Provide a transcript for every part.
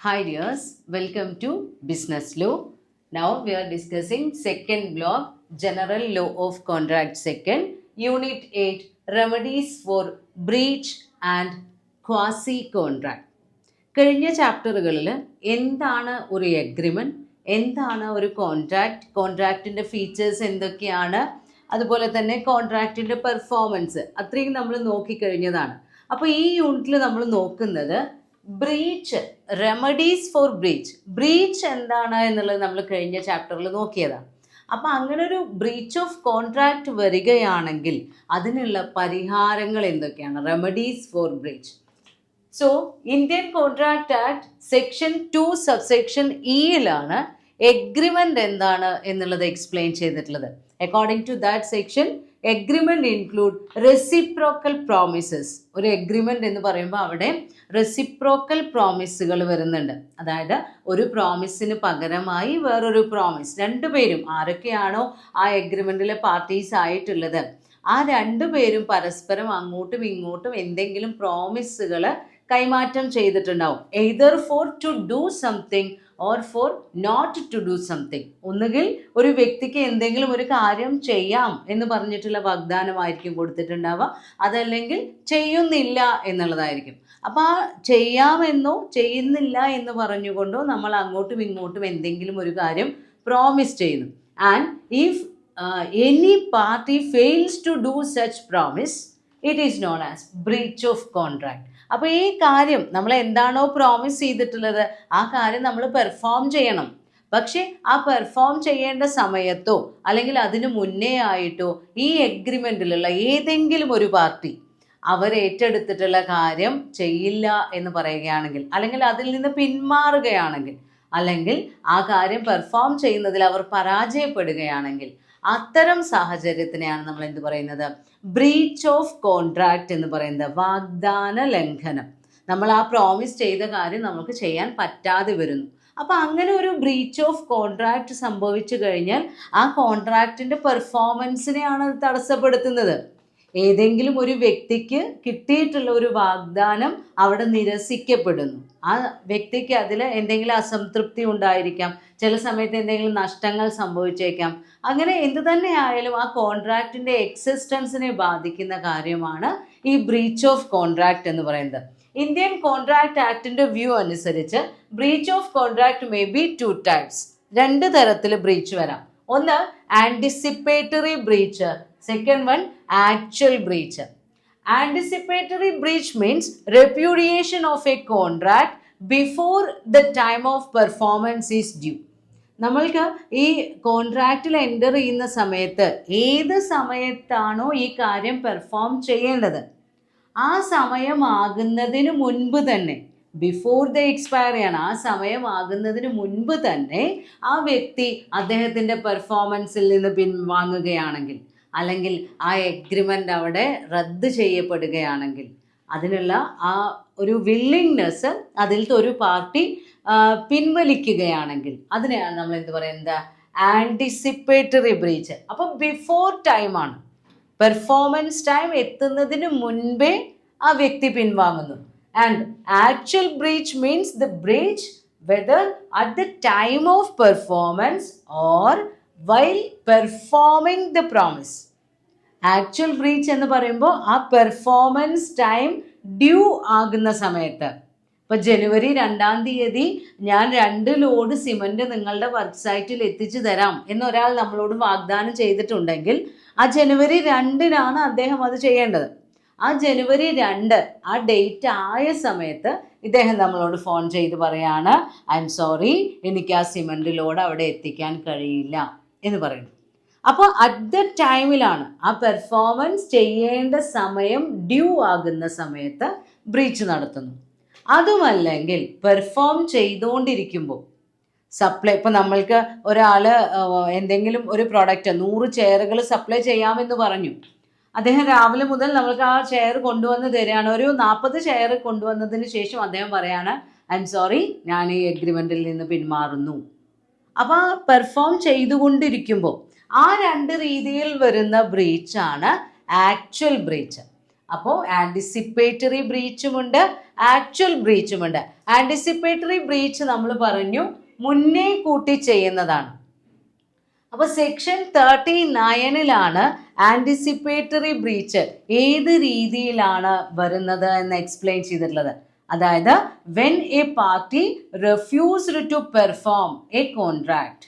Hi dears, welcome to Business Law. Now we are discussing second block, General Law of Contract Second, Unit 8, Remedies for Breach and Quasi-Contract. കഴിഞ്ഞ ചാപ്റ്ററുകളിൽ എന്താണ് ഒരു agreement, എന്താണ് ഒരു contract, കോൺട്രാക്റ്റിൻ്റെ features എന്തൊക്കെയാണ്, അതുപോലെ തന്നെ കോൺട്രാക്റ്റിൻ്റെ performance അത്രയും നമ്മൾ നോക്കിക്കഴിഞ്ഞതാണ്. അപ്പോൾ ഈ യൂണിറ്റിൽ നമ്മൾ നോക്കുന്നത് ബ്രീച്ച്, റെമഡീസ് ഫോർ ബ്രീച്ച് എന്താണ് എന്നുള്ളത് നമ്മൾ കഴിഞ്ഞ ചാപ്റ്ററിൽ നോക്കിയതാണ്. അപ്പോൾ അങ്ങനെ ഒരു ബ്രീച്ച് ഓഫ് കോൺട്രാക്റ്റ് വരികയാണെങ്കിൽ അതിനുള്ള പരിഹാരങ്ങൾ എന്തൊക്കെയാണ്, remedies for breach. So Indian contract act section 2 subsection ഇയിലാണ് എഗ്രിമെൻ്റ് എന്താണ് എന്നുള്ളത് എക്സ്പ്ലെയിൻ ചെയ്തിട്ടുള്ളത്. According to that section agreement include reciprocal promises. ഒരു എഗ്രിമെൻ്റ് എന്ന് പറയുമ്പോൾ അവിടെ റെസിപ്രോക്കൽ പ്രോമിസുകൾ വരുന്നുണ്ട്. അതായത് ഒരു പ്രോമിസിന് പകരമായി വേറൊരു പ്രോമിസ്, രണ്ടുപേരും ആരൊക്കെയാണോ ആ എഗ്രിമെൻറ്റിലെ പാർട്ടീസ് ആയിട്ടുള്ളത് ആ രണ്ടുപേരും പരസ്പരം അങ്ങോട്ടും ഇങ്ങോട്ടും എന്തെങ്കിലും പ്രോമിസുകൾ കൈമാറ്റം ചെയ്തിട്ടുണ്ടാവും. Either for to do something or for not to do something. ഒന്നുകിൽ ഒരു വ്യക്തിക്ക് എന്തെങ്കിലും ഒരു കാര്യം ചെയ്യാം എന്ന് പറഞ്ഞിട്ടുള്ള വാഗ്ദാനമായിരിക്കും കൊടുത്തിട്ടുണ്ടാവുക, അതല്ലെങ്കിൽ ചെയ്യുന്നില്ല എന്നുള്ളതായിരിക്കും. അപ്പോൾ ആ ചെയ്യാമെന്നോ ചെയ്യുന്നില്ല എന്ന് പറഞ്ഞുകൊണ്ടോ നമ്മൾ അങ്ങോട്ടും ഇങ്ങോട്ടും എന്തെങ്കിലും ഒരു കാര്യം പ്രോമിസ് ചെയ്യുന്നു. And if any party fails to do such promise, it is known as breach of contract. അപ്പോൾ ഈ കാര്യം നമ്മൾ എന്താണോ പ്രോമിസ് ചെയ്തിട്ടുള്ളത് ആ കാര്യം നമ്മൾ പെർഫോം ചെയ്യണം. പക്ഷേ ആ പെർഫോം ചെയ്യേണ്ട സമയത്തോ അല്ലെങ്കിൽ അതിന് മുന്നേ ആയിട്ടോ ഈ എഗ്രിമെൻറ്റിലുള്ള ഏതെങ്കിലും ഒരു പാർട്ടി അവർ ഏറ്റെടുത്തിട്ടുള്ള കാര്യം ചെയ്യില്ല എന്ന് പറയുകയാണെങ്കിൽ, അല്ലെങ്കിൽ അതിൽ നിന്ന് പിന്മാറുകയാണെങ്കിൽ, അല്ലെങ്കിൽ ആ കാര്യം പെർഫോം ചെയ്യുന്നതിൽ അവർ പരാജയപ്പെടുകയാണെങ്കിൽ അത്തരം സാഹചര്യത്തിനെയാണ് നമ്മൾ എന്ത് പറയുന്നത്, ബ്രീച്ച് ഓഫ് കോൺട്രാക്റ്റ് എന്ന് പറയുന്നത്. വാഗ്ദാന ലംഘനം. നമ്മൾ ആ പ്രോമിസ് ചെയ്ത കാര്യം നമുക്ക് ചെയ്യാൻ പറ്റാതെ വരുന്നു. അപ്പോൾ അങ്ങനെ ഒരു ബ്രീച്ച് ഓഫ് കോൺട്രാക്റ്റ് സംഭവിച്ചു കഴിഞ്ഞാൽ ആ കോൺട്രാക്റ്റിൻ്റെ പെർഫോമൻസിനെയാണ് അത് തടസ്സപ്പെടുത്തുന്നത്. ഏതെങ്കിലും ഒരു വ്യക്തിക്ക് കിട്ടിയിട്ടുള്ള ഒരു വാഗ്ദാനം അവിടെ നിരസിക്കപ്പെടുന്നു. ആ വ്യക്തിക്ക് അതിൽ എന്തെങ്കിലും അസംതൃപ്തി ഉണ്ടായിരിക്കാം, ചില സമയത്ത് എന്തെങ്കിലും നഷ്ടങ്ങൾ സംഭവിച്ചേക്കാം. അങ്ങനെ എന്തു തന്നെ ആയാലും ആ കോൺട്രാക്റ്റിൻ്റെ എക്സിസ്റ്റൻസിനെ ബാധിക്കുന്ന കാര്യമാണ് ഈ ബ്രീച്ച് ഓഫ് കോൺട്രാക്റ്റ് എന്ന് പറയുന്നത്. ഇന്ത്യൻ കോൺട്രാക്ട് ആക്ടിൻ്റെ വ്യൂ അനുസരിച്ച് breach of contract may be 2 types. 2 തരത്തിൽ ബ്രീച്ച് വരാം. ഒന്ന് anticipatory breach, second one actual breach. Anticipatory breach means repudiation of a contract before the time of performance is due. നമ്മൾക്ക് ഈ കോൺട്രാക്റ്റിൽ enter ചെയ്യുന്ന സമയത്ത് ഏത് സമയത്താണോ ഈ കാര്യം പെർഫോം ചെയ്യേണ്ടത് ആ സമയമാകുന്നതിന് മുൻപ് തന്നെ, ബിഫോർ ദ എക്സ്പയറി ആണ്, ആ സമയമാകുന്നതിന് മുൻപ് തന്നെ ആ വ്യക്തി അദ്ദേഹത്തിൻ്റെ പെർഫോമൻസിൽ നിന്ന് പിൻവാങ്ങുകയാണെങ്കിൽ, അല്ലെങ്കിൽ ആ എഗ്രിമെൻ്റ് അവിടെ റദ്ദ് ചെയ്യപ്പെടുകയാണെങ്കിൽ, അതിനുള്ള ആ ഒരു വില്ലിങ്നെസ് അതിലത്തെ ഒരു പാർട്ടി പിൻവലിക്കുകയാണെങ്കിൽ അതിനെയാണ് നമ്മൾ എന്ത് പറയുന്നത്, ആൻറ്റിസിപ്പേറ്ററി ബ്രീച്ച്. അപ്പോൾ ബിഫോർ ടൈമാണ്, പെർഫോമൻസ് ടൈം എത്തുന്നതിന് മുൻപേ ആ വ്യക്തി പിൻവാങ്ങുന്നു. And actual breach means the breach whether at the time of performance or while performing the promise. Actual breach എന്ന് പറയുമ്പോൾ ആ പെർഫോമൻസ് ടൈം ഡ്യൂ ആകുന്ന സമയത്ത്, ഇപ്പോൾ ജനുവരി 2-ാം തീയതി ഞാൻ 2 ലോഡ് സിമൻറ്റ് നിങ്ങളുടെ വർക്ക് സൈറ്റിൽ എത്തിച്ചു തരാം എന്നൊരാൾ നമ്മളോട് വാഗ്ദാനം ചെയ്തിട്ടുണ്ടെങ്കിൽ ആ ജനുവരി 2-നാണ് അദ്ദേഹം അത് ചെയ്യേണ്ടത്. ആ ജനുവരി 2 ആ ഡേറ്റ് ആയ സമയത്ത് ഇദ്ദേഹം നമ്മളോട് ഫോൺ ചെയ്ത് പറയാണ്, ഐ എം സോറി, എനിക്ക് ആ സിമൻറ്റ് ലോഡ് അവിടെ എത്തിക്കാൻ കഴിയില്ല എന്ന് പറയുന്നു. അപ്പോൾ അറ്റ് ദ ടൈമിലാണ്, ആ പെർഫോമൻസ് ചെയ്യേണ്ട സമയം ഡ്യൂ ആകുന്ന സമയത്ത് ബ്രീച്ച് നടത്തുന്നു. അതുമല്ലെങ്കിൽ പെർഫോം ചെയ്തുകൊണ്ടിരിക്കുമ്പോൾ സപ്ലൈ, ഇപ്പോൾ നമ്മൾക്ക് ഒരാൾ എന്തെങ്കിലും ഒരു പ്രോഡക്റ്റ് 100 ചെയറുകൾ സപ്ലൈ ചെയ്യാമെന്ന് പറഞ്ഞു. അദ്ദേഹം രാവിലെ മുതൽ നമ്മൾക്ക് ആ ചെയർ കൊണ്ടുവന്ന് തരികയാണ്. ഒരു 40 ചെയർ കൊണ്ടുവന്നതിന് ശേഷം അദ്ദേഹം പറയാണ്, ഐ എം സോറി, ഞാൻ ഈ എഗ്രിമെൻറ്റിൽ നിന്ന് പിന്മാറുന്നു. അപ്പോൾ പെർഫോം ചെയ്തുകൊണ്ടിരിക്കുമ്പോൾ ആ 2 രീതിയിൽ വരുന്ന ബ്രീച്ചാണ് ആക്ച്വൽ ബ്രീച്ച്. അപ്പോൾ ആൻറ്റിസിപ്പേറ്ററി ബ്രീച്ചുമുണ്ട്, ആക്ച്വൽ ബ്രീച്ചുമുണ്ട്. ആൻറ്റിസിപ്പേറ്ററി ബ്രീച്ച് നമ്മൾ പറഞ്ഞു മുന്നേ കൂട്ടി ചെയ്യുന്നതാണ്. അപ്പോൾ സെക്ഷൻ 39 ആൻറ്റിസിപ്പേറ്ററി ബ്രീച്ച് ഏത് രീതിയിലാണ് വരുന്നത് എന്ന് എക്സ്പ്ലെയിൻ ചെയ്തിട്ടുള്ളത്. അതായത് when a party refused to perform a contract,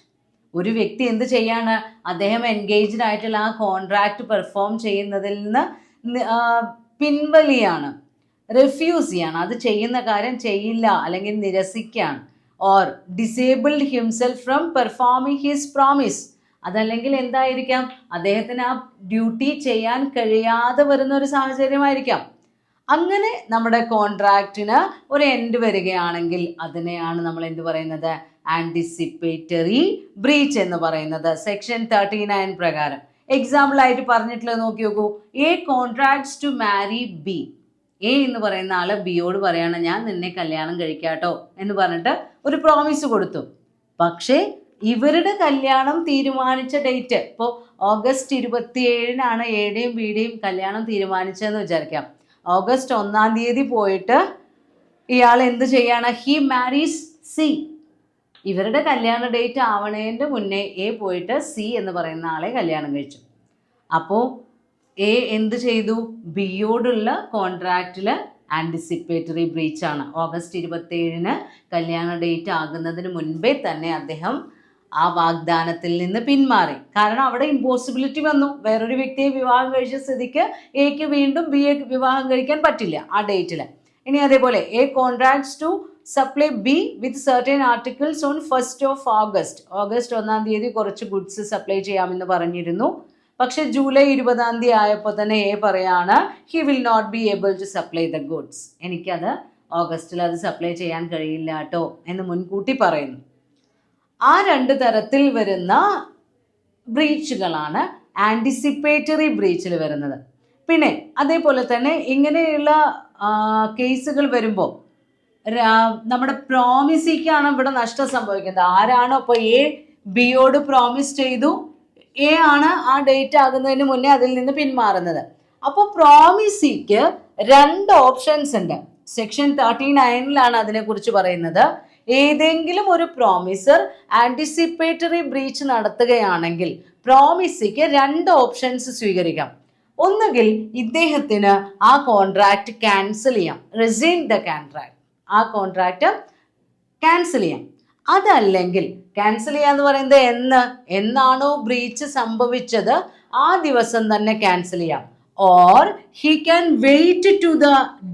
ഒരു വ്യക്തി എന്ത് ചെയ്യാണ്, അദ്ദേഹം എൻഗേജ്ഡ് ആയിട്ടുള്ള ആ കോൺട്രാക്ട് പെർഫോം ചെയ്യുന്നതിൽ നിന്ന് പിൻവലിയാണ്, റെഫ്യൂസ് ചെയ്യാണ്, അത് ചെയ്യുന്ന കാര്യം ചെയ്യില്ല അല്ലെങ്കിൽ നിരസിക്കുകയാണ്. Or disabled himself from performing his promise, അതല്ലെങ്കിൽ എന്തായിരിക്കാം, അദ്ദേഹത്തിന് ആ ഡ്യൂട്ടി ചെയ്യാൻ കഴിയാതെ വരുന്ന ഒരു സാഹചര്യമായിരിക്കാം. അങ്ങനെ നമ്മുടെ കോൺട്രാക്റ്റിന് ഒരു എൻഡ് വരികയാണെങ്കിൽ അതിനെയാണ് നമ്മൾ എന്ത് പറയുന്നത്, ആൻറ്റിസിപ്പേറ്ററി ബ്രീച്ച് എന്ന് പറയുന്നത് സെക്ഷൻ 39 പ്രകാരം. എക്സാമ്പിൾ ആയിട്ട് പറഞ്ഞിട്ടുള്ളത് നോക്കി നോക്കൂ. A contracts to marry B. A എന്ന് പറയുന്ന ആള് ബിയോട് പറയാണ് ഞാൻ നിന്നെ കല്യാണം കഴിക്കാട്ടോ എന്ന് പറഞ്ഞിട്ട് ഒരു പ്രോമിസ് കൊടുത്തു. പക്ഷേ ഇവരുടെ കല്യാണം തീരുമാനിച്ച ഡേറ്റ് ഇപ്പോൾ ഓഗസ്റ്റ് 27 എയുടെയും ബിയുടെയും കല്യാണം തീരുമാനിച്ചതെന്ന് വിചാരിക്കാം. ഓഗസ്റ്റ് 1 പോയിട്ട് ഇയാൾ എന്ത് ചെയ്യാണ്, ഹി മാരീസ് സി. ഇവരുടെ കല്യാണ ഡേറ്റ് ആവണേൻ്റെ മുന്നേ എ പോയിട്ട് സി എന്ന് പറയുന്ന ആളെ കല്യാണം കഴിച്ചു. അപ്പോൾ എ എന്ത് ചെയ്തു, ബിയോടുള്ള കോൺട്രാക്റ്റിൽ ആൻറ്റിസിപ്പേറ്ററി ബ്രീച്ചാണ്. ഓഗസ്റ്റ് 27 കല്യാണ ഡേറ്റ് ആകുന്നതിന് മുൻപേ തന്നെ അദ്ദേഹം ആ വാഗ്ദാനത്തിൽ നിന്ന് പിന്മാറി. കാരണം അവിടെ ഇമ്പോസിബിലിറ്റി വന്നു. വേറൊരു വ്യക്തിയെ വിവാഹം കഴിച്ച സ്ഥിതിക്ക് എക്ക് വീണ്ടും ബിയെ വിവാഹം കഴിക്കാൻ പറ്റില്ല ആ ഡേറ്റിൽ. ഇനി അതേപോലെ A contracts to supply B with certain articles on 1 August. August 1 കുറച്ച് ഗുഡ്സ് സപ്ലൈ ചെയ്യാമെന്ന് പറഞ്ഞിരുന്നു. പക്ഷെ ജൂലൈ 20 ആയപ്പോൾ തന്നെ എ പറയാണ് he will not be able to supply the goods, എനിക്കത് ഓഗസ്റ്റിൽ അത് സപ്ലൈ ചെയ്യാൻ കഴിയില്ല കേട്ടോ എന്ന് മുൻകൂട്ടി പറയുന്നു. ആ 2 തരത്തിൽ വരുന്ന ബ്രീച്ചുകളാണ് ആൻറ്റിസിപ്പേറ്ററി ബ്രീച്ചിൽ വരുന്നത്. പിന്നെ അതേപോലെ തന്നെ ഇങ്ങനെയുള്ള കേസുകൾ വരുമ്പോൾ നമ്മുടെ പ്രോമിസിക്കാണ് ഇവിടെ നഷ്ടം സംഭവിക്കുന്നത്. ആരാണോ ഇപ്പോൾ എ ബിയോട് പ്രോമിസ് ചെയ്തു, എ ആണ് ആ ഡേറ്റ് ആകുന്നതിന് മുന്നേ അതിൽ നിന്ന് പിന്മാറുന്നത്. അപ്പോൾ പ്രോമിസിക്ക് 2 ഓപ്ഷൻസ് ഉണ്ട്. സെക്ഷൻ 39 അതിനെക്കുറിച്ച് പറയുന്നത്. ഏതെങ്കിലും ഒരു പ്രോമിസർ ആൻറ്റിസിപ്പേറ്ററി ബ്രീച്ച് നടത്തുകയാണെങ്കിൽ പ്രോമിസിക്ക് 2 ഓപ്ഷൻസ് സ്വീകരിക്കാം. ഒന്നുകിൽ ഇദ്ദേഹത്തിന് ആ കോൺട്രാക്റ്റ് ക്യാൻസൽ ചെയ്യാം, റിസൈൻ ദ കോൺട്രാക്ട്, ആ കോൺട്രാക്റ്റ് ക്യാൻസൽ ചെയ്യാം. അതല്ലെങ്കിൽ ക്യാൻസൽ ചെയ്യാന്ന് പറയുന്നത് എന്നാണോ ബ്രീച്ച് സംഭവിച്ചത് ആ ദിവസം തന്നെ ക്യാൻസൽ ചെയ്യാം. Or he can wait to the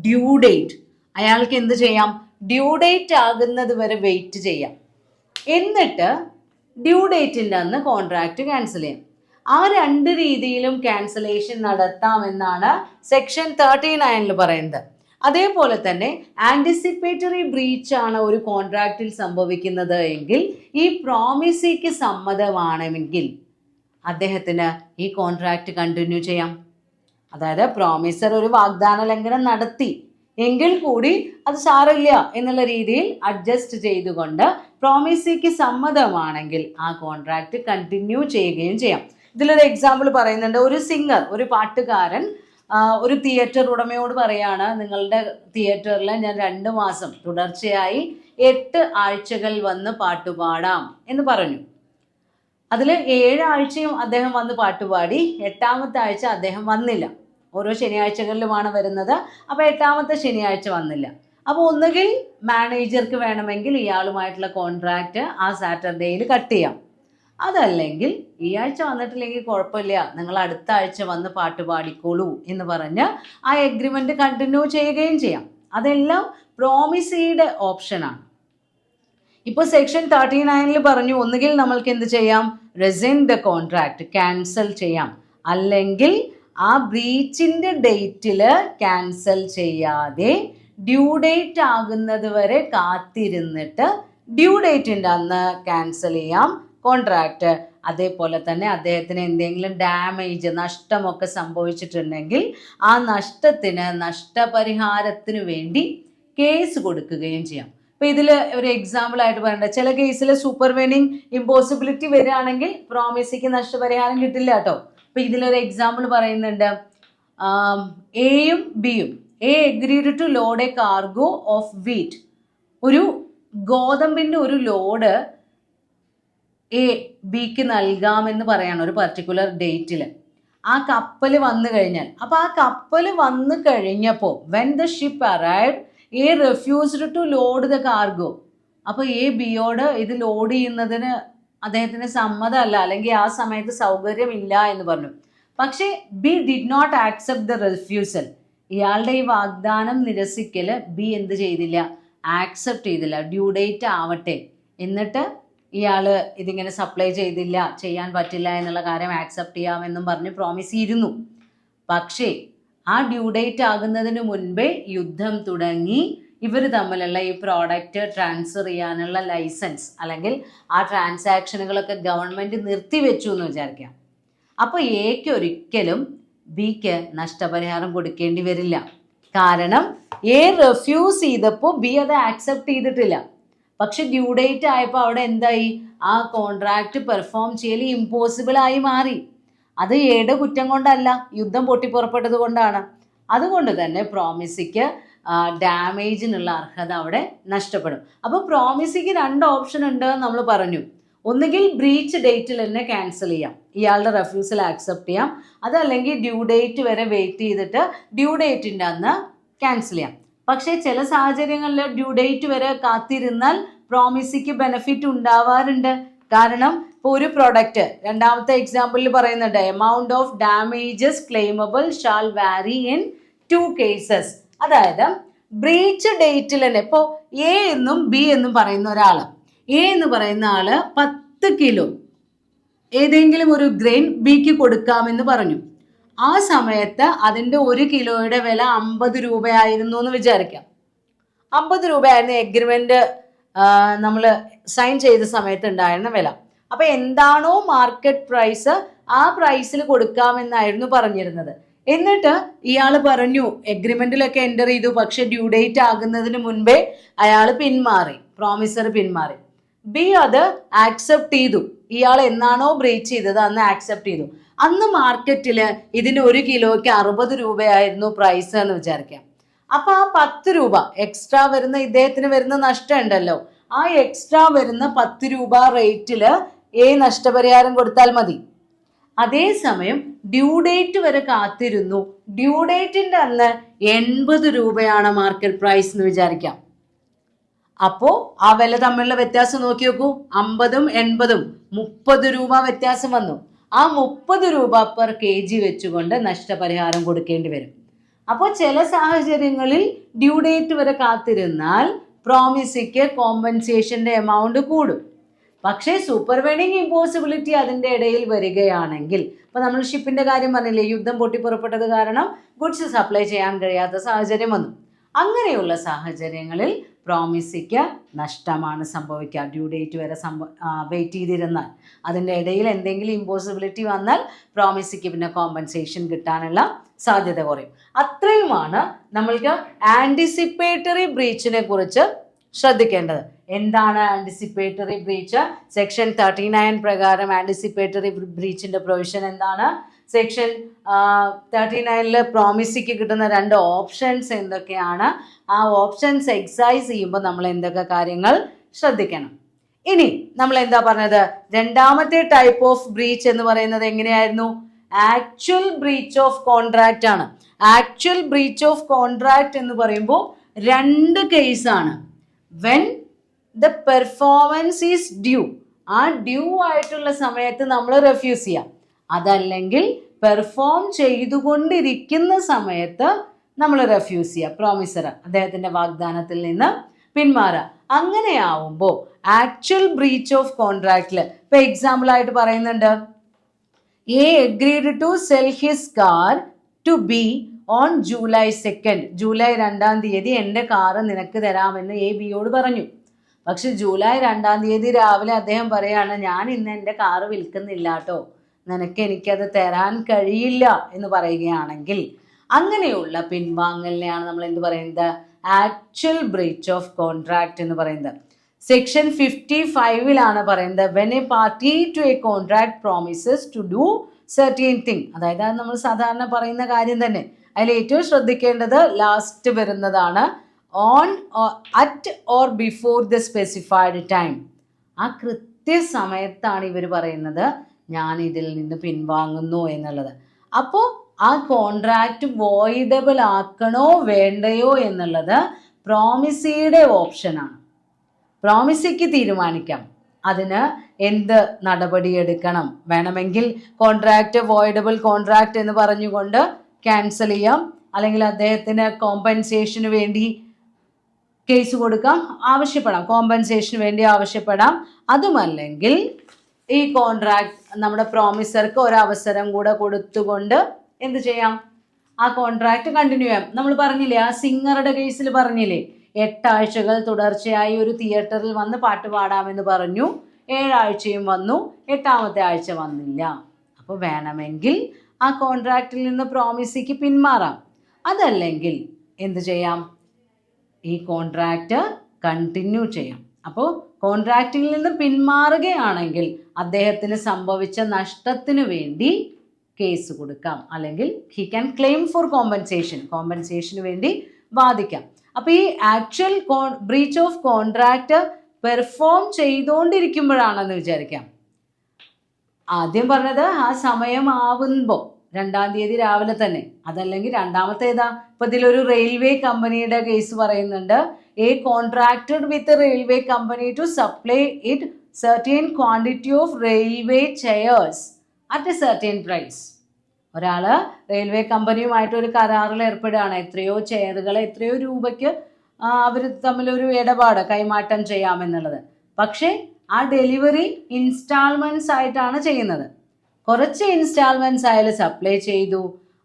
due date, അയാൾക്ക് എന്ത് ചെയ്യാം, ഡ്യൂ ഡേറ്റ് ആകുന്നത് വരെ വെയിറ്റ് ചെയ്യാം, എന്നിട്ട് ഡ്യൂ ഡേറ്റിൻ്റെ അന്ന് കോൺട്രാക്റ്റ് ക്യാൻസൽ ചെയ്യാം. ആ 2 രീതിയിലും ക്യാൻസലേഷൻ നടത്താമെന്നാണ് സെക്ഷൻ 39 പറയുന്നത്. അതേപോലെ തന്നെ ആൻറ്റിസിപ്പേറ്ററി ബ്രീച്ച് ആണ് ഒരു കോൺട്രാക്റ്റിൽ സംഭവിക്കുന്നത് എങ്കിൽ ഈ പ്രോമിസിക്ക് സമ്മതമാണെങ്കിൽ അദ്ദേഹത്തിന് ഈ കോൺട്രാക്റ്റ് കണ്ടിന്യൂ ചെയ്യാം. അതായത് പ്രോമിസർ ഒരു വാഗ്ദാന ലംഘനം നടത്തി എങ്കിൽ കൂടി അത് സാരമില്ല എന്നുള്ള രീതിയിൽ അഡ്ജസ്റ്റ് ചെയ്തുകൊണ്ട് പ്രോമിസിക്ക് സമ്മതമാണെങ്കിൽ ആ കോൺട്രാക്റ്റ് കണ്ടിന്യൂ ചെയ്യുകയും ചെയ്യാം. ഇതിലൊരു എക്സാമ്പിൾ പറയുന്നുണ്ട്. ഒരു സിംഗർ, ഒരു പാട്ടുകാരൻ ഒരു തിയേറ്റർ ഉടമയോട് പറയാണ് നിങ്ങളുടെ തിയേറ്ററിൽ ഞാൻ 2 മാസം തുടർച്ചയായി 8 ആഴ്ചകൾ വന്ന് പാട്ടുപാടാം എന്ന് പറഞ്ഞു. അതിൽ 7 ആഴ്ചയും അദ്ദേഹം വന്ന് പാട്ടുപാടി, 8ാമത്തെ ആഴ്ച അദ്ദേഹം വന്നില്ല. ഓരോ ശനിയാഴ്ചകളിലുമാണ് വരുന്നത്. അപ്പോൾ 8ാമത്തെ ശനിയാഴ്ച വന്നില്ല. അപ്പോൾ ഒന്നുകിൽ മാനേജർക്ക് വേണമെങ്കിൽ ഇയാളുമായിട്ടുള്ള കോൺട്രാക്റ്റ് ആ സാറ്റർഡേയിൽ കട്ട് ചെയ്യാം. അതല്ലെങ്കിൽ ഈ ആഴ്ച വന്നിട്ടില്ലെങ്കിൽ കുഴപ്പമില്ല, നിങ്ങൾ അടുത്ത ആഴ്ച വന്ന് പാട്ട് പാടിക്കോളൂ എന്ന് പറഞ്ഞ് ആ എഗ്രിമെൻറ്റ് കണ്ടിന്യൂ ചെയ്യുകയും ചെയ്യാം. അതെല്ലാം പ്രോമിസിയുടെ ഓപ്ഷനാണ്. ഇപ്പോൾ സെക്ഷൻ 39 പറഞ്ഞു ഒന്നുകിൽ നമ്മൾക്ക് എന്ത് ചെയ്യാം, റിസൈൻ ദ കോൺട്രാക്റ്റ്, ക്യാൻസൽ ചെയ്യാം. അല്ലെങ്കിൽ ആ ബ്രീച്ചിൻ്റെ ഡേറ്റിൽ ക്യാൻസൽ ചെയ്യാതെ ഡ്യൂ ഡേറ്റ് ആകുന്നത് വരെ കാത്തിരുന്നിട്ട് ഡ്യൂ ഡേറ്റിൻ്റെ അന്ന് ക്യാൻസൽ ചെയ്യാം കോൺട്രാക്റ്റ്. അതേപോലെ തന്നെ അദ്ദേഹത്തിന് എന്തെങ്കിലും ഡാമേജ്, നഷ്ടമൊക്കെ സംഭവിച്ചിട്ടുണ്ടെങ്കിൽ ആ നഷ്ടത്തിന് നഷ്ടപരിഹാരത്തിന് വേണ്ടി കേസ് കൊടുക്കുകയും ചെയ്യാം. അപ്പോൾ ഇതിൽ ഒരു എക്സാമ്പിൾ ആയിട്ട് പറയേണ്ടത്, ചില കേസിൽ സൂപ്പർവെനിങ് ഇമ്പോസിബിലിറ്റി വരികയാണെങ്കിൽ പ്രോമിസിക്ക് നഷ്ടപരിഹാരം കിട്ടില്ല കേട്ടോ. അപ്പോൾ ഇതിലൊരു എക്സാമ്പിൾ പറയുന്നുണ്ട്. എയും ബിയും, A agreed to load a cargo of wheat, ഒരു ഗോതമ്പിൻ്റെ ഒരു ലോഡ് എ ബിക്ക് നൽകാമെന്ന് പറയാണ് ഒരു പർട്ടിക്കുലർ ഡേറ്റിൽ. ആ കപ്പൽ വന്നു കഴിഞ്ഞാൽ, അപ്പോൾ ആ കപ്പൽ വന്നു കഴിഞ്ഞപ്പോൾ when the ship arrived A refused to load the cargo. അപ്പോൾ എ ബിയോട് ഇത് ലോഡ് ചെയ്യുന്നതിന് അദ്ദേഹത്തിന് സമ്മതമല്ല, അല്ലെങ്കിൽ ആ സമയത്ത് സൗകര്യമില്ല എന്ന് പറഞ്ഞു. പക്ഷേ B did not accept the refusal. ഇയാളുടെ ഈ വാഗ്ദാനം നിരസിക്കൽ ബി എന്ത് ചെയ്തില്ല, ആക്സെപ്റ്റ് ചെയ്തില്ല. ഡ്യൂ ഡേറ്റ് ആവട്ടെ, എന്നിട്ട് ഇയാൾ ഇതിങ്ങനെ സപ്ലൈ ചെയ്തില്ല, ചെയ്യാൻ പറ്റില്ല എന്നുള്ള കാര്യം ആക്സെപ്റ്റ് ചെയ്യാമെന്നും പറഞ്ഞ് പ്രോമിസ് ചെയ്തിരുന്നു. പക്ഷേ ആ ഡ്യൂ ഡേറ്റ് ആകുന്നതിന് മുൻപേ യുദ്ധം തുടങ്ങി. ഇവർ തമ്മിലുള്ള ഈ പ്രോഡക്റ്റ് ട്രാൻസ്ഫർ ചെയ്യാനുള്ള ലൈസൻസ് അല്ലെങ്കിൽ ആ ട്രാൻസാക്ഷനുകളൊക്കെ ഗവൺമെൻറ് നിർത്തിവെച്ചു എന്ന് വിചാരിക്കാം. അപ്പോൾ എക്ക് ഒരിക്കലും ബിക്ക് നഷ്ടപരിഹാരം കൊടുക്കേണ്ടി വരില്ല. കാരണം എ റെഫ്യൂസ് ചെയ്തപ്പോൾ ബി അത് ആക്സെപ്റ്റ് ചെയ്തിട്ടില്ല. പക്ഷെ ഡ്യൂ ഡേറ്റ് ആയപ്പോൾ അവിടെ എന്തായി, ആ കോൺട്രാക്റ്റ് പെർഫോം ചെയ്യൽ ഇമ്പോസിബിൾ ആയി മാറി. അത് എയുടെ കുറ്റം കൊണ്ടല്ല, യുദ്ധം പൊട്ടിപ്പുറപ്പെട്ടത് കൊണ്ടാണ്. അതുകൊണ്ട് തന്നെ പ്രോമിസിക്ക് ഡാമേജിനുള്ള അർഹത അവിടെ നഷ്ടപ്പെടും. അപ്പോൾ പ്രോമിസിക്ക് 2 ഓപ്ഷൻ ഉണ്ട് നമ്മൾ പറഞ്ഞു. ഒന്നുകിൽ ബ്രീച്ച് ഡേറ്റിൽ തന്നെ ക്യാൻസൽ ചെയ്യാം, ഇയാളുടെ റെഫ്യൂസൽ ആക്സെപ്റ്റ് ചെയ്യാം. അതല്ലെങ്കിൽ ഡ്യൂ ഡേറ്റ് വരെ വെയിറ്റ് ചെയ്തിട്ട് ഡ്യൂ ഡേറ്റിൻ്റെ അന്ന് ക്യാൻസൽ ചെയ്യാം. പക്ഷേ ചില സാഹചര്യങ്ങളിൽ ഡ്യൂ ഡേറ്റ് വരെ കാത്തിരുന്നാൽ പ്രോമിസിക്ക് ബെനിഫിറ്റ് ഉണ്ടാവാറുണ്ട്. കാരണം ഇപ്പോൾ ഒരു പ്രൊഡക്റ്റ്, രണ്ടാമത്തെ എക്സാമ്പിളിൽ പറയുന്നുണ്ട്, എമൗണ്ട് ഓഫ് ഡാമേജസ് ക്ലെയിമബിൾ ഷാൾ വാരി ഇൻ 2 കേസസ്. അതായത് ബ്രീച്ച് ഡേറ്റിൽ തന്നെ ഇപ്പോൾ എ എന്നും ബി എന്നും പറയുന്ന ഒരാൾ, എ എന്ന് പറയുന്ന ആള് 10 കിലോ ഏതെങ്കിലും ഒരു ഗ്രെയിൻ ബിക്ക് കൊടുക്കാമെന്ന് പറഞ്ഞു. ആ സമയത്ത് അതിൻ്റെ 1 കിലോയുടെ വില 50 രൂപയായിരുന്നു എന്ന് വിചാരിക്കാം. 50 രൂപയായിരുന്നു എഗ്രിമെൻ്റ് നമ്മൾ സൈൻ ചെയ്ത സമയത്ത് ഉണ്ടായിരുന്ന വില. അപ്പോൾ എന്താണോ മാർക്കറ്റ് പ്രൈസ് ആ പ്രൈസിൽ കൊടുക്കാമെന്നായിരുന്നു പറഞ്ഞിരുന്നത്. എന്നിട്ട് ഇയാൾ പറഞ്ഞു, എഗ്രിമെൻറ്റിലൊക്കെ എൻ്റർ ചെയ്തു, പക്ഷെ ഡ്യൂ ഡേറ്റ് ആകുന്നതിന് മുൻപേ അയാൾ പിന്മാറി, പ്രോമിസർ പിന്മാറി. ബി അത് ആക്സെപ്റ്റ് ചെയ്തു. ഇയാൾ എന്നാണോ ബ്രീച്ച് ചെയ്തത് അന്ന് ആക്സെപ്റ്റ് ചെയ്തു. അന്ന് മാർക്കറ്റിൽ ഇതിന് 1 കിലോയ്ക്ക് 60 രൂപയായിരുന്നു പ്രൈസ് എന്ന് വിചാരിക്കാം. അപ്പോൾ ആ 10 രൂപ എക്സ്ട്രാ വരുന്ന, ഇദ്ദേഹത്തിന് വരുന്ന നഷ്ടം ഉണ്ടല്ലോ, ആ എക്സ്ട്രാ വരുന്ന 10 രൂപ റേറ്റിൽ നഷ്ടപരിഹാരം കൊടുത്താൽ മതി. അതേസമയം ഡ്യൂ ഡേറ്റ് വരെ കാത്തിരുന്നു. ഡ്യൂ ഡേറ്റിൻ്റെ അന്ന് 80 രൂപയാണ് മാർക്കറ്റ് പ്രൈസ് എന്ന് വിചാരിക്കാം. അപ്പോൾ ആ വില തമ്മിലുള്ള വ്യത്യാസം നോക്കി നോക്കൂ, 50ഉം 80ഉം 30 രൂപ വ്യത്യാസം വന്നു. ആ 30 രൂപ പെർ kg വെച്ചുകൊണ്ട് നഷ്ടപരിഹാരം കൊടുക്കേണ്ടി വരും. അപ്പോൾ ചില സാഹചര്യങ്ങളിൽ ഡ്യൂ ഡേറ്റ് വരെ കാത്തിരുന്നാൽ പ്രോമിസിക്ക് കോമ്പൻസേഷൻ്റെ എമൗണ്ട് കൂടും. പക്ഷേ സൂപ്പർവെനിങ് ഇമ്പോസിബിലിറ്റി അതിൻ്റെ ഇടയിൽ വരികയാണെങ്കിൽ, ഇപ്പോൾ നമ്മൾ ഷിപ്പിൻ്റെ കാര്യം പറഞ്ഞില്ലേ, യുദ്ധം പൊട്ടിപ്പുറപ്പെട്ടത് കാരണം ഗുഡ്സ് സപ്ലൈ ചെയ്യാൻ കഴിയാത്ത സാഹചര്യം വന്നു. അങ്ങനെയുള്ള സാഹചര്യങ്ങളിൽ പ്രോമിസിക്ക് നഷ്ടമാണ് സംഭവിക്കുക. ഡ്യൂ ഡേറ്റ് വരെ വെയിറ്റ് ചെയ്തിരുന്നാൽ, അതിൻ്റെ ഇടയിൽ എന്തെങ്കിലും ഇമ്പോസിബിലിറ്റി വന്നാൽ പ്രോമിസിക്ക് പിന്നെ കോമ്പൻസേഷൻ കിട്ടാനുള്ള സാധ്യത കുറയും. അത്രയുമാണ് നമ്മൾക്ക് ആൻറ്റിസിപ്പേറ്ററി ബ്രീച്ചിനെ കുറിച്ച് ശ്രദ്ധിക്കേണ്ടത്. എന്താണ് ആൻറ്റിസിപ്പേറ്ററി ബ്രീച്ച്? സെക്ഷൻ 39 പ്രകാരം ആൻറ്റിസിപ്പേറ്ററി ബ്രീച്ചിൻ്റെ പ്രൊവിഷൻ എന്താണ്? സെക്ഷൻ 39 പ്രോമിസിക്ക് കിട്ടുന്ന 2 ഓപ്ഷൻസ് എന്തൊക്കെയാണ്? ആ ഓപ്ഷൻസ് എക്സൈസ് ചെയ്യുമ്പോൾ നമ്മൾ എന്തൊക്കെ കാര്യങ്ങൾ ശ്രദ്ധിക്കണം? ഇനി നമ്മൾ എന്താ പറഞ്ഞത്, രണ്ടാമത്തെ ടൈപ്പ് ഓഫ് ബ്രീച്ച് എന്ന് പറയുന്നത് എങ്ങനെയായിരുന്നു? ആക്ച്വൽ ബ്രീച്ച് ഓഫ് കോൺട്രാക്റ്റ് ആണ്. ആക്ച്വൽ ബ്രീച്ച് ഓഫ് കോൺട്രാക്റ്റ് എന്ന് പറയുമ്പോൾ 2 കേസാണ്. When the performance is due, ആ ഡ്യൂ ആയിട്ടുള്ള സമയത്ത് നമ്മൾ റെഫ്യൂസ് ചെയ്യാം. അതല്ലെങ്കിൽ പെർഫോം ചെയ്തുകൊണ്ടിരിക്കുന്ന സമയത്ത് നമ്മൾ റെഫ്യൂസ് ചെയ്യുക, പ്രോമിസർ അദ്ദേഹത്തിൻ്റെ വാഗ്ദാനത്തിൽ നിന്ന് പിന്മാറുക. അങ്ങനെയാവുമ്പോൾ ആക്ച്വൽ ബ്രീച്ച് ഓഫ് കോൺട്രാക്റ്റിൽ ഇപ്പോൾ എക്സാമ്പിളായിട്ട് പറയുന്നുണ്ട്, A agreed to sell his car to B on July 2, July 2-ാം തീയതി എൻ്റെ കാറ് നിനക്ക് തരാമെന്ന് എ ബിയോട് പറഞ്ഞു. പക്ഷെ ജൂലൈ 2-ാം തീയതി രാവിലെ അദ്ദേഹം പറയാണ്, ഞാൻ ഇന്ന് എൻ്റെ കാറ് വിൽക്കുന്നില്ല കേട്ടോ, എനിക്കത് തരാൻ കഴിയില്ല എന്ന് പറയുകയാണെങ്കിൽ അങ്ങനെയുള്ള പിൻവാങ്ങലിനെയാണ് നമ്മൾ എന്ത് പറയുന്നത്? ആക്ച്വൽ ബ്രീച്ച് ഓഫ് കോൺട്രാക്റ്റ് എന്ന് പറയുന്നത്. സെക്ഷൻ 55 പറയുന്നത്, when a party to a contract promises to do certain thing, അതായത് അത് നമ്മൾ സാധാരണ പറയുന്ന കാര്യം തന്നെ. അതിൽ ഏറ്റവും ശ്രദ്ധിക്കേണ്ടത് ലാസ്റ്റ് വരുന്നതാണ് on at or before the specified time. ആ കൃത്യസമയത്താണ് ഇവർ പറയുന്നത് ഞാൻ ഇതിൽ നിന്ന് പിൻവാങ്ങുന്നു എന്നുള്ളത്. അപ്പോൾ ആ കോൺട്രാക്റ്റ് വോയിഡബിൾ ആക്കണോ വേണ്ടയോ എന്നുള്ളത് പ്രോമിസിയുടെ ഓപ്ഷനാണ്. പ്രോമിസിക്ക് തീരുമാനിക്കാം അതിന് എന്ത് നടപടിയെടുക്കണം. വേണമെങ്കിൽ കോൺട്രാക്റ്റ് വോയിഡബിൾ കോൺട്രാക്റ്റ് എന്ന് പറഞ്ഞുകൊണ്ട് ക്യാൻസൽ ചെയ്യാം, അല്ലെങ്കിൽ അദ്ദേഹത്തിന് കോമ്പൻസേഷന് വേണ്ടി കേസ് കൊടുക്കാം, ആവശ്യപ്പെടാം, കോമ്പൻസേഷന് വേണ്ടി ആവശ്യപ്പെടാം. അതുമല്ലെങ്കിൽ ഈ കോൺട്രാക്ട് നമ്മുടെ പ്രോമിസർക്ക് ഒരവസരം കൂടെ കൊടുത്തുകൊണ്ട് എന്ത് ചെയ്യാം, ആ കോൺട്രാക്ട് കണ്ടിന്യൂ ചെയ്യാം. നമ്മൾ പറഞ്ഞില്ലേ, ആ സിംഗറുടെ കേസിൽ പറഞ്ഞില്ലേ, 8 ആഴ്ചകൾ തുടർച്ചയായി ഒരു തിയേറ്ററിൽ വന്ന് പാട്ട് പാടാമെന്ന് പറഞ്ഞു, 7 ആഴ്ചയും വന്നു, 8ാമത്തെ ആഴ്ച വന്നില്ല. അപ്പോൾ വേണമെങ്കിൽ ആ കോൺട്രാക്റ്റിൽ നിന്ന് പ്രോമിസിക്ക് പിന്മാറാം. അതല്ലെങ്കിൽ എന്ത് ചെയ്യാം, ഈ കോൺട്രാക്റ്റ് കണ്ടിന്യൂ ചെയ്യാം. അപ്പോൾ കോൺട്രാക്റ്റിൽ നിന്ന് പിന്മാറുകയാണെങ്കിൽ അദ്ദേഹത്തിന് സംഭവിച്ച നഷ്ടത്തിന് വേണ്ടി കേസ് കൊടുക്കാം, അല്ലെങ്കിൽ ഹി ക്യാൻ ക്ലെയിം ഫോർ കോമ്പൻസേഷന് വേണ്ടി വാദിക്കാം. അപ്പോൾ ഈ actual breach of contract perform ചെയ്തുകൊണ്ടിരിക്കുമ്പോഴാണെന്ന് വിചാരിക്കാം. ആദ്യം പറഞ്ഞത് ആ സമയമാവുമ്പോൾ 2-ാം തീയതി രാവിലെ തന്നെ, അതല്ലെങ്കിൽ രണ്ടാമത്തേതാ, ഇപ്പം ഇതിലൊരു റെയിൽവേ കമ്പനിയുടെ കേസ് പറയുന്നുണ്ട്. A contracted with railway company to supply it certain quantity of railway chairs at a certain price. ഒരാൾ റെയിൽവേ കമ്പനിയുമായിട്ട് ഒരു കരാറിൽ ഏർപ്പെടുകയാണ്, എത്രയോ ചെയറുകൾ എത്രയോ രൂപയ്ക്ക് അവർ തമ്മിലൊരു ഇടപാട് കൈമാറ്റം ചെയ്യാമെന്നുള്ളത്. പക്ഷേ ആ ഡെലിവറി ഇൻസ്റ്റാൾമെൻറ്റ്സ് ആയിട്ടാണ് ചെയ്യുന്നത്. കുറച്ച് ഇൻസ്റ്റാൾമെൻറ്റ്സ് അയാൾ സപ്ലൈ ചെയ്തു.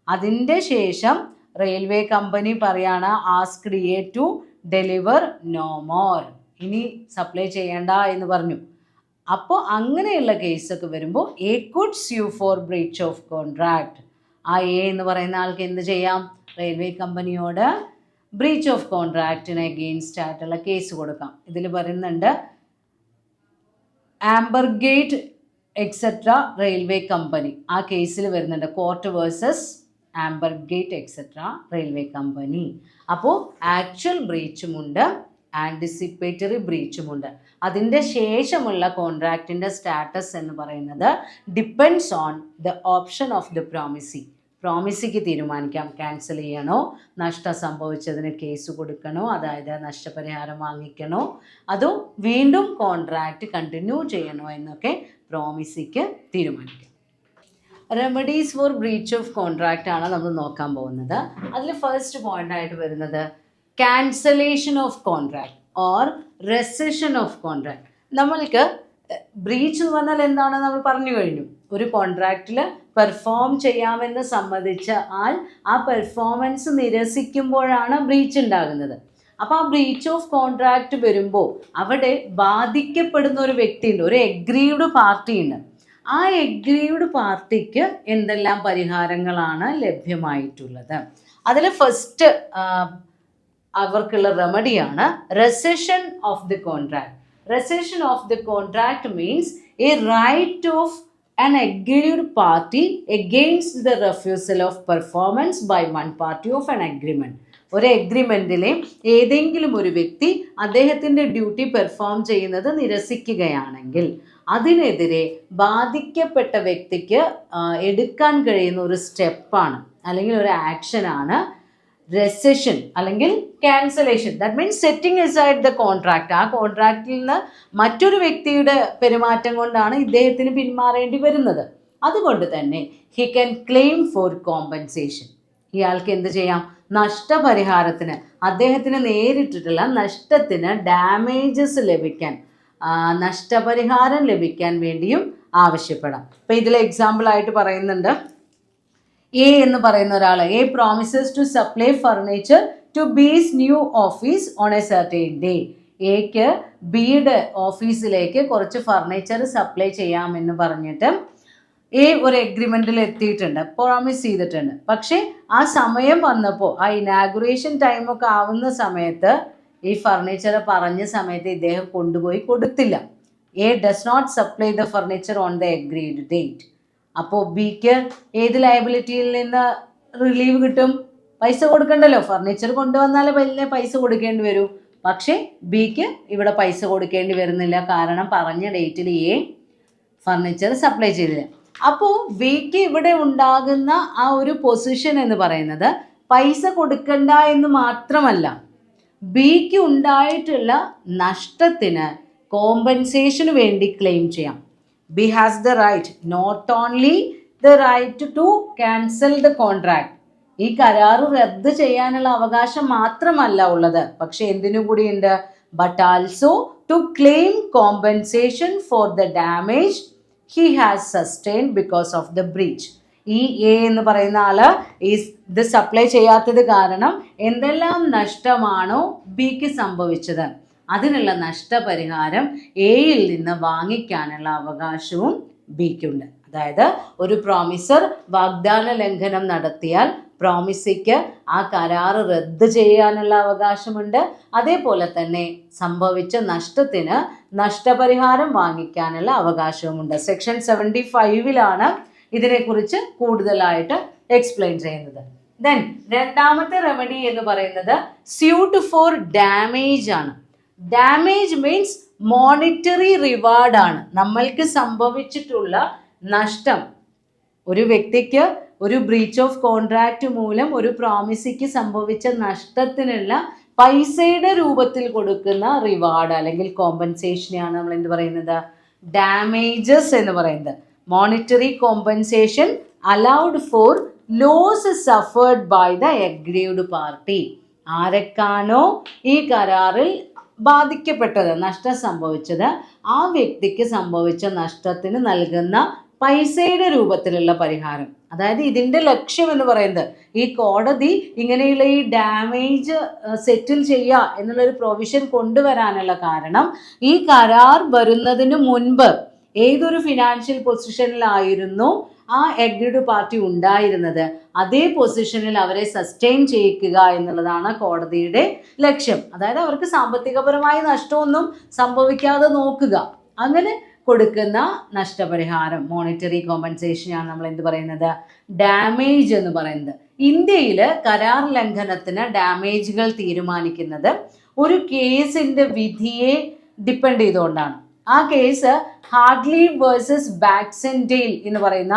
അതിൻ്റെ ശേഷം റെയിൽവേ കമ്പനി പറയാണ് asked A to deliver no more, ഇനി സപ്ലൈ ചെയ്യേണ്ട എന്ന് പറഞ്ഞു. അപ്പോൾ അങ്ങനെയുള്ള കേസൊക്കെ വരുമ്പോൾ A could sue for breach of contract. ആ എ എന്ന് പറയുന്ന ആൾക്ക് എന്ത് ചെയ്യാം, റെയിൽവേ കമ്പനിയോട് ബ്രീച്ച് ഓഫ് കോൺട്രാക്റ്റിന് എഗെയിൻസ്റ്റ് ആയിട്ടുള്ള കേസ് കൊടുക്കാം. ഇതിൽ പറയുന്നുണ്ട് ആംബർഗേറ്റ് എക്സെട്ര റെയിൽവേ കമ്പനി, ആ കേസിൽ വരുന്നുണ്ട് court versus Ambergate etcetera railway company. അപ്പോൾ ആക്ച്വൽ ബ്രീച്ചുമുണ്ട്, ആൻറ്റിസിപ്പേറ്ററി ബ്രീച്ചുമുണ്ട്. അതിൻ്റെ ശേഷമുള്ള കോൺട്രാക്റ്റിൻ്റെ സ്റ്റാറ്റസ് എന്ന് പറയുന്നത് depends on the option of the promisee. പ്രോമിസിക്ക് തീരുമാനിക്കാം ക്യാൻസൽ ചെയ്യണോ, നഷ്ടം സംഭവിച്ചതിന് കേസ് കൊടുക്കണോ, അതായത് നഷ്ടപരിഹാരം വാങ്ങിക്കണോ, അതോ വീണ്ടും കോൺട്രാക്റ്റ് കണ്ടിന്യൂ ചെയ്യണോ എന്നൊക്കെ പ്രോമിസിക്ക് തീരുമാനിക്കാം. Remedies for breach of contract ആണ് നമ്മൾ നോക്കാൻ പോകുന്നത്. അതിൽ ഫസ്റ്റ് പോയിൻ്റായിട്ട് വരുന്നത് cancellation of contract or rescission of contract. നമ്മൾക്ക് ബ്രീച്ച് എന്ന് പറഞ്ഞാൽ എന്താണെന്ന് നമ്മൾ പറഞ്ഞു കഴിഞ്ഞു. ഒരു കോൺട്രാക്റ്റിൽ പെർഫോം ചെയ്യാമെന്ന് സമ്മതിച്ച ആൾ ആ പെർഫോമൻസ് നിരസിക്കുമ്പോഴാണ് ബ്രീച്ച് ഉണ്ടാകുന്നത്. അപ്പോൾ ആ ബ്രീച്ച് ഓഫ് കോൺട്രാക്റ്റ് വരുമ്പോൾ അവിടെ ബാധിക്കപ്പെടുന്ന ഒരു വ്യക്തിയുണ്ട്, ഒരു എഗ്രീവ്ഡ് പാർട്ടിയുണ്ട്. ആ എഗ്രീവ്ഡ് പാർട്ടിക്ക് എന്തെല്ലാം പരിഹാരങ്ങളാണ് ലഭ്യമായിട്ടുള്ളത്? അതിൽ ഫസ്റ്റ് അവർക്കുള്ള റെമഡിയാണ് rescission of the contract. Rescission of the contract means a right of an aggrieved party against the refusal of performance by one party of an agreement. ഒരു എഗ്രിമെൻറ്റിലെ ഏതെങ്കിലും ഒരു വ്യക്തി അദ്ദേഹത്തിൻ്റെ ഡ്യൂട്ടി പെർഫോം ചെയ്യുന്നത് നിരസിക്കുകയാണെങ്കിൽ അതിനെതിരെ ബാധിക്കപ്പെട്ട വ്യക്തിക്ക് എടുക്കാൻ കഴിയുന്ന ഒരു സ്റ്റെപ്പാണ് അല്ലെങ്കിൽ ഒരു ആക്ഷനാണ് റെസിഷൻ അല്ലെങ്കിൽ cancellation. That means setting aside the contract. ആ കോൺട്രാക്റ്റിൽ നിന്ന് മറ്റൊരു വ്യക്തിയുടെ പെരുമാറ്റം കൊണ്ടാണ് ഇദ്ദേഹത്തിന് പിന്മാറേണ്ടി വരുന്നത്. അതുകൊണ്ട് തന്നെ he can claim four compensation. ഇയാൾക്ക് എന്ത് ചെയ്യാം, നഷ്ടപരിഹാരത്തിന്, അദ്ദേഹത്തിന് നേരിട്ടിട്ടുള്ള നഷ്ടത്തിന് ഡാമേജസ് ലഭിക്കാൻ, നഷ്ടപരിഹാരം ലഭിക്കാൻ വേണ്ടിയും ആവശ്യപ്പെടാം. ഇപ്പം ഇതിൽ എക്സാമ്പിളായിട്ട് പറയുന്നുണ്ട്, എ എന്ന് പറയുന്ന ഒരാൾ, A promises to supply furniture to B's new office on a certain day. എക്ക് ബിയുടെ ഓഫീസിലേക്ക് കുറച്ച് ഫർണിച്ചർ സപ്ലൈ ചെയ്യാമെന്ന് പറഞ്ഞിട്ട് എ ഒരു എഗ്രിമെൻറ്റിൽ എത്തിയിട്ടുണ്ട്, പ്രോമിസ് ചെയ്തിട്ടുണ്ട്. പക്ഷേ ആ സമയം വന്നപ്പോൾ, ആ ഇനാഗുറേഷൻ ടൈമൊക്കെ ആവുന്ന സമയത്ത് ഈ ഫർണിച്ചർ പറഞ്ഞ സമയത്ത് ഇദ്ദേഹം കൊണ്ടുപോയി കൊടുത്തില്ല. A does not supply the furniture on the agreed date. അപ്പോൾ ബിക്ക് ഏത് ലയബിലിറ്റിയിൽ നിന്ന് റിലീവ് കിട്ടും? പൈസ കൊടുക്കണ്ടല്ലോ. ഫർണിച്ചർ കൊണ്ടുവന്നാൽ വലിയ പൈസ കൊടുക്കേണ്ടി വരും. പക്ഷേ ബിക്ക് ഇവിടെ പൈസ കൊടുക്കേണ്ടി വരുന്നില്ല. കാരണം പറഞ്ഞ ഡേറ്റിൽ എ ഫർണിച്ചർ സപ്ലൈ ചെയ്തില്ല. അപ്പോൾ ബിക്ക് ഇവിടെ ഉണ്ടാകുന്ന ആ ഒരു പൊസിഷൻ എന്ന് പറയുന്നത് പൈസ കൊടുക്കണ്ട എന്ന് മാത്രമല്ല, ബിക്ക് ഉണ്ടായിട്ടുള്ള നഷ്ടത്തിന് കോമ്പൻസേഷന് വേണ്ടി ക്ലെയിം ചെയ്യാം. B has the right, not only the right to cancel the contract. ഈ കരാറ് റദ്ദ് ചെയ്യാനുള്ള അവകാശം മാത്രമല്ല ഉള്ളത്, പക്ഷെ എന്തിനു കൂടിയുണ്ട്? But also to claim compensation for the damage he has sustained because of the breach. ഈ എ എന്ന് പറയുന്ന ആള് ഇത് സപ്ലൈ ചെയ്യാത്തത് കാരണം എന്തെല്ലാം നഷ്ടമാണോ ബിക്ക് സംഭവിച്ചത് അതിനുള്ള നഷ്ടപരിഹാരം എയിൽ നിന്ന് വാങ്ങിക്കാനുള്ള അവകാശവും ബിക്കുണ്ട്. അതായത് ഒരു പ്രോമിസർ വാഗ്ദാന ലംഘനം നടത്തിയാൽ പ്രോമിസിക്ക് ആ കരാറ് റദ്ദ് ചെയ്യാനുള്ള അവകാശമുണ്ട്. അതേപോലെ തന്നെ സംഭവിച്ച നഷ്ടത്തിന് നഷ്ടപരിഹാരം വാങ്ങിക്കാനുള്ള അവകാശവുമുണ്ട്. സെക്ഷൻ 75 ഇതിനെക്കുറിച്ച് കൂടുതലായിട്ട് എക്സ്പ്ലെയിൻ ചെയ്യുന്നത്. ദെൻ രണ്ടാമത്തെ റെമഡി എന്ന് പറയുന്നത് സ്യൂട്ട് ഫോർ ഡാമേജ് ആണ്. ഡാമേജ് മീൻസ് മോണിറ്ററി റിവാർഡാണ്. നമ്മൾക്ക് സംഭവിച്ചിട്ടുള്ള നഷ്ടം, ഒരു വ്യക്തിക്ക് ഒരു ബ്രീച്ച് ഓഫ് കോൺട്രാക്റ്റ് മൂലം ഒരു പ്രോമിസിക്ക് സംഭവിച്ച നഷ്ടത്തിനുള്ള പൈസയുടെ രൂപത്തിൽ കൊടുക്കുന്ന റിവാർഡ് അല്ലെങ്കിൽ കോമ്പൻസേഷനെയാണ് നമ്മൾ എന്ത് പറയുന്നത്? ഡാമേജസ് എന്ന് പറയുന്നത്. Monetary compensation allowed for loss suffered by the aggrieved party. ആരൊക്കെയാണോ ഈ കരാറിൽ ബാധിക്കപ്പെട്ടത്, നഷ്ടം സംഭവിച്ചത്, ആ വ്യക്തിക്ക് സംഭവിച്ച നഷ്ടത്തിന് നൽകുന്ന പൈസയുടെ രൂപത്തിലുള്ള പരിഹാരം. അതായത് ഇതിൻ്റെ ലക്ഷ്യം എന്ന് പറയുന്നത് ഈ കോടതി ഇങ്ങനെയുള്ള ഈ ഡാമേജ് സെറ്റിൽ ചെയ്യുക എന്നുള്ളൊരു പ്രൊവിഷൻ കൊണ്ടുവരാനുള്ള കാരണം, ഈ കരാർ വരുന്നതിന് മുൻപ് ഏതൊരു ഫിനാൻഷ്യൽ പൊസിഷനിലായിരുന്നു ആ അഗ്രീഡ് പാർട്ടി ഉണ്ടായിരുന്നത്, അതേ പൊസിഷനിൽ അവരെ സസ്റ്റെയിൻ ചെയ്യിക്കുക എന്നുള്ളതാണ് കോടതിയുടെ ലക്ഷ്യം. അതായത് അവർക്ക് സാമ്പത്തികപരമായ നഷ്ടമൊന്നും സംഭവിക്കാതെ നോക്കുക. അങ്ങനെ കൊടുക്കുന്ന നഷ്ടപരിഹാരം, മോണിറ്ററി കോമ്പൻസേഷനാണ് നമ്മൾ എന്ത് പറയുന്നത്? ഡാമേജ് എന്ന് പറയുന്നത്. ഇന്ത്യയിൽ കരാർ ലംഘനത്തിന് ഡാമേജുകൾ തീരുമാനിക്കുന്നത് ഒരു കേസിൻ്റെ വിധിയെ ഡിപ്പെൻഡ് ചെയ്തുകൊണ്ടാണ്. ആ കേസ് ഹാർഡ്ലി വേഴ്സസ് ബാക്സെൻഡെയിൽ എന്ന് പറയുന്ന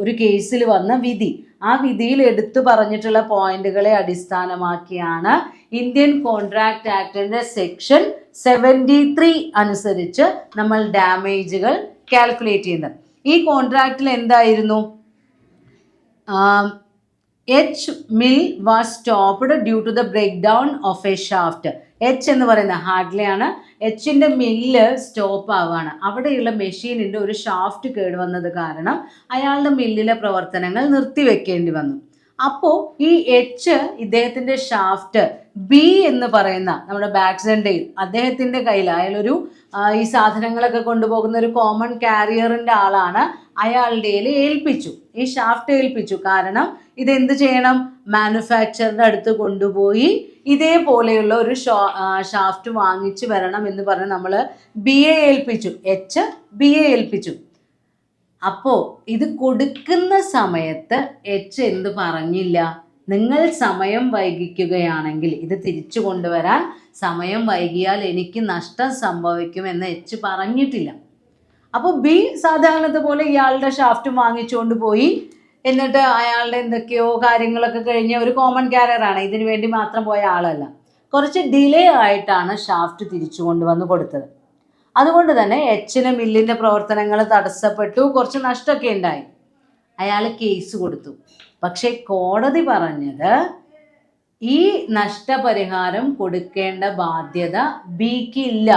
ഒരു കേസിൽ വന്ന വിധി. ആ വിധിയിൽ എടുത്തു പറഞ്ഞിട്ടുള്ള പോയിന്റുകളെ അടിസ്ഥാനമാക്കിയാണ് ഇന്ത്യൻ കോൺട്രാക്ട് ആക്ടിന്റെ സെക്ഷൻ 73 അനുസരിച്ച് നമ്മൾ ഡാമേജുകൾ കാൽക്കുലേറ്റ് ചെയ്യുന്നത്. ഈ കോൺട്രാക്റ്റിൽ എന്തായിരുന്നു? H mill was stopped due to the breakdown of a shaft. H എന്ന് പറയുന്ന ഹാർഡ്ലിയാണ്. എച്ചിൻ്റെ മില്ല് സ്റ്റോപ്പ് ആവുകയാണ്. അവിടെയുള്ള മെഷീനിൻ്റെ ഒരു ഷാഫ്റ്റ് കേടുവന്നത് കാരണം അയാളുടെ മില്ലിലെ പ്രവർത്തനങ്ങൾ നിർത്തിവെക്കേണ്ടി വന്നു. അപ്പോൾ ഈ എച്ച് ഇദ്ദേഹത്തിൻ്റെ ഷാഫ്റ്റ് ബി എന്ന് പറയുന്ന നമ്മുടെ ബാക്സെൻഡെയിൽ അദ്ദേഹത്തിൻ്റെ കയ്യിൽ, അയാളൊരു ഈ സാധനങ്ങളൊക്കെ കൊണ്ടുപോകുന്ന ഒരു കോമൺ കാരിയറിൻ്റെ ആളാണ്, അയാളുടെ ഏൽപ്പിച്ചു, ഈ ഷാഫ്റ്റ് ഏൽപ്പിച്ചു. കാരണം ഇതെന്ത് ചെയ്യണം? മാനുഫാക്ചറിൻ്റെ അടുത്ത് കൊണ്ടുപോയി ഇതേപോലെയുള്ള ഒരു ഷാഫ്റ്റ് വാങ്ങിച്ചു വരണം എന്ന് പറഞ്ഞ് നമ്മൾ ബി എ ഏൽപ്പിച്ചു, എച്ച് ബി എ ഏൽപ്പിച്ചു. അപ്പോൾ ഇത് കൊടുക്കുന്ന സമയത്ത് എച്ച് എന്ത് പറഞ്ഞില്ല? നിങ്ങൾ സമയം വൈകിക്കുകയാണെങ്കിൽ ഇത് തിരിച്ചു കൊണ്ടുവരാൻ സമയം വൈകിയാൽ എനിക്ക് നഷ്ടം സംഭവിക്കുമെന്ന് എച്ച് പറഞ്ഞിട്ടില്ല. അപ്പോൾ ബി സാധാരണത്തെ പോലെ ഇയാളുടെ ഷാഫ്റ്റ് വാങ്ങിച്ചുകൊണ്ട് പോയി. എന്നിട്ട് അയാളുടെ എന്തൊക്കെയോ കാര്യങ്ങളൊക്കെ കഴിഞ്ഞ്, ഒരു കോമൺ കാരിയറാണ്, ഇതിനു വേണ്ടി മാത്രം പോയ ആളല്ല, കുറച്ച് ഡിലേ ആയിട്ടാണ് ഷാഫ്റ്റ് തിരിച്ചു കൊണ്ടുവന്ന് കൊടുത്തത്. അതുകൊണ്ട് തന്നെ എച്ചിന് മില്ലിൻ്റെ പ്രവർത്തനങ്ങൾ തടസ്സപ്പെട്ടു, കുറച്ച് നഷ്ടമൊക്കെ ഉണ്ടായി. അയാൾ കേസ് കൊടുത്തു. പക്ഷേ കോടതി പറഞ്ഞത് ഈ നഷ്ടപരിഹാരം കൊടുക്കേണ്ട ബാധ്യത ബിക്ക് ഇല്ല.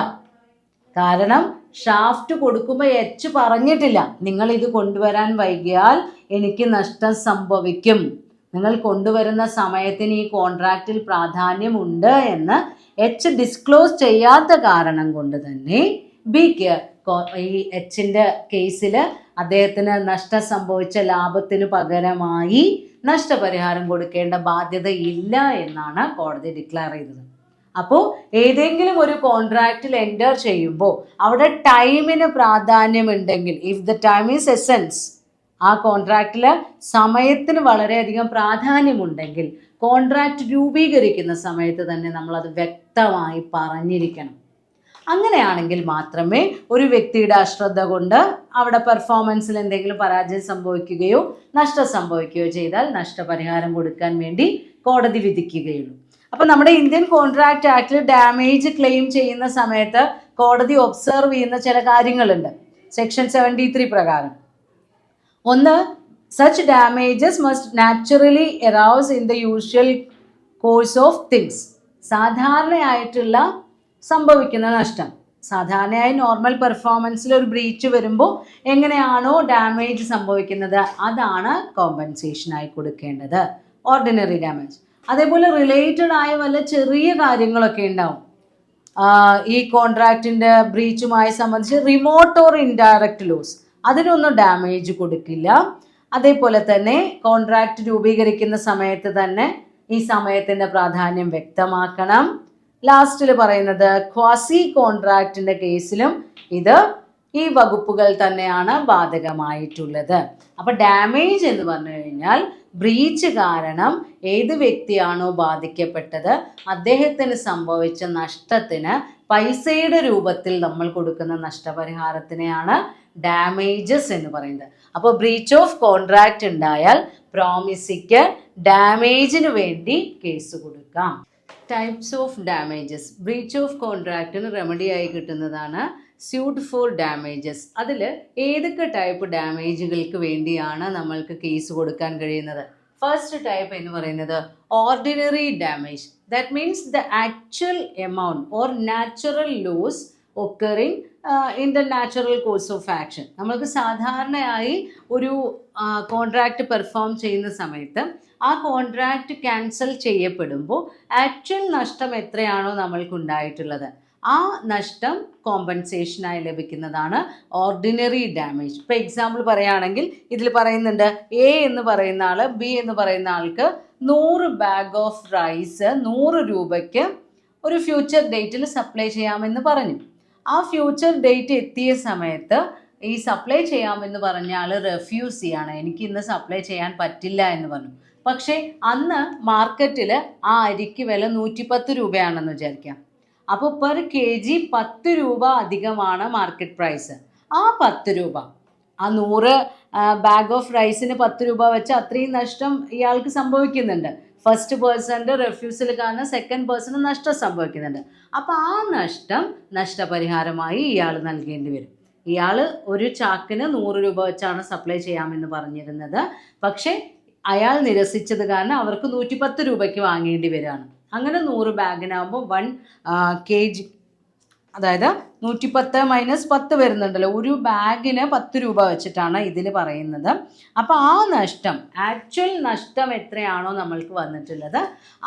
കാരണം ഷാഫ്റ്റ് കൊടുക്കുമ്പോൾ എച്ച് പറഞ്ഞിട്ടില്ല നിങ്ങൾ ഇത് കൊണ്ടുവരാൻ വൈകിയാൽ എനിക്ക് നഷ്ടം സംഭവിക്കും, നിങ്ങൾ കൊണ്ടുവരുന്ന സമയത്തിന് ഈ കോൺട്രാക്റ്റിൽ പ്രാധാന്യമുണ്ട് എന്ന് എച്ച് ഡിസ്ക്ലോസ് ചെയ്യാത്ത കാരണം കൊണ്ട് തന്നെ ബിക്ക് ഈ എച്ചിൻ്റെ കേസിൽ അദ്ദേഹത്തിന് നഷ്ടം സംഭവിച്ച ലാഭത്തിന് പകരമായി നഷ്ടപരിഹാരം കൊടുക്കേണ്ട ബാധ്യത ഇല്ല എന്നാണ് കോടതി ഡിക്ലെയർ ചെയ്തത്. അപ്പോൾ ഏതെങ്കിലും ഒരു കോൺട്രാക്റ്റിൽ എൻ്റർ ചെയ്യുമ്പോൾ അവിടെ ടൈമിന് പ്രാധാന്യമുണ്ടെങ്കിൽ, if the time is essence, ആ കോൺട്രാക്റ്റിൽ സമയത്തിന് വളരെയധികം പ്രാധാന്യമുണ്ടെങ്കിൽ കോൺട്രാക്റ്റ് രൂപീകരിക്കുന്ന സമയത്ത് തന്നെ നമ്മളത് വ്യക്തമായി പറഞ്ഞിരിക്കണം. അങ്ങനെയാണെങ്കിൽ മാത്രമേ ഒരു വ്യക്തിയുടെ അശ്രദ്ധ കൊണ്ട് അവിടെ പെർഫോമൻസിൽ എന്തെങ്കിലും പരാജയം സംഭവിക്കുകയോ നഷ്ടം സംഭവിക്കുകയോ ചെയ്താൽ നഷ്ടപരിഹാരം കൊടുക്കാൻ വേണ്ടി കോടതി വിധിക്കുകയുള്ളൂ. അപ്പം നമ്മുടെ ഇന്ത്യൻ കോൺട്രാക്ട് ആക്ടിൽ ഡാമേജ് ക്ലെയിം ചെയ്യുന്ന സമയത്ത് കോടതി ഒബ്സർവ് ചെയ്യുന്ന ചില കാര്യങ്ങളുണ്ട്. സെക്ഷൻ 73 പ്രകാരം ഒന്ന്, such damages must naturally arouse in the usual course of things. സാധാരണയായിട്ടുള്ള സംഭവിക്കുന്ന നഷ്ടം, സാധാരണയായി നോർമൽ പെർഫോമൻസിൽ ഒരു ബ്രീച്ച് വരുമ്പോൾ എങ്ങനെയാണോ ഡാമേജ് സംഭവിക്കുന്നത് അതാണ് കോമ്പൻസേഷനായി കൊടുക്കേണ്ടത്, ഓർഡിനറി ഡാമേജ്. അതേപോലെ റിലേറ്റഡ് ആയ വല്ല ചെറിയ കാര്യങ്ങളൊക്കെ ഉണ്ടാവും. ഈ കോൺട്രാക്റ്റിൻ്റെ ബ്രീച്ചുമായി സംബന്ധിച്ച് റിമോട്ട് ഓർ ഇൻഡയറക്റ്റ് ലോസ്, അതിനൊന്നും ഡാമേജ് കൊടുക്കില്ല. അതേപോലെ തന്നെ കോൺട്രാക്റ്റ് രൂപീകരിക്കുന്ന സമയത്ത് തന്നെ ഈ സമയത്തിൻ്റെ പ്രാധാന്യം വ്യക്തമാക്കണം. ലാസ്റ്റിൽ പറയുന്നത് ക്വാസി കോൺട്രാക്റ്റിൻ്റെ കേസിലും ഇത് ഈ വകുപ്പുകൾ തന്നെയാണ് ബാധകമായിട്ടുള്ളത്. അപ്പോൾ ഡാമേജ് എന്ന് പറഞ്ഞു കഴിഞ്ഞാൽ ബ്രീച്ച് കാരണം ഏത് വ്യക്തിയാണോ ബാധിക്കപ്പെട്ടത് അദ്ദേഹത്തിന് സംഭവിച്ച നഷ്ടത്തിന് പൈസയുടെ രൂപത്തിൽ നമ്മൾ കൊടുക്കുന്ന നഷ്ടപരിഹാരത്തിനെയാണ് ഡാമേജസ് എന്ന് പറയുന്നത്. അപ്പോൾ ബ്രീച്ച് ഓഫ് കോൺട്രാക്റ്റ് ഉണ്ടായാൽ പ്രോമിസിക്ക് ഡാമേജിന് വേണ്ടി കേസ് കൊടുക്കാം. Types of damages. Breach of കോൺട്രാക്റ്റിന് റെമഡിയായി കിട്ടുന്നതാണ് സ്യൂട്ട് ഫോർ ഡാമേജസ്. അതിൽ ഏതൊക്കെ ടൈപ്പ് ഡാമേജുകൾക്ക് വേണ്ടിയാണ് നമ്മൾക്ക് കേസ് കൊടുക്കാൻ കഴിയുന്നത്? ഫസ്റ്റ് ടൈപ്പ് എന്ന് പറയുന്നത് ordinary damage. That means the actual amount or natural loss occurring in the natural course of action. നമ്മൾക്ക് സാധാരണയായി ഒരു കോൺട്രാക്റ്റ് പെർഫോം ചെയ്യുന്ന സമയത്ത് ആ കോൺട്രാക്റ്റ് ക്യാൻസൽ ചെയ്യപ്പെടുമ്പോൾ ആക്ച്വൽ നഷ്ടം എത്രയാണോ നമ്മൾക്കുണ്ടായിട്ടുള്ളത് ആ നഷ്ടം കോമ്പൻസേഷനായി ലഭിക്കുന്നതാണ് ഓർഡിനറി ഡാമേജ്. ഇപ്പോൾ എക്സാമ്പിൾ പറയുകയാണെങ്കിൽ ഇതിൽ പറയുന്നുണ്ട് എ എന്ന് പറയുന്ന ആൾ ബി എന്ന് പറയുന്ന ആൾക്ക് 100 ബാഗ് ഓഫ് റൈസ് 100 രൂപയ്ക്ക് ഒരു ഫ്യൂച്ചർ ഡേറ്റിൽ സപ്ലൈ ചെയ്യാമെന്ന് പറഞ്ഞു. ആ ഫ്യൂച്ചർ ഡേറ്റ് എത്തിയ സമയത്ത് ഈ സപ്ലൈ ചെയ്യാമെന്ന് പറഞ്ഞ ആൾ റെഫ്യൂസ് ചെയ്യാണ്, എനിക്ക് ഇന്ന് സപ്ലൈ ചെയ്യാൻ പറ്റില്ല എന്ന് പറഞ്ഞു. പക്ഷേ അന്ന് മാർക്കറ്റിൽ ആ അരിക്ക് വില 110 രൂപയാണെന്ന് വിചാരിക്കാം. അപ്പോൾ പെർ kg 10 രൂപ അധികമാണ് മാർക്കറ്റ് പ്രൈസ്. ആ 10 രൂപ, ആ 100 ബാഗ് ഓഫ് റൈസിന് 10 രൂപ വെച്ച് അത്രയും നഷ്ടം ഇയാൾക്ക് സംഭവിക്കുന്നുണ്ട്. ഫസ്റ്റ് പേഴ്സൻ്റെ റെഫ്യൂസൽ കാരണം സെക്കൻഡ് പേഴ്സണ് നഷ്ടം സംഭവിക്കുന്നുണ്ട്. അപ്പോൾ ആ നഷ്ടം നഷ്ടപരിഹാരമായി ഇയാൾ നൽകേണ്ടി വരും. ഇയാൾ ഒരു ചാക്കിന് 100 രൂപ വെച്ചാണ് സപ്ലൈ ചെയ്യാമെന്ന് പറഞ്ഞിരുന്നത്. പക്ഷേ അയാൾ നിരസിച്ചത് കാരണം അവർക്ക് 110 രൂപയ്ക്ക് വാങ്ങേണ്ടി വരികയാണ്. അങ്ങനെ 100 ബാഗിനാകുമ്പോൾ 1 kg, അതായത് 110 - 10 വരുന്നുണ്ടല്ലോ, ഒരു ബാഗിന് 10 രൂപ വെച്ചിട്ടാണ് ഇതിൽ പറയുന്നത്. അപ്പോൾ ആ നഷ്ടം, ആക്ച്വൽ നഷ്ടം എത്രയാണോ നമ്മൾക്ക് വന്നിട്ടുള്ളത്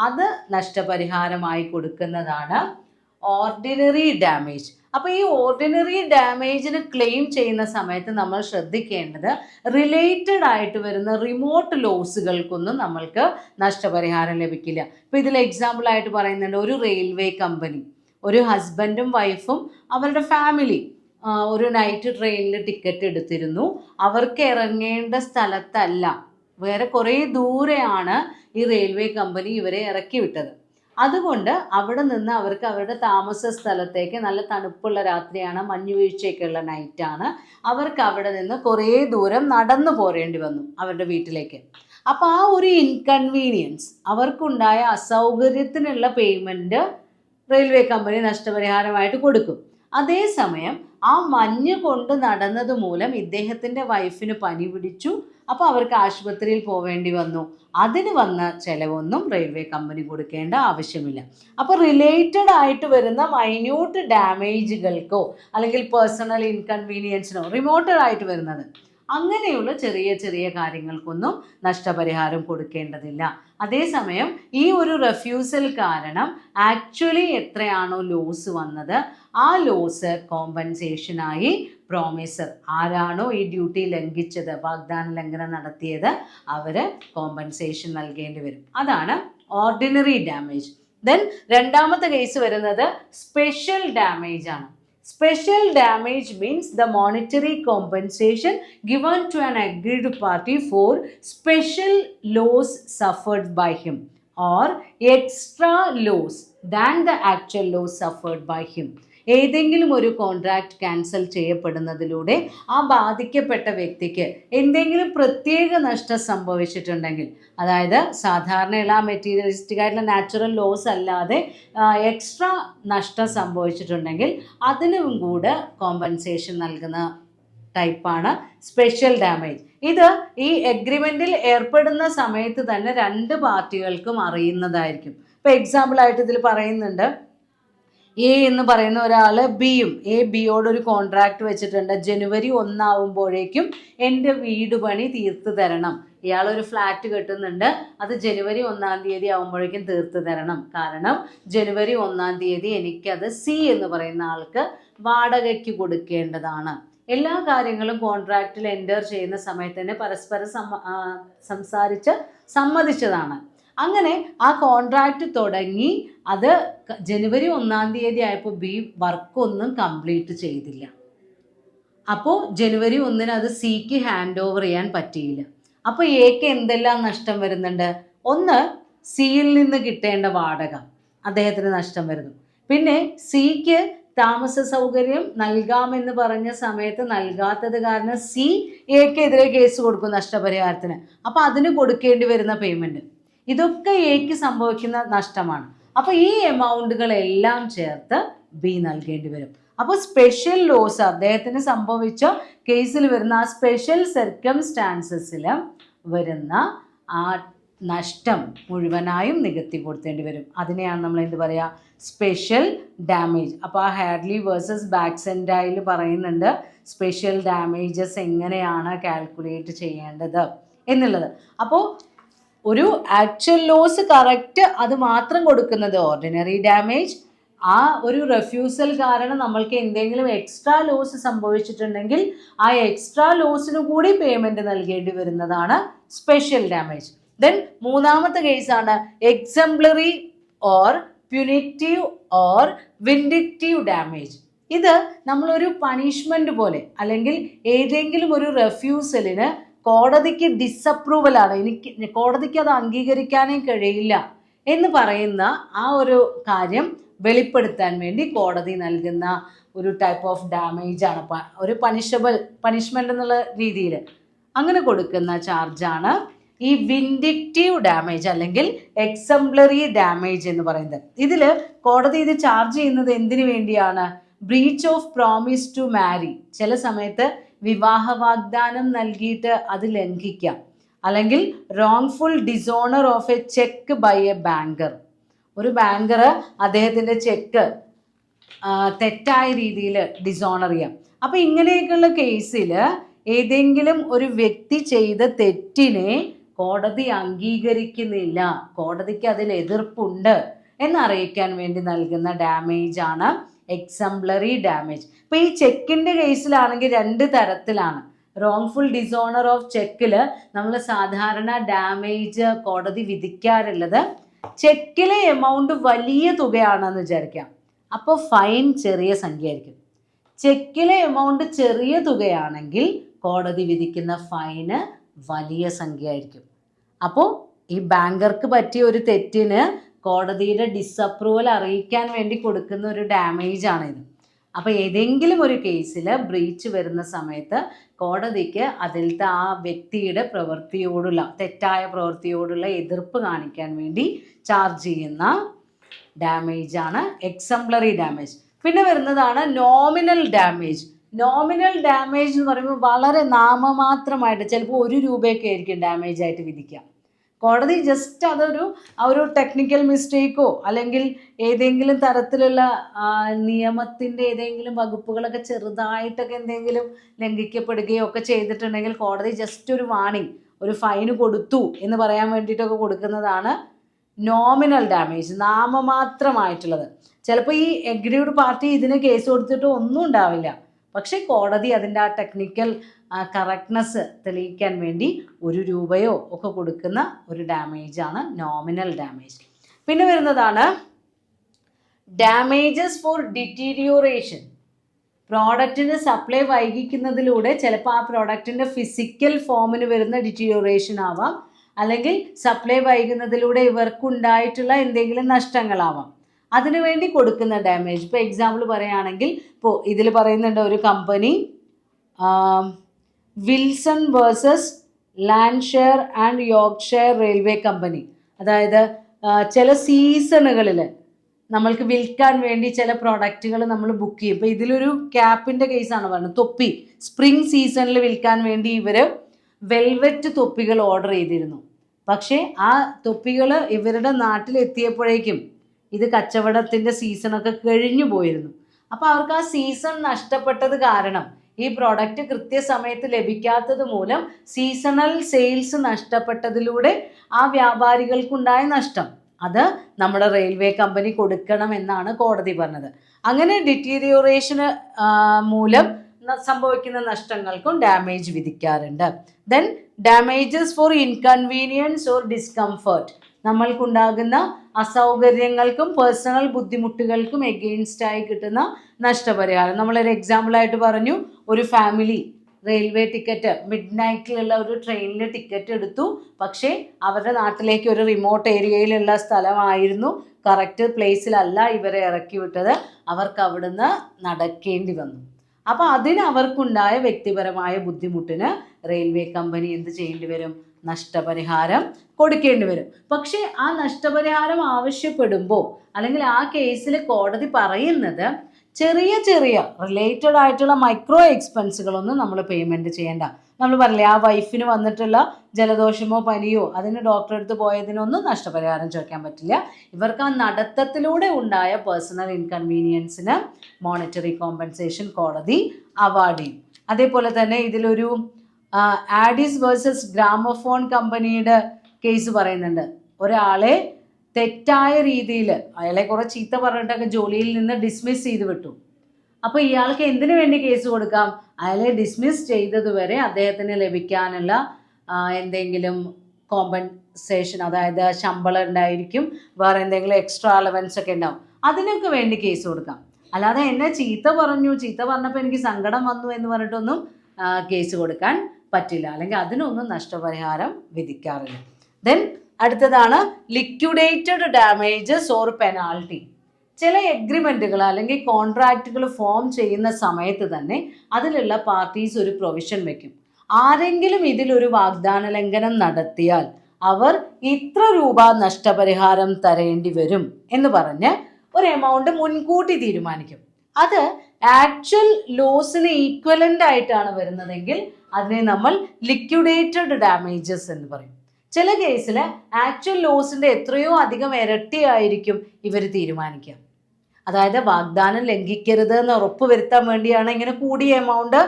അത് നഷ്ടപരിഹാരമായി കൊടുക്കുന്നതാണ് ഓർഡിനറി ഡാമേജ്. അപ്പോൾ ഈ ഓർഡിനറി ഡാമേജിന് ക്ലെയിം ചെയ്യുന്ന സമയത്ത് നമ്മൾ ശ്രദ്ധിക്കേണ്ടത് റിലേറ്റഡ് ആയിട്ട് വരുന്ന റിമോട്ട് ലോസുകൾക്കൊന്നും നമ്മൾക്ക് നഷ്ടപരിഹാരം ലഭിക്കില്ല. ഇപ്പോൾ ഇതിൽ എക്സാമ്പിളായിട്ട് പറയുന്നുണ്ട്, ഒരു റെയിൽവേ കമ്പനി, ഒരു ഹസ്ബൻഡും വൈഫും അവരുടെ ഫാമിലി ഒരു നൈറ്റ് ട്രെയിനിൽ ടിക്കറ്റ് എടുത്തിരുന്നു. അവർക്ക് ഇറങ്ങേണ്ട സ്ഥലത്തല്ല, വേറെ കുറേ ദൂരെയാണ് ഈ റെയിൽവേ കമ്പനി ഇവരെ ഇറക്കി വിട്ടത്. അതുകൊണ്ട് അവിടെ നിന്ന് അവർക്ക് അവരുടെ താമസ സ്ഥലത്തേക്ക്, നല്ല തണുപ്പുള്ള രാത്രിയാണ്, മഞ്ഞുവീഴ്ചയൊക്കെയുള്ള നൈറ്റാണ്, അവർക്ക് അവിടെ നിന്ന് കുറേ ദൂരം നടന്നു പോരേണ്ടി വന്നു അവരുടെ വീട്ടിലേക്ക്. അപ്പോൾ ആ ഒരു ഇൻകൺവീനിയൻസ്, അവർക്കുണ്ടായ അസൗകര്യത്തിനുള്ള പേയ്മെൻറ്റ് റെയിൽവേ കമ്പനി നഷ്ടപരിഹാരമായിട്ട് കൊടുക്കും. അതേസമയം ആ മഞ്ഞ് കൊണ്ട് നടന്നത് മൂലം ഇദ്ദേഹത്തിൻ്റെ വൈഫിന് പനി പിടിച്ചു, അപ്പോൾ അവർക്ക് ആശുപത്രിയിൽ പോവേണ്ടി വന്നു. അതിന് വന്ന ചിലവൊന്നും റെയിൽവേ കമ്പനി കൊടുക്കേണ്ട ആവശ്യമില്ല. അപ്പോൾ റിലേറ്റഡ് ആയിട്ട് വരുന്ന മൈന്യൂട്ട് ഡാമേജുകൾക്കോ അല്ലെങ്കിൽ പേഴ്സണൽ ഇൻകൺവീനിയൻസിനോ റിമോട്ടഡ് ആയിട്ട് വരുന്നത്, അങ്ങനെയുള്ള ചെറിയ ചെറിയ കാര്യങ്ങൾക്കൊന്നും നഷ്ടപരിഹാരം കൊടുക്കേണ്ടതില്ല. അതേസമയം ഈ ഒരു റെഫ്യൂസൽ കാരണം ആക്ച്വലി എത്രയാണോ ലോസ് വന്നത് ആ ലോസ് കോമ്പൻസേഷനായി പ്രോമിസർ, ആരാണോ ഈ ഡ്യൂട്ടി ലംഘിച്ചത്, വാഗ്ദാന ലംഘനം നടത്തിയത്, അവർ കോമ്പൻസേഷൻ നൽകേണ്ടി വരും. അതാണ് ഓർഡിനറി ഡാമേജ്. ദെൻ രണ്ടാമത്തെ കേസ് വരുന്നത് സ്പെഷ്യൽ ഡാമേജ് ആണ്. Special damage means the monetary compensation given to an aggrieved party for special loss suffered by him or extra loss than the actual loss suffered by him. ഏതെങ്കിലും ഒരു contract cancel ചെയ്യപ്പെടുന്നതിലൂടെ ആ ബാധിക്കപ്പെട്ട വ്യക്തിക്ക് എന്തെങ്കിലും പ്രത്യേക നഷ്ടം സംഭവിച്ചിട്ടുണ്ടെങ്കിൽ, അതായത് സാധാരണയുള്ള മെറ്റീരിയലിസ്റ്റിക് ആയിട്ടുള്ള നാച്ചുറൽ ലോസ് അല്ലാതെ എക്സ്ട്രാ നഷ്ടം സംഭവിച്ചിട്ടുണ്ടെങ്കിൽ അതിനും കൂടെ കോമ്പൻസേഷൻ നൽകുന്ന ടൈപ്പാണ് സ്പെഷ്യൽ ഡാമേജ്. ഇത് ഈ എഗ്രിമെൻറ്റിൽ ഏർപ്പെടുന്ന സമയത്ത് തന്നെ രണ്ട് പാർട്ടികൾക്കും അറിയുന്നതായിരിക്കും. ഇപ്പോൾ എക്സാമ്പിളായിട്ട് ഇതിൽ പറയുന്നുണ്ട്, എ എന്ന് പറയുന്ന ഒരാൾ ബിയോട് ഒരു കോൺട്രാക്ട് വെച്ചിട്ടുണ്ട്. ജനുവരി 1 ആവുമ്പോഴേക്കും എൻ്റെ വീട് പണി തീർത്ത് തരണം. ഇയാളൊരു ഫ്ലാറ്റ് കെട്ടുന്നുണ്ട്, അത് ജനുവരി 1 തീയതി ആവുമ്പോഴേക്കും തീർത്ത് തരണം. കാരണം ജനുവരി 1 തീയതി എനിക്കത് സി എന്ന് പറയുന്ന ആൾക്ക് വാടകയ്ക്ക് കൊടുക്കേണ്ടതാണ്. എല്ലാ കാര്യങ്ങളും കോൺട്രാക്റ്റിൽ എൻ്റർ ചെയ്യുന്ന സമയത്ത് തന്നെ പരസ്പരം സംസാരിച്ച് സമ്മതിച്ചതാണ്. അങ്ങനെ ആ കോൺട്രാക്റ്റ് തുടങ്ങി അത് ജനുവരി 1 തീയതി ആയപ്പോൾ ബി വർക്കൊന്നും കംപ്ലീറ്റ് ചെയ്തില്ല. അപ്പോൾ ജനുവരി 1 അത് സിക്ക് ഹാൻഡ് ഓവർ ചെയ്യാൻ പറ്റിയില്ല. അപ്പോൾ എക്ക് എന്തെല്ലാം നഷ്ടം വരുന്നുണ്ട്? ഒന്ന്, സിയിൽ നിന്ന് കിട്ടേണ്ട വാടക അദ്ദേഹത്തിന് നഷ്ടം വരുന്നു. പിന്നെ സിക്ക് താമസ സൗകര്യം നൽകാമെന്ന് പറഞ്ഞ സമയത്ത് നൽകാത്തത് കാരണം സി എക്കെതിരെ കേസ് കൊടുക്കും നഷ്ടപരിഹാരത്തിന്. അപ്പോൾ അതിന് കൊടുക്കേണ്ടി വരുന്ന പേയ്മെൻറ്റ്, ഇതൊക്കെ എക്ക് സംഭവിക്കുന്ന നഷ്ടമാണ്. അപ്പോൾ ഈ എമൗണ്ടുകളെല്ലാം ചേർത്ത് ബി നൽകേണ്ടി വരും. അപ്പോൾ സ്പെഷ്യൽ ലോസ് അദ്ദേഹത്തിന് സംഭവിച്ച കേസിൽ വരുന്ന ആ സ്പെഷ്യൽ സർക്കംസ്റ്റാൻസസിൽ വരുന്ന ആ നഷ്ടം മുഴുവനായും നികത്തി കൊടുത്തേണ്ടി വരും. അതിനെയാണ് നമ്മൾ എന്ത് പറയുക? Special damage. അപ്പോൾ ആ ഹാഡ്ലി വേഴ്സസ് ബാക്സെൻഡായിൽ പറയുന്നുണ്ട് സ്പെഷ്യൽ ഡാമേജസ് എങ്ങനെയാണ് കാൽക്കുലേറ്റ് ചെയ്യേണ്ടത് എന്നുള്ളത്. അപ്പോൾ ഒരു ആക്ച്വൽ ലോസ് കറക്റ്റ് അത് മാത്രം കൊടുക്കുന്നത് ഓർഡിനറി ഡാമേജ്. ആ ഒരു റെഫ്യൂസൽ കാരണം നമ്മൾക്ക് എന്തെങ്കിലും എക്സ്ട്രാ ലോസ് സംഭവിച്ചിട്ടുണ്ടെങ്കിൽ ആ എക്സ്ട്രാ ലോസിന് കൂടി പേയ്മെൻറ്റ് നൽകേണ്ടി വരുന്നതാണ് സ്പെഷ്യൽ ഡാമേജ്. ദെൻ മൂന്നാമത്തെ കേസാണ് exemplary or punitive or vindictive damage. ഇത് നമ്മളൊരു പണിഷ്മെൻറ്റ് പോലെ അല്ലെങ്കിൽ ഏതെങ്കിലും ഒരു റെഫ്യൂസലിന് കോടതിക്ക് ഡിസപ്രൂവലാണ്, കോടതിക്ക് അത് അംഗീകരിക്കാനേ കഴിയില്ല എന്ന് പറയുന്ന ആ ഒരു കാര്യം വെളിപ്പെടുത്താൻ വേണ്ടി കോടതി നൽകുന്ന ഒരു ടൈപ്പ് ഓഫ് ഡാമേജ് ആണ്. ഒരു പണിഷ്മെൻ്റ് എന്നുള്ള രീതിയിൽ അങ്ങനെ കൊടുക്കുന്ന ചാർജാണ് ഈ വിൻഡിക്റ്റീവ് ഡാമേജ് അല്ലെങ്കിൽ എക്സംപ്ലറി ഡാമേജ് എന്ന് പറയുന്നത്. ഇതിൽ കോടതി ഇത് ചാർജ് ചെയ്യുന്നത് എന്തിനു വേണ്ടിയാണ്? Breach of promise to marry. ചില സമയത്ത് വിവാഹ വാഗ്ദാനം നൽകിയിട്ട് അത് ലംഘിക്കാം, അല്ലെങ്കിൽ wrongful dishonour of a cheque by a banker. ഒരു ബാങ്കർ അദ്ദേഹത്തിൻ്റെ ചെക്ക് തെറ്റായ രീതിയിൽ ഡിസോണർ ചെയ്യാം. അപ്പോൾ ഇങ്ങനെയൊക്കെയുള്ള കേസിൽ ഏതെങ്കിലും ഒരു വ്യക്തി ചെയ്ത തെറ്റിനെ കോടതി അംഗീകരിക്കുന്നില്ല, കോടതിക്ക് അതിൽ എതിർപ്പുണ്ട് എന്നറിയിക്കാൻ വേണ്ടി നൽകുന്ന ഡാമേജാണ് എക്സംപ്ലറി ഡാമേജ്. ഇപ്പോൾ ഈ ചെക്കിൻ്റെ കേസിലാണെങ്കിൽ 2 തരത്തിലാണ്. റോങ്ഫുൾ ഡിസോണർ ഓഫ് ചെക്കിൽ നമ്മൾ സാധാരണ ഡാമേജ് കോടതി വിധിക്കാറുള്ളത് ചെക്കിലെ എമൗണ്ട് വലിയ തുകയാണെന്ന് വിചാരിക്കാം, അപ്പോൾ ഫൈൻ ചെറിയ സംഖ്യ ആയിരിക്കും. ചെക്കിലെ എമൗണ്ട് ചെറിയ തുകയാണെങ്കിൽ കോടതി വിധിക്കുന്ന ഫൈന് വലിയ സംഖ്യ ആയിരിക്കും. അപ്പോൾ ഈ ബാങ്കർക്ക് പറ്റിയ ഒരു തെറ്റിന് കോടതിയുടെ ഡിസപ്രൂവൽ അറിയിക്കാൻ വേണ്ടി കൊടുക്കുന്ന ഒരു ഡാമേജ് ആണിത്. അപ്പോൾ ഏതെങ്കിലും ഒരു കേസിൽ ബ്രീച്ച് വരുന്ന സമയത്ത് കോടതിക്ക് അതിലത്തെ ആ വ്യക്തിയുടെ പ്രവൃത്തിയോടുള്ള തെറ്റായ പ്രവൃത്തിയോടുള്ള എതിർപ്പ് കാണിക്കാൻ വേണ്ടി ചാർജ് ചെയ്യുന്ന ഡാമേജാണ് എക്സംപ്ലറി ഡാമേജ്. പിന്നെ വരുന്നതാണ് നോമിനൽ ഡാമേജ്. നോമിനൽ ഡാമേജ് എന്ന് പറയുമ്പോൾ വളരെ നാമമാത്രമായിട്ട് ചിലപ്പോൾ 1 രൂപയൊക്കെ ആയിരിക്കും ഡാമേജ് ആയിട്ട് വിധിക്കുക. കോടതി ജസ്റ്റ് ഒരു ടെക്നിക്കൽ മിസ്റ്റേക്കോ അല്ലെങ്കിൽ ഏതെങ്കിലും തരത്തിലുള്ള നിയമത്തിൻ്റെ ഏതെങ്കിലും വകുപ്പുകളൊക്കെ ചെറുതായിട്ടൊക്കെ എന്തെങ്കിലും ലംഘിക്കപ്പെടുകയോ ഒക്കെ ചെയ്തിട്ടുണ്ടെങ്കിൽ കോടതി ജസ്റ്റ് ഒരു വാണിംഗ്, ഒരു ഫൈന് കൊടുത്തു എന്ന് പറയാൻ വേണ്ടിയിട്ടൊക്കെ കൊടുക്കുന്നതാണ് നോമിനൽ ഡാമേജ്, നാമമാത്രമായിട്ടുള്ളത്. ചിലപ്പോൾ ഈ എഗ്രീവ്ഡ് പാർട്ടി ഇതിന് കേസ് കൊടുത്തിട്ട് ഒന്നും ഉണ്ടാവില്ല, പക്ഷേ കോടതി അതിൻ്റെ ആ ടെക്നിക്കൽ കറക്റ്റ്നെസ് തെളിയിക്കാൻ വേണ്ടി 1 രൂപയോ ഒക്കെ കൊടുക്കുന്ന ഒരു ഡാമേജാണ് നോമിനൽ ഡാമേജ്. പിന്നെ വരുന്നതാണ് ഡാമേജസ് ഫോർ ഡിറ്റീരിയോറേഷൻ. പ്രോഡക്റ്റിന് സപ്ലൈ വൈകിക്കുന്നതിലൂടെ ചിലപ്പോൾ ആ പ്രോഡക്റ്റിൻ്റെ ഫിസിക്കൽ ഫോമിന് വരുന്ന ഡിറ്റീരിയോറേഷൻ ആവാം, അല്ലെങ്കിൽ സപ്ലൈ വൈകുന്നതിലൂടെ ഇവർക്കുണ്ടായിട്ടുള്ള എന്തെങ്കിലും നഷ്ടങ്ങളാവാം. അതിനുവേണ്ടി കൊടുക്കുന്ന ഡാമേജ്. ഇപ്പോൾ എക്സാമ്പിൾ പറയുകയാണെങ്കിൽ, ഇപ്പോൾ ഇതിൽ പറയുന്നുണ്ട് ഒരു company Wilson versus Lancashire and Yorkshire railway company. അതായത് ചില സീസണുകളിൽ നമ്മൾക്ക് വിൽക്കാൻ വേണ്ടി ചില പ്രോഡക്റ്റുകൾ നമ്മൾ ബുക്ക് ചെയ്യും. ഇപ്പോൾ ഇതിലൊരു ക്യാപ്പിൻ്റെ കേസാണ് പറയുന്നത്. തൊപ്പി സ്പ്രിംഗ് സീസണിൽ വിൽക്കാൻ വേണ്ടി ഇവർ വെൽവെറ്റ് തൊപ്പികൾ ഓർഡർ ചെയ്തിരുന്നു. പക്ഷേ ആ തൊപ്പികൾ ഇവരുടെ നാട്ടിലെത്തിയപ്പോഴേക്കും ഇത് കച്ചവടത്തിൻ്റെ സീസണൊക്കെ കഴിഞ്ഞു പോയിരുന്നു. അപ്പോൾ അവർക്ക് ആ സീസൺ നഷ്ടപ്പെട്ടത് കാരണം, ഈ പ്രോഡക്റ്റ് കൃത്യസമയത്ത് ലഭിക്കാത്തത് മൂലം സീസണൽ സെയിൽസ് നഷ്ടപ്പെട്ടതിലൂടെ ആ വ്യാപാരികൾക്കുണ്ടായ നഷ്ടം അത് നമ്മുടെ റെയിൽവേ കമ്പനി കൊടുക്കണം എന്നാണ് കോടതി പറഞ്ഞത്. അങ്ങനെ ഡിറ്റീരിയോറേഷന് മൂലം സംഭവിക്കുന്ന നഷ്ടങ്ങൾക്കും ഡാമേജ് വിധിക്കാറുണ്ട്. Then damages for inconvenience or discomfort. നമ്മൾക്കുണ്ടാകുന്ന അസൗകര്യങ്ങൾക്കും പേഴ്സണൽ ബുദ്ധിമുട്ടുകൾക്കും എഗെയിൻസ്റ്റായി കിട്ടുന്ന നഷ്ടപരിഹാരം. നമ്മളൊരു എക്സാമ്പിളായിട്ട് പറഞ്ഞു, ഒരു ഫാമിലി റെയിൽവേ ടിക്കറ്റ് മിഡ് നൈറ്റിലുള്ള ഒരു ട്രെയിനിൽ ടിക്കറ്റ് എടുത്തു. പക്ഷേ അവരുടെ നാട്ടിലേക്ക് ഒരു റിമോട്ട് ഏരിയയിലുള്ള സ്ഥലമായിരുന്നു, കറക്റ്റ് പ്ലേസിലല്ല ഇവരെ ഇറക്കി വിട്ടത്. അവർക്ക് അവിടുന്ന് നടക്കേണ്ടി വന്നു. അപ്പോൾ അതിന് അവർക്കുണ്ടായ വ്യക്തിപരമായ ബുദ്ധിമുട്ടിന് റെയിൽവേ കമ്പനി എന്ത് ചെയ്യേണ്ടി വരും? നഷ്ടപരിഹാരം കൊടുക്കേണ്ടി വരും. പക്ഷേ ആ നഷ്ടപരിഹാരം ആവശ്യപ്പെടുമ്പോൾ, അല്ലെങ്കിൽ ആ കേസിൽ കോടതി പറയുന്നത് ചെറിയ ചെറിയ റിലേറ്റഡ് ആയിട്ടുള്ള മൈക്രോ എക്സ്പെൻസുകളൊന്നും നമ്മൾ പേയ്മെൻറ്റ് ചെയ്യേണ്ട. നമ്മൾ പറയില്ലേ, ആ വൈഫിന് വന്നിട്ടുള്ള ജലദോഷമോ പനിയോ അതിന് ഡോക്ടറെ അടുത്ത് പോയതിനൊന്നും നഷ്ടപരിഹാരം ചോദിക്കാൻ പറ്റില്ല. ഇവർക്ക് ആ നടത്തത്തിലൂടെ ഉണ്ടായ പേഴ്സണൽ ഇൻകൺവീനിയൻസിന് മോണിറ്ററി കോമ്പൻസേഷൻ കോടതി അവാർഡ് ചെയ്യും. അതേപോലെ തന്നെ ഇതിലൊരു ആഡിസ് വേഴ്സസ് ഗ്രാമഫോൺ കമ്പനിയുടെ കേസ് പറയുന്നുണ്ട്. ഒരാളെ തെറ്റായ രീതിയിൽ അയാളെ കുറേ ചീത്ത പറഞ്ഞിട്ടൊക്കെ ജോലിയിൽ നിന്ന് ഡിസ്മിസ് ചെയ്ത് വിട്ടു. അപ്പോൾ ഇയാൾക്ക് എന്തിനു വേണ്ടി കേസ് കൊടുക്കാം? അയാളെ ഡിസ്മിസ് ചെയ്തതുവരെ അദ്ദേഹത്തിന് ലഭിക്കാനുള്ള എന്തെങ്കിലും കോമ്പൻസേഷൻ, അതായത് ശമ്പളം ഉണ്ടായിരിക്കും, വേറെ എന്തെങ്കിലും എക്സ്ട്രാ അലവൻസ് ഒക്കെ ഉണ്ടാവും, അതിനൊക്കെ വേണ്ടി കേസ് കൊടുക്കാം. അല്ലാതെ എന്നെ ചീത്ത പറഞ്ഞപ്പോൾ എനിക്ക് സങ്കടം വന്നു എന്ന് പറഞ്ഞിട്ടൊന്നും കേസ് കൊടുക്കാൻ പറ്റില്ല, അല്ലെങ്കിൽ അതിനൊന്നും നഷ്ടപരിഹാരം വിധിക്കാറില്ല. ദെൻ അടുത്തതാണ് ലിക്വിഡേറ്റഡ് ഡാമേജസ് ഓർ പെനാൾട്ടി. ചില എഗ്രിമെൻറ്റുകൾ അല്ലെങ്കിൽ കോൺട്രാക്റ്റുകൾ ഫോം ചെയ്യുന്ന സമയത്ത് തന്നെ അതിലുള്ള പാർട്ടീസ് ഒരു പ്രൊവിഷൻ വയ്ക്കും. ആരെങ്കിലും ഇതിലൊരു വാഗ്ദാന ലംഘനം നടത്തിയാൽ അവർ ഇത്ര രൂപ നഷ്ടപരിഹാരം തരേണ്ടി വരും എന്ന് പറഞ്ഞ് ഒരു എമൗണ്ട് മുൻകൂട്ടി തീരുമാനിക്കും. അത് ആക്ച്വൽ ലോസിന് ഈക്വലൻ്റ് ആയിട്ടാണ് വരുന്നതെങ്കിൽ അതിനെ നമ്മൾ ലിക്വിഡേറ്റഡ് ഡാമേജസ് എന്ന് പറയും. ചില കേസിൽ ആക്ച്വൽ ലോസിൻ്റെ എത്രയോ അധികം ഇരട്ടിയായിരിക്കും ഇവർ തീരുമാനിക്കുക. അതായത് വാഗ്ദാനം ലംഘിക്കരുത് എന്ന് ഉറപ്പ് വരുത്താൻ വേണ്ടിയാണ് ഇങ്ങനെ കൂടിയ എമൗണ്ട്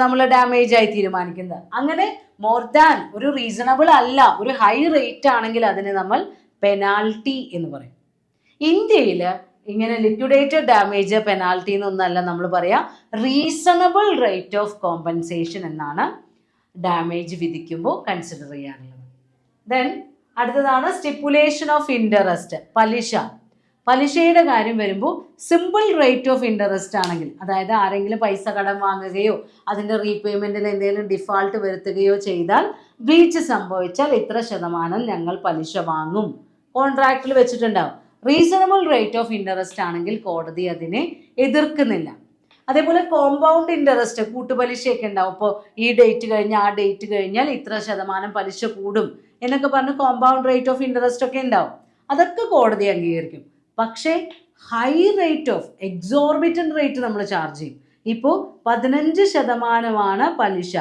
നമ്മൾ ഡാമേജ് ആയി തീരുമാനിക്കുന്നത്. അങ്ങനെ മോർ ദാൻ ഒരു റീസണബിൾ അല്ല, ഒരു ഹൈ റേറ്റ് ആണെങ്കിൽ അതിനെ നമ്മൾ പെനാൽറ്റി എന്ന് പറയും. ഇന്ത്യയിൽ ഇങ്ങനെ ലിക്വിഡേറ്റഡ് ഡാമേജ് പെനാൽറ്റി എന്നൊന്നല്ല നമ്മൾ പറയാം, റീസണബിൾ റേറ്റ് ഓഫ് കോമ്പൻസേഷൻ എന്നാണ് ഡാമേജ് വിധിക്കുമ്പോൾ കൺസിഡർ ചെയ്യാറുള്ളത്. ദെൻ അടുത്തതാണ് സ്റ്റിപ്പുലേഷൻ ഓഫ് ഇൻട്രസ്റ്റ്, പലിശ. പലിശയുടെ കാര്യം വരുമ്പോൾ സിമ്പിൾ റേറ്റ് ഓഫ് ഇൻട്രസ്റ്റ് ആണെങ്കിൽ, അതായത് ആരെങ്കിലും പൈസ കടം വാങ്ങുകയോ അതിൻ്റെ റീപേയ്മെൻറ്റിൽ എന്തെങ്കിലും ഡിഫാൾട്ട് വരുത്തുകയോ ചെയ്താൽ, ബ്രീച്ച് സംഭവിച്ചാൽ ഇത്ര ശതമാനം ഞങ്ങൾ പലിശ വാങ്ങും, കോൺട്രാക്റ്റിൽ വെച്ചിട്ടുണ്ടാവും. റീസണബിൾ റേറ്റ് ഓഫ് ഇൻട്രസ്റ്റ് ആണെങ്കിൽ കോടതി അതിനെ എതിർക്കുന്നില്ല. അതേപോലെ കോമ്പൗണ്ട് ഇൻട്രസ്റ്റ്, കൂട്ടുപലിശയൊക്കെ ഉണ്ടാവും. ഇപ്പോൾ ഈ ഡേറ്റ് കഴിഞ്ഞ് ആ ഡേറ്റ് കഴിഞ്ഞാൽ ഇത്ര ശതമാനം പലിശ കൂടും എന്നൊക്കെ പറഞ്ഞ് കോമ്പൗണ്ട് റേറ്റ് ഓഫ് ഇൻട്രസ്റ്റ് ഒക്കെ ഉണ്ടാവും. അതൊക്കെ കോടതി അംഗീകരിക്കും. പക്ഷേ ഹൈ റേറ്റ് ഓഫ് എക്സോർബിറ്റൻ്റ് റേറ്റ് നമ്മൾ ചാർജ് ചെയ്യും. ഇപ്പോൾ 15% പലിശ,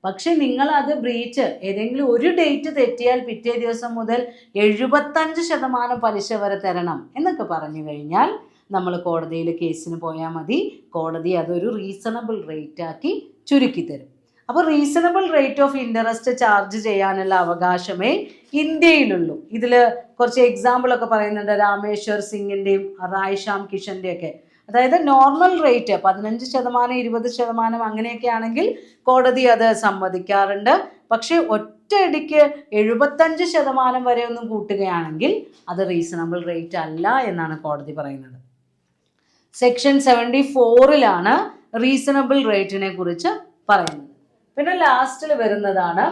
പക്ഷെ നിങ്ങൾ അത് ബ്രീച്ച് ഏതെങ്കിലും ഒരു ഡേറ്റ് തെറ്റിയാൽ പിറ്റേ ദിവസം മുതൽ 75% പലിശ വരെ തരണം എന്നൊക്കെ പറഞ്ഞു കഴിഞ്ഞാൽ നമ്മൾ കോടതിയിൽ കേസിന് പോയാൽ മതി. കോടതി അതൊരു റീസണബിൾ റേറ്റ് ആക്കി ചുരുക്കി തരും. അപ്പോൾ reasonable rate of interest charge ചെയ്യാനുള്ള അവകാശമേ ഇന്ത്യയിലുള്ളൂ. ഇതിൽ കുറച്ച് എക്സാമ്പിളൊക്കെ പറയുന്നുണ്ട്, രാമേശ്വർ സിംഗിൻ്റെയും റായ്ശ്യാം കിഷൻ്റെയും ഒക്കെ. അതായത് നോർമൽ റേറ്റ് 15%, 20% അങ്ങനെയൊക്കെ ആണെങ്കിൽ കോടതി അത് സമ്മതിക്കാറുണ്ട്. പക്ഷേ ഒറ്റയടിക്ക് 75% വരെ ഒന്നും കൂട്ടുകയാണെങ്കിൽ അത് റീസണബിൾ റേറ്റ് അല്ല എന്നാണ് കോടതി പറയുന്നത്. സെക്ഷൻ 74 റീസണബിൾ റേറ്റിനെ കുറിച്ച് പറയുന്നത്. പിന്നെ ലാസ്റ്റിൽ വരുന്നതാണ്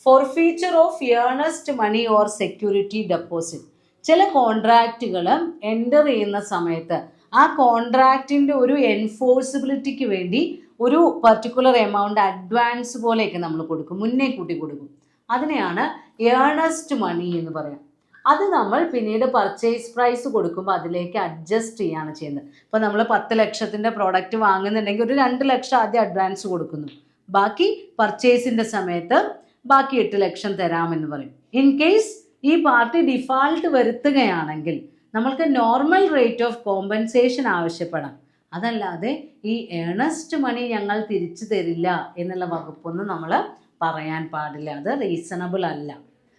forfeiture of earnest money or security deposit. ചില കോൺട്രാക്റ്റുകൾ എൻ്റർ ചെയ്യുന്ന സമയത്ത് ആ കോൺട്രാക്റ്റിൻ്റെ ഒരു എൻഫോഴ്സിബിലിറ്റിക്ക് വേണ്ടി ഒരു പർട്ടിക്കുലർ എമൗണ്ട് അഡ്വാൻസ് പോലെയൊക്കെ നമ്മൾ കൊടുക്കും, മുന്നേ കൂട്ടി കൊടുക്കും. അതിനെയാണ് ഏർണസ്റ്റ് മണി എന്ന് പറയാം. അത് നമ്മൾ പിന്നീട് പർച്ചേസ് പ്രൈസ് കൊടുക്കുമ്പോൾ അതിലേക്ക് അഡ്ജസ്റ്റ് ചെയ്യാണ് ചെയ്യുന്നത്. ഇപ്പോൾ നമ്മൾ 10 ലക്ഷത്തിൻ്റെ പ്രോഡക്റ്റ് വാങ്ങുന്നുണ്ടെങ്കിൽ ഒരു 2 ലക്ഷം ആദ്യം അഡ്വാൻസ് കൊടുക്കുന്നു, ബാക്കി പർച്ചേസിൻ്റെ സമയത്ത് ബാക്കി 8 ലക്ഷം തരാമെന്ന് പറയും. ഇൻ കേസ് ഈ പാർട്ടി ഡിഫാൾട്ട് വരുത്തുകയാണെങ്കിൽ നമ്മൾക്ക് നോർമൽ റേറ്റ് ഓഫ് കോമ്പൻസേഷൻ ആവശ്യപ്പെടാം. അതല്ലാതെ ഈ ഏർണസ്റ്റ് മണി ഞങ്ങൾ തിരിച്ചു തരില്ല എന്നുള്ള വകുപ്പൊന്നും നമ്മൾ പറയാൻ പാടില്ല. അത് റീസണബിൾ അല്ല.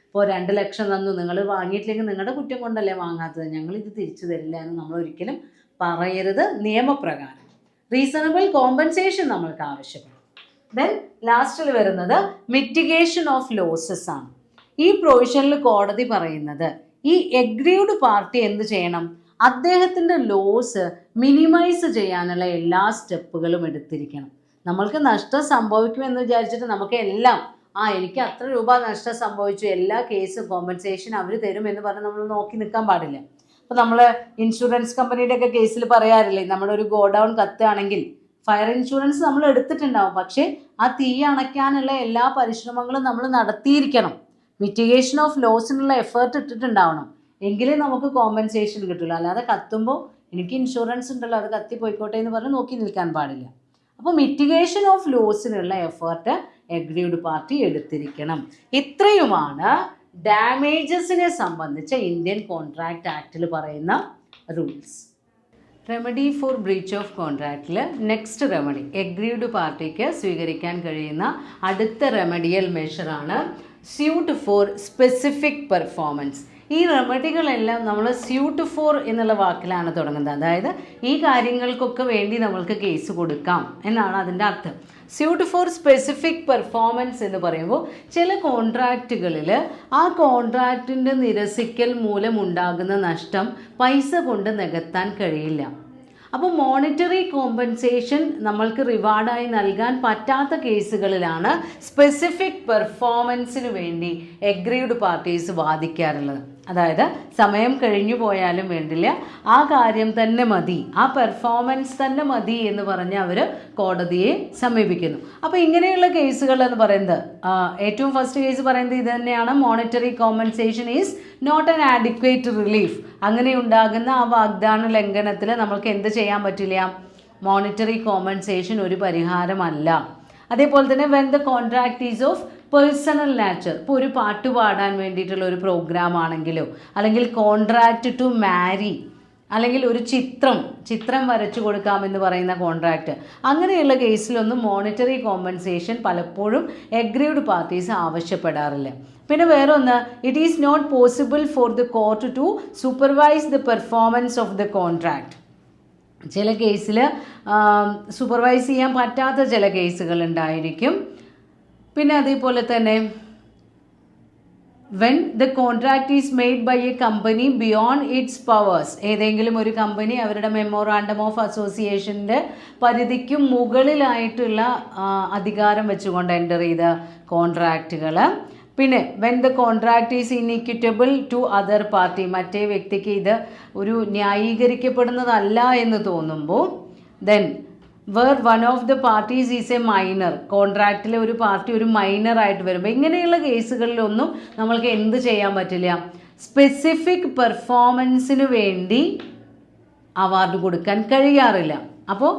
ഇപ്പോൾ 2 ലക്ഷം തന്നു, നിങ്ങൾ വാങ്ങിയിട്ടില്ലെങ്കിൽ നിങ്ങളുടെ കുറ്റം കൊണ്ടല്ലേ വാങ്ങാത്തത്, ഞങ്ങളിത് തിരിച്ചു തരില്ല എന്ന് നമ്മൾ ഒരിക്കലും പറയരുത് നിയമപ്രകാരം. റീസണബിൾ കോമ്പൻസേഷൻ നമ്മൾക്ക് ആവശ്യപ്പെടും. ദെൻ ലാസ്റ്റിൽ വരുന്നത് മിറ്റിഗേഷൻ ഓഫ് ലോസസ് ആണ്. ഈ പ്രൊവിഷനിൽ കോടതി പറയുന്നത് ഈ എഗ്രീഡ് പാർട്ടി എന്ത് ചെയ്യണം, അദ്ദേഹത്തിൻ്റെ ലോസ് മിനിമൈസ് ചെയ്യാനുള്ള എല്ലാ സ്റ്റെപ്പുകളും എടുത്തിരിക്കണം. നമ്മൾക്ക് നഷ്ടം സംഭവിക്കുമെന്ന് വിചാരിച്ചിട്ട് നമുക്ക് എല്ലാം എനിക്ക് അത്ര രൂപ നഷ്ടം സംഭവിച്ചു, എല്ലാ കേസും കോമ്പൻസേഷൻ അവർ തരുമെന്ന് പറഞ്ഞ് നമ്മൾ നോക്കി നിൽക്കാൻ പാടില്ല. അപ്പോൾ നമ്മൾ ഇൻഷുറൻസ് കമ്പനിയുടെ ഒക്കെ കേസിൽ പറയാറില്ലേ, നമ്മുടെ ഒരു ഗോഡൗൺ കത്തുകയാണെങ്കിൽ ഫയർ ഇൻഷുറൻസ് നമ്മൾ എടുത്തിട്ടുണ്ടാവും, പക്ഷേ ആ തീ അണയ്ക്കാനുള്ള എല്ലാ പരിശ്രമങ്ങളും നമ്മൾ നടത്തിയിരിക്കണം. മിറ്റിഗേഷൻ ഓഫ് ലോസിനുള്ള എഫേർട്ട് ഇട്ടിട്ടുണ്ടാവണം, എങ്കിലേ നമുക്ക് കോമ്പൻസേഷൻ കിട്ടുള്ളൂ. അല്ലാതെ കത്തുമ്പോൾ എനിക്ക് ഇൻഷുറൻസ് ഉണ്ടല്ലോ അത് കത്തിപ്പോയിക്കോട്ടെ എന്ന് പറഞ്ഞ് നോക്കി നിൽക്കാൻ പാടില്ല. അപ്പോൾ മിറ്റിഗേഷൻ ഓഫ് ലോസിനുള്ള എഫേർട്ട് എഗ്രീഡ് പാർട്ടി എടുത്തിരിക്കണം. ഇത്രയുമാണ് ഡാമേജസിനെ സംബന്ധിച്ച ഇന്ത്യൻ കോൺട്രാക്ട് ആക്ടിൽ പറയുന്ന rules. Remedy for breach of കോൺട്രാക്റ്റിൽ നെക്സ്റ്റ് റെമഡി, എഗ്രീഡ് പാർട്ടിക്ക് സ്വീകരിക്കാൻ കഴിയുന്ന അടുത്ത റെമഡിയൽ മെഷറാണ് സ്യൂട്ട് ഫോർ സ്പെസിഫിക് പെർഫോമൻസ്. ഈ റെമഡികളെല്ലാം നമ്മൾ സ്യൂട്ട് ഫോർ എന്നുള്ള വാക്കിലാണ് തുടങ്ങുന്നത്. അതായത് ഈ കാര്യങ്ങൾക്കൊക്കെ വേണ്ടി നമ്മൾക്ക് കേസ് കൊടുക്കാം എന്നാണ് അതിൻ്റെ അർത്ഥം. സ്യൂട്ട് ഫോർ സ്പെസിഫിക് പെർഫോമൻസ് എന്ന് പറയുമ്പോൾ ചില കോൺട്രാക്റ്റുകളിൽ ആ കോൺട്രാക്റ്റിൻ്റെ നിരസിക്കൽ മൂലം ഉണ്ടാകുന്ന നഷ്ടം പൈസ കൊണ്ട് നികത്താൻ കഴിയില്ല. അപ്പോൾ മോണിറ്ററി കോമ്പൻസേഷൻ നമ്മൾക്ക് റിവാർഡായി നൽകാൻ പറ്റാത്ത കേസുകളിലാണ് സ്പെസിഫിക് പെർഫോമൻസിന് വേണ്ടി എഗ്രീഡ് പാർട്ടീസ് വാദിക്കാറുള്ളത്. അതായത് സമയം കഴിഞ്ഞു പോയാലും വേണ്ടില്ല, ആ കാര്യം തന്നെ മതി, ആ പെർഫോമൻസ് തന്നെ മതി എന്ന് പറഞ്ഞ് അവർ കോടതിയെ സമീപിക്കുന്നു. അപ്പോൾ ഇങ്ങനെയുള്ള കേസുകൾ എന്ന് പറയുന്നത് ഏറ്റവും ഫസ്റ്റ് കേസ് പറയുന്നത് ഇത് തന്നെയാണ്, monetary compensation is not an adequate relief. അങ്ങനെ ഉണ്ടാകുന്ന ആ വാഗ്ദാന ലംഘനത്തിൽ നമ്മൾക്ക് എന്ത് ചെയ്യാൻ പറ്റില്ല, മോണിറ്ററി കോമ്പൻസേഷൻ ഒരു പരിഹാരമല്ല. അതേപോലെ തന്നെ when the contract is of personal nature, ഇപ്പോൾ ഒരു പാട്ട് പാടാൻ വേണ്ടിയിട്ടുള്ള ഒരു പ്രോഗ്രാം ആണെങ്കിലോ, അല്ലെങ്കിൽ കോൺട്രാക്റ്റ് ടു മാരി, അല്ലെങ്കിൽ ഒരു ചിത്രം വരച്ചു കൊടുക്കാമെന്ന് പറയുന്ന കോൺട്രാക്റ്റ്, അങ്ങനെയുള്ള കേസിലൊന്നും മോണിറ്ററി കോമ്പൻസേഷൻ പലപ്പോഴും എഗ്രീഡ് പാർട്ടീസ് ആവശ്യപ്പെടാറില്ല. പിന്നെ വേറെ ഒന്ന്, it is not possible for the court to supervise the performance of the contract. ചില കേസിൽ സൂപ്പർവൈസ് ചെയ്യാൻ പറ്റാത്ത ചില കേസുകൾ ഉണ്ടായിരിക്കും. പിന്നെ അതേപോലെ തന്നെ when the contract is made by a company beyond its powers, ഏതെങ്കിലും ഒരു കമ്പനി അവരുടെ മെമ്മോറാണ്ടം ഓഫ് അസോസിയേഷൻ്റെ പരിധിക്കും മുകളിലായിട്ടുള്ള അധികാരം വെച്ചുകൊണ്ട് എൻ്റർ ചെയ്ത കോൺട്രാക്റ്റുകൾ. പിന്നെ when the contract is inequitable to other party, മറ്റേ വ്യക്തിക്ക് ഇത് ഒരു ന്യായീകരിക്കപ്പെടുന്നതല്ല എന്ന് തോന്നുമ്പോൾ, then where one of the parties is a minor, കോൺട്രാക്റ്റിലെ ഒരു പാർട്ടി ഒരു മൈനർ ആയിട്ട് വരുമ്പോൾ ഇങ്ങനെയുള്ള കേസുകളിലൊന്നും നമ്മൾക്ക് എന്ത് ചെയ്യാൻ പറ്റില്ല, സ്പെസിഫിക് പെർഫോമൻസിന് വേണ്ടി അവാർഡ് കൊടുക്കാൻ കഴിയാറില്ല. അപ്പോൾ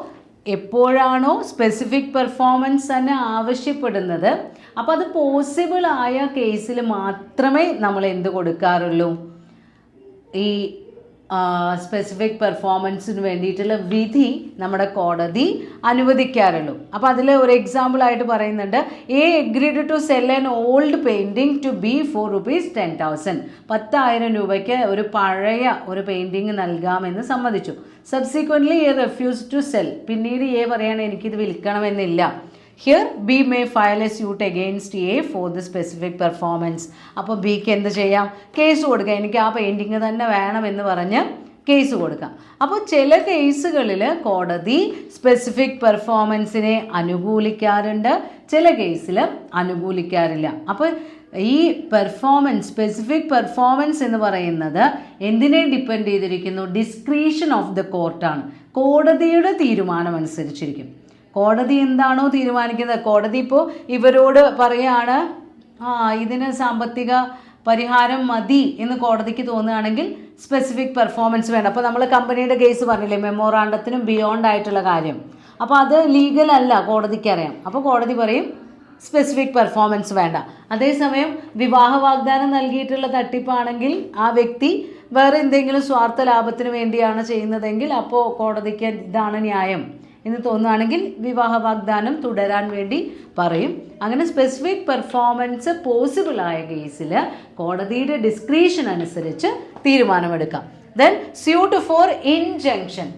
എപ്പോഴാണോ സ്പെസിഫിക് പെർഫോമൻസ് തന്നെ ആവശ്യപ്പെടുന്നത്, അപ്പോൾ അത് പോസിബിൾ ആയ കേസിൽ മാത്രമേ നമ്മൾ എന്ത് കൊടുക്കാറുള്ളൂ, ഈ സ്പെസിഫിക് പെർഫോമൻസിന് വേണ്ടിയിട്ടുള്ള വിധി നമ്മുടെ കോടതി അനുവദിക്കാറുള്ളൂ. അപ്പോൾ അതിൽ ഒരു എക്സാമ്പിളായിട്ട് പറയുന്നുണ്ട്, A agreed to sell an old painting to B for ₹10,000, 10,000 രൂപയ്ക്ക് ഒരു പഴയ ഒരു പെയിൻറ്റിങ് നൽകാമെന്ന് സമ്മതിച്ചു. Subsequently A refuse to sell, പിന്നീട് എ പറയാണ് എനിക്കിത് വിൽക്കണമെന്നില്ല. Here B may file a suit against A for the specific performance. അപ്പോൾ ബിക്ക് എന്ത് ചെയ്യാം, കേസ് കൊടുക്കുക, എനിക്ക് ആ പെയിൻറ്റിങ് തന്നെ വേണമെന്ന് പറഞ്ഞ് കേസ് കൊടുക്കാം. അപ്പോൾ ചില കേസുകളിൽ കോടതി സ്പെസിഫിക് പെർഫോമൻസിനെ അനുകൂലിക്കാറുണ്ട്, ചില കേസിൽ അനുകൂലിക്കാറില്ല. അപ്പോൾ ഈ സ്പെസിഫിക് പെർഫോമൻസ് എന്ന് പറയുന്നത് എന്തിനെ ഡിപ്പെൻഡ് ചെയ്തിരിക്കുന്നു? ഡിസ്ക്രീഷൻ ഓഫ് ദ കോർട്ടാണ്. കോടതിയുടെ തീരുമാനം അനുസരിച്ചിരിക്കും. കോടതി എന്താണോ തീരുമാനിക്കുന്നത്, കോടതി ഇപ്പോൾ ഇവരോട് പറയാണ് ഇതിന് സാമ്പത്തിക പരിഹാരം മതി എന്ന് കോടതിക്ക് തോന്നുകയാണെങ്കിൽ സ്പെസിഫിക് പെർഫോമൻസ് വേണം. അപ്പോൾ നമ്മൾ കമ്പനിയുടെ കേസ് പറഞ്ഞില്ലേ, മെമ്മോറാണ്ടത്തിനും ബിയോണ്ട് ആയിട്ടുള്ള കാര്യം, അപ്പോൾ അത് ലീഗൽ അല്ല, കോടതിക്കറിയാം. അപ്പോൾ കോടതി പറയും സ്പെസിഫിക് പെർഫോമൻസ് വേണ്ട. അതേസമയം വിവാഹ വാഗ്ദാനം നൽകിയിട്ടുള്ള തട്ടിപ്പാണെങ്കിൽ ആ വ്യക്തി വേറെ എന്തെങ്കിലും സ്വാർത്ഥ ലാഭത്തിന് വേണ്ടിയാണ് ചെയ്യുന്നതെങ്കിൽ അപ്പോൾ കോടതിക്ക് ഇതാണ് ന്യായം എന്ന് തോന്നുകയാണെങ്കിൽ വിവാഹ വാഗ്ദാനം തുടരാൻ വേണ്ടി പറയും. അങ്ങനെ സ്പെസിഫിക് പെർഫോമൻസ് പോസിബിൾ ആയ കേസിൽ കോടതിയുടെ ഡിസ്ക്രീഷൻ അനുസരിച്ച് തീരുമാനമെടുക്കാം. Then suit for injunction.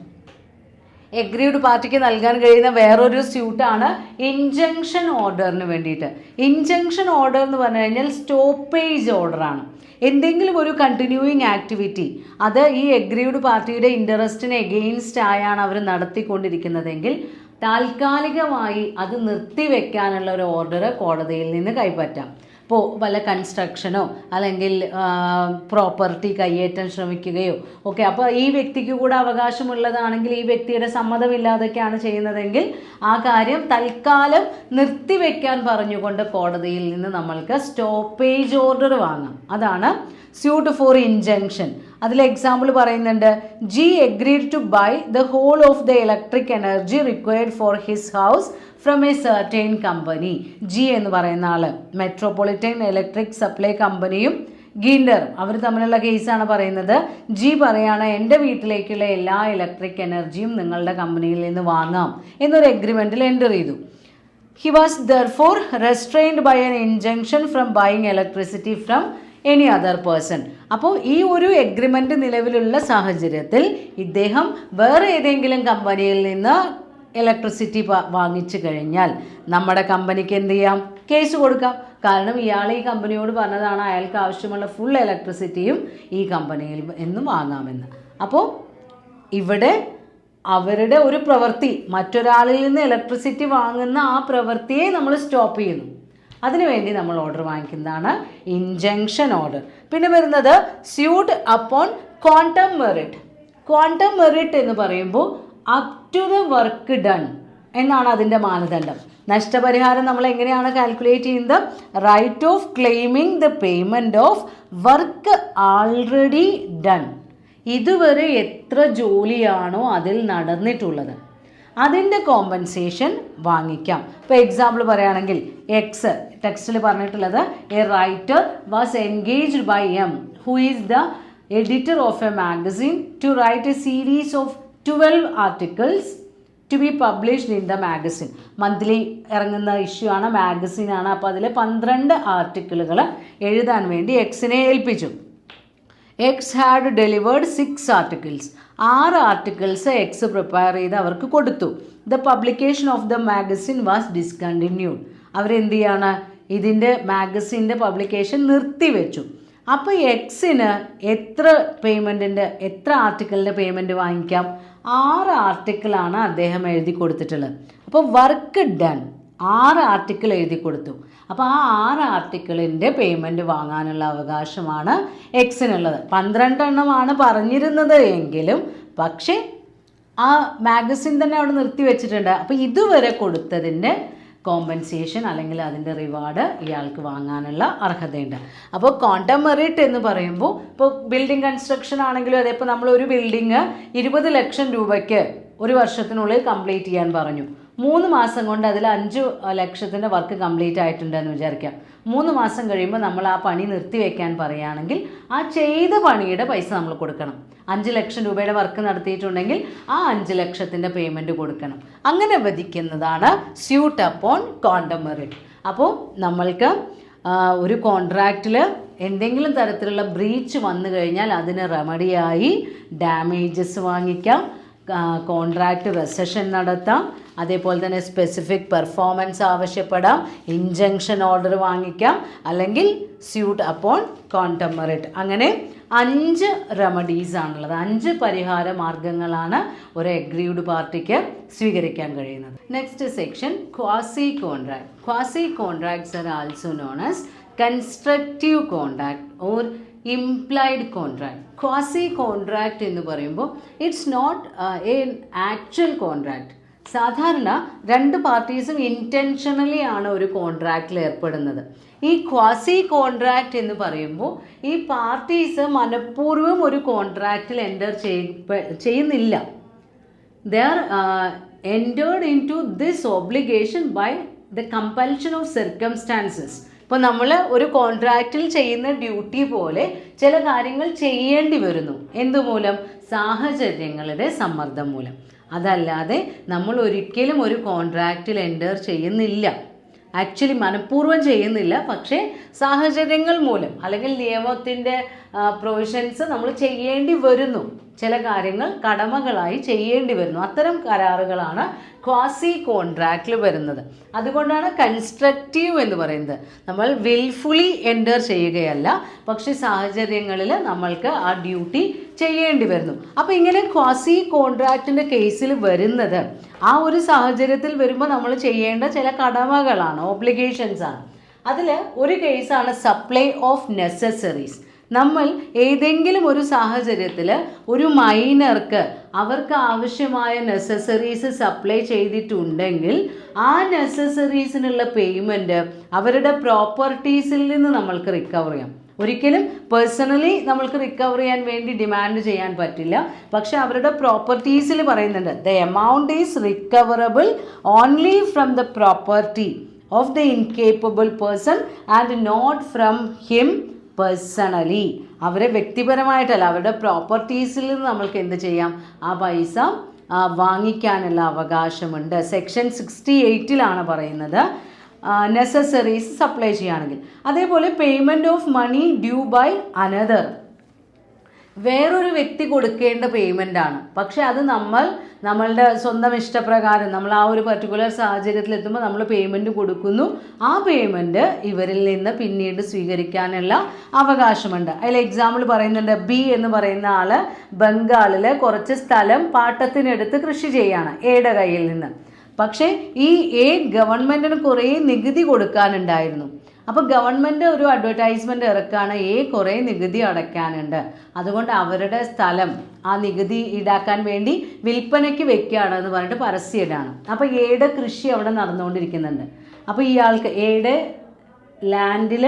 Agreed പാർട്ടിക്ക് നൽകാൻ കഴിയുന്ന വേറൊരു സ്യൂട്ടാണ് ഇൻജങ്ഷൻ ഓർഡറിന് വേണ്ടിയിട്ട്. ഇൻജങ്ഷൻ ഓർഡർ എന്ന് പറഞ്ഞു കഴിഞ്ഞാൽ സ്റ്റോപ്പേജ് ഓർഡറാണ്. എന്തെങ്കിലും ഒരു കണ്ടിന്യൂയിങ് ആക്ടിവിറ്റി അത് ഈ എഗ്രീഡ് പാർട്ടിയുടെ ഇൻട്രസ്റ്റിന് എഗെയിൻസ്റ്റ് ആയാണ് അവർ നടത്തിക്കൊണ്ടിരിക്കുന്നതെങ്കിൽ താൽക്കാലികമായി അത് നിർത്തിവെക്കാനുള്ള ഒരു ഓർഡർ കോടതിയിൽ നിന്ന് കൈപ്പറ്റാം. ഇപ്പോൾ വല്ല കൺസ്ട്രക്ഷനോ അല്ലെങ്കിൽ പ്രോപ്പർട്ടി കയ്യേറ്റം ശ്രമിക്കുകയോ ഒക്കെ, അപ്പോൾ ഈ വ്യക്തിക്ക് കൂടെ അവകാശമുള്ളതാണെങ്കിൽ ഈ വ്യക്തിയുടെ സമ്മതമില്ലാതൊക്കെയാണ് ചെയ്യുന്നതെങ്കിൽ ആ കാര്യം തൽക്കാലം നിർത്തിവെക്കാൻ പറഞ്ഞുകൊണ്ട് കോടതിയിൽ നിന്ന് നമ്മൾക്ക് സ്റ്റോപ്പേജ് ഓർഡർ വാങ്ങാം. അതാണ് സ്യൂട്ട് ഫോർ ഇൻജങ്ഷൻ. അതിൽ എക്സാമ്പിൾ പറയുന്നുണ്ട്, G agreed to buy the whole of the electric energy required for his house from a certain company. G എന്ന് പറയുന്ന ആൾ മെട്രോപൊളിറ്റൻ ഇലക്ട്രിക് സപ്ലൈ കമ്പനിയും ഗിൻഡർ അവർ തമ്മിലുള്ള കേസാണ് പറയുന്നത്. ജി പറയാണ് എൻ്റെ വീട്ടിലേക്കുള്ള എല്ലാ ഇലക്ട്രിക് എനർജിയും നിങ്ങളുടെ കമ്പനിയിൽ നിന്ന് വാങ്ങാം എന്നൊരു എഗ്രിമെൻറ്റിൽ എൻ്റർ ചെയ്തു. He was therefore restrained by an injunction from buying electricity from any other person. അപ്പോൾ ഈ ഒരു എഗ്രിമെൻ്റ് നിലവിലുള്ള സാഹചര്യത്തിൽ ഇദ്ദേഹം വേറെ ഏതെങ്കിലും കമ്പനിയിൽ നിന്ന് ഇലക്ട്രിസിറ്റി വാങ്ങിച്ചു കഴിഞ്ഞാൽ നമ്മുടെ കമ്പനിക്ക് എന്ത് ചെയ്യാം? കേസ് കൊടുക്കാം. കാരണം ഇയാൾ ഈ കമ്പനിയോട് പറഞ്ഞതാണ് അയാൾക്ക് ആവശ്യമുള്ള ഫുൾ ഇലക്ട്രിസിറ്റിയും ഈ കമ്പനിയിൽ നിന്ന് വാങ്ങാമെന്ന്. അപ്പോൾ ഇവിടെ അവരുടെ ഒരു പ്രവൃത്തി, മറ്റൊരാളിൽ നിന്ന് ഇലക്ട്രിസിറ്റി വാങ്ങുന്ന ആ പ്രവൃത്തിയെ നമ്മൾ സ്റ്റോപ്പ് ചെയ്യുന്നു. അതിനുവേണ്ടി നമ്മൾ ഓർഡർ വാങ്ങിക്കുന്നതാണ് ഇൻജങ്ഷൻ ഓർഡർ. പിന്നെ വരുന്നത് suit upon quantum meruit. Quantum meruit എന്ന് പറയുമ്പോൾ up to the work done എന്നാണ് അതിൻ്റെ മാനദണ്ഡം. നഷ്ടപരിഹാരം നമ്മൾ എങ്ങനെയാണ് കാൽക്കുലേറ്റ് ചെയ്യുന്നത്? Right of claiming the payment of work already done. ഇതുവരെ എത്ര ജോലിയാണോ അതിൽ നടന്നിട്ടുള്ളത് അതിൻ്റെ കോമ്പൻസേഷൻ വാങ്ങിക്കാം. ഇപ്പോൾ എക്സാമ്പിൾ പറയുകയാണെങ്കിൽ എക്സ് ടെക്സ്റ്റിൽ പറഞ്ഞിട്ടുള്ളത്, A writer was engaged by M who is the editor of a magazine to write a series of 12 articles to be published in the magazine. Monthly ഇറങ്ങുന്ന ഇഷ്യൂ ആണ്, മാഗസിനാണ്. അപ്പോൾ അതിൽ 12 ആർട്ടിക്കിളുകൾ എഴുതാൻ വേണ്ടി എക്സിനെ ഏൽപ്പിച്ചു. X had delivered 6 articles. 6 articles X prepare ചെയ്ത് അവർക്ക് കൊടുത്തു. The publication of the magazine was discontinued. അവരെന്ത് ചെയ്യാണ്? ഇതിൻ്റെ മാഗസിൻ്റെ പബ്ലിക്കേഷൻ നിർത്തിവെച്ചു. അപ്പോൾ എക്സിന് എത്ര ആർട്ടിക്കിളിൻ്റെ പേയ്മെൻറ്റ് വാങ്ങിക്കാം? 6 ആർട്ടിക്കിളാണ് അദ്ദേഹം എഴുതി കൊടുത്തിട്ടുള്ളത്. അപ്പോൾ വർക്ക് ഡൺ 6 ആർട്ടിക്കിൾ എഴുതി കൊടുത്തു. അപ്പോൾ ആ 6 ആർട്ടിക്കിളിൻ്റെ പേയ്മെൻറ്റ് വാങ്ങാനുള്ള അവകാശമാണ് എക്സിനുള്ളത്. 12 എണ്ണമാണ് പറഞ്ഞിരുന്നത് എങ്കിലും പക്ഷേ ആ മാഗസിൻ തന്നെ അവിടെ നിർത്തി വെച്ചിട്ടുണ്ട്. അപ്പോൾ ഇതുവരെ കൊടുത്തതിൻ്റെ കോമ്പൻസേഷൻ അല്ലെങ്കിൽ അതിൻ്റെ റിവാർഡ് ഇയാൾക്ക് വാങ്ങാനുള്ള അർഹതയുണ്ട്. അപ്പോൾ ക്വാണ്ടം മെറിറ്റ് എന്ന് പറയുമ്പോൾ ഇപ്പോൾ ബിൽഡിംഗ് കൺസ്ട്രക്ഷൻ ആണെങ്കിലും അതെ, ഇപ്പോൾ നമ്മളൊരു ബിൽഡിങ് 20 ലക്ഷം രൂപയ്ക്ക് ഒരു വർഷത്തിനുള്ളിൽ കംപ്ലീറ്റ് ചെയ്യാൻ പറഞ്ഞു. 3 മാസം കൊണ്ട് അതിൽ 5 ലക്ഷത്തിൻ്റെ വർക്ക് കംപ്ലീറ്റ് ആയിട്ടുണ്ടെന്ന് വിചാരിക്കാം. 3 മാസം കഴിയുമ്പോൾ നമ്മൾ ആ പണി നിർത്തിവെക്കാൻ പറയുകയാണെങ്കിൽ ആ ചെയ്ത പണിയുടെ പൈസ നമ്മൾ കൊടുക്കണം. 5 ലക്ഷം രൂപയുടെ വർക്ക് നടത്തിയിട്ടുണ്ടെങ്കിൽ ആ 5 ലക്ഷത്തിൻ്റെ പേയ്മെൻറ്റ് കൊടുക്കണം. അങ്ങനെ വിധിക്കുന്നതാണ് സ്യൂട്ട് അപ്പോൺ ക്വാണ്ടം മെറിറ്റ്. അപ്പോൾ നമ്മൾക്ക് ഒരു കോൺട്രാക്റ്റിൽ എന്തെങ്കിലും തരത്തിലുള്ള ബ്രീച്ച് വന്നു കഴിഞ്ഞാൽ അതിന് റെമഡിയായി ഡാമേജസ് വാങ്ങിക്കാം, കോൺട്രാക്റ്റ് റെസഷൻ നടത്താം, അതേപോലെ തന്നെ സ്പെസിഫിക് പെർഫോമൻസ് ആവശ്യപ്പെടാം, ഇൻജങ്ഷൻ ഓർഡർ വാങ്ങിക്കാം, അല്ലെങ്കിൽ സ്യൂട്ട് അപ്പോൺ ക്വാണ്ടം മെറിറ്റ്. അങ്ങനെ 5 റെമഡീസ് ആണുള്ളത്. 5 പരിഹാര മാർഗങ്ങളാണ് ഒരു എഗ്രീവ്ഡ് പാർട്ടിക്ക് സ്വീകരിക്കാൻ കഴിയുന്നത്. Next section quasi contract. Quasi contracts are also known as constructive contract or implied contract. Quasi contract എന്ന് പറയുമ്പോൾ it's not a actual contract. സാധാരണ 2 പാർട്ടീസും ഇൻറ്റൻഷനലി ആണ് ഒരു കോൺട്രാക്റ്റിൽ ഏർപ്പെടുന്നത്. ഈ ക്വാസി കോൺട്രാക്റ്റ് എന്ന് പറയുമ്പോൾ ഈ പാർട്ടീസ് മനഃപൂർവ്വം ഒരു കോൺട്രാക്റ്റിൽ എൻ്റർ ചെയ്യുന്നില്ല. They are entered into this obligation by the compulsion of circumstances. ഇപ്പോൾ നമ്മൾ ഒരു കോൺട്രാക്റ്റിൽ ചെയ്യുന്ന ഡ്യൂട്ടി പോലെ ചില കാര്യങ്ങൾ ചെയ്യേണ്ടി വരുന്നു. എന്തുമൂലം? സാഹചര്യങ്ങളുടെ സമ്മർദ്ദം മൂലം. അതല്ലാതെ നമ്മൾ ഒരിക്കലും ഒരു കോൺട്രാക്റ്റിൽ എൻ്റർ ചെയ്യുന്നില്ല. ആക്ച്വലി മനഃപൂർവ്വം ചെയ്യുന്നില്ല, പക്ഷേ സാഹചര്യങ്ങൾ മൂലം അല്ലെങ്കിൽ നിയമത്തിൻ്റെ പ്രൊവിഷൻസ് നമ്മൾ ചെയ്യേണ്ടി വരുന്നു. ചില കാര്യങ്ങൾ കടമകളായി ചെയ്യേണ്ടി വരുന്നു. അത്തരം കരാറുകളാണ് ക്വാസി കോൺട്രാക്റ്റിൽ വരുന്നത്. അതുകൊണ്ടാണ് കൺസ്ട്രക്റ്റീവ് എന്ന് പറയുന്നത്. നമ്മൾ വിൽഫുള്ളി എൻ്റർ ചെയ്യുകയല്ല, പക്ഷേ സാഹചര്യങ്ങളിൽ നമ്മൾക്ക് ആ ഡ്യൂട്ടി ചെയ്യേണ്ടി വരുന്നു. അപ്പോൾ ഇങ്ങനെ ക്വാസി കോൺട്രാക്റ്റിൻ്റെ കേസിൽ വരുന്നത് ആ ഒരു സാഹചര്യത്തിൽ വരുമ്പോൾ നമ്മൾ ചെയ്യേണ്ട ചില കടമകളാണ്, ഓബ്ലിഗേഷൻസ് ആണ്. അതിൽ ഒരു കേസാണ് സപ്ലൈ ഓഫ് നെസസറീസ്. നമ്മൾ ഏതെങ്കിലും ഒരു സാഹചര്യത്തിൽ ഒരു മൈനർക്ക് അവർക്ക് ആവശ്യമായ നെസസറീസ് സപ്ലൈ ചെയ്തിട്ടുണ്ടെങ്കിൽ ആ നെസസറീസിനുള്ള പേയ്മെൻറ്റ് അവരുടെ പ്രോപ്പർട്ടീസിൽ നിന്ന് നമ്മൾക്ക് റിക്കവർ ചെയ്യാം. ഒരിക്കലും പേഴ്സണലി നമ്മൾക്ക് റിക്കവർ ചെയ്യാൻ വേണ്ടി ഡിമാൻഡ് ചെയ്യാൻ പറ്റില്ല, പക്ഷെ അവരുടെ പ്രോപ്പർട്ടീസിൽ പറയുന്നുണ്ട് the amount is recoverable only from the property of the incapable person and not from him personally. അവരെ വ്യക്തിപരമായിട്ടല്ല, അവരുടെ പ്രോപ്പർട്ടീസിൽ നിന്ന് നമ്മൾക്ക് എന്ത് ചെയ്യാം? ആ പൈസ വാങ്ങിക്കാനുള്ള അവകാശമുണ്ട്. സെക്ഷൻ 68 പറയുന്നത് നെസസറീസ് സപ്ലൈ ചെയ്യുകയാണെങ്കിൽ. അതേപോലെ payment of money due by another. വേറൊരു വ്യക്തി കൊടുക്കേണ്ട പേയ്മെൻ്റ് ആണ്, പക്ഷെ അത് നമ്മളുടെ സ്വന്തം ഇഷ്ടപ്രകാരം നമ്മൾ ആ ഒരു പർട്ടിക്കുലർ സാഹചര്യത്തിൽ എത്തുമ്പോൾ നമ്മൾ പേയ്മെൻറ്റ് കൊടുക്കുന്നു. ആ പേയ്മെൻറ്റ് ഇവരിൽ നിന്ന് പിന്നീട് സ്വീകരിക്കാനുള്ള അവകാശമുണ്ട്. അതിൽ എക്സാമ്പിൾ പറയുന്നുണ്ട്. ബി എന്ന് പറയുന്ന ആൾ ബംഗാളിൽ കുറച്ച് സ്ഥലം പാട്ടത്തിനെടുത്ത് കൃഷി ചെയ്യാണ് എയുടെ കയ്യിൽ നിന്ന്. പക്ഷേ ഈ എ ഗവൺമെൻറ്റിന് കുറേ നികുതി കൊടുക്കാനുണ്ടായിരുന്നു. അപ്പോൾ ഗവൺമെൻറ് ഒരു അഡ്വർടൈസ്മെൻറ്റ് ഇറക്കുകയാണ്, കുറേ നികുതി അടയ്ക്കാനുണ്ട്, അതുകൊണ്ട് അവരുടെ സ്ഥലം ആ നികുതി ഈടാക്കാൻ വേണ്ടി വിൽപ്പനയ്ക്ക് വെക്കുകയാണ് എന്ന് പറഞ്ഞിട്ട് പരസ്യമിടാണ്. അപ്പോൾ എയുടെ കൃഷി അവിടെ നടന്നുകൊണ്ടിരിക്കുന്നുണ്ട്. അപ്പോൾ ഇയാൾക്ക് എയുടെ ലാൻഡിൽ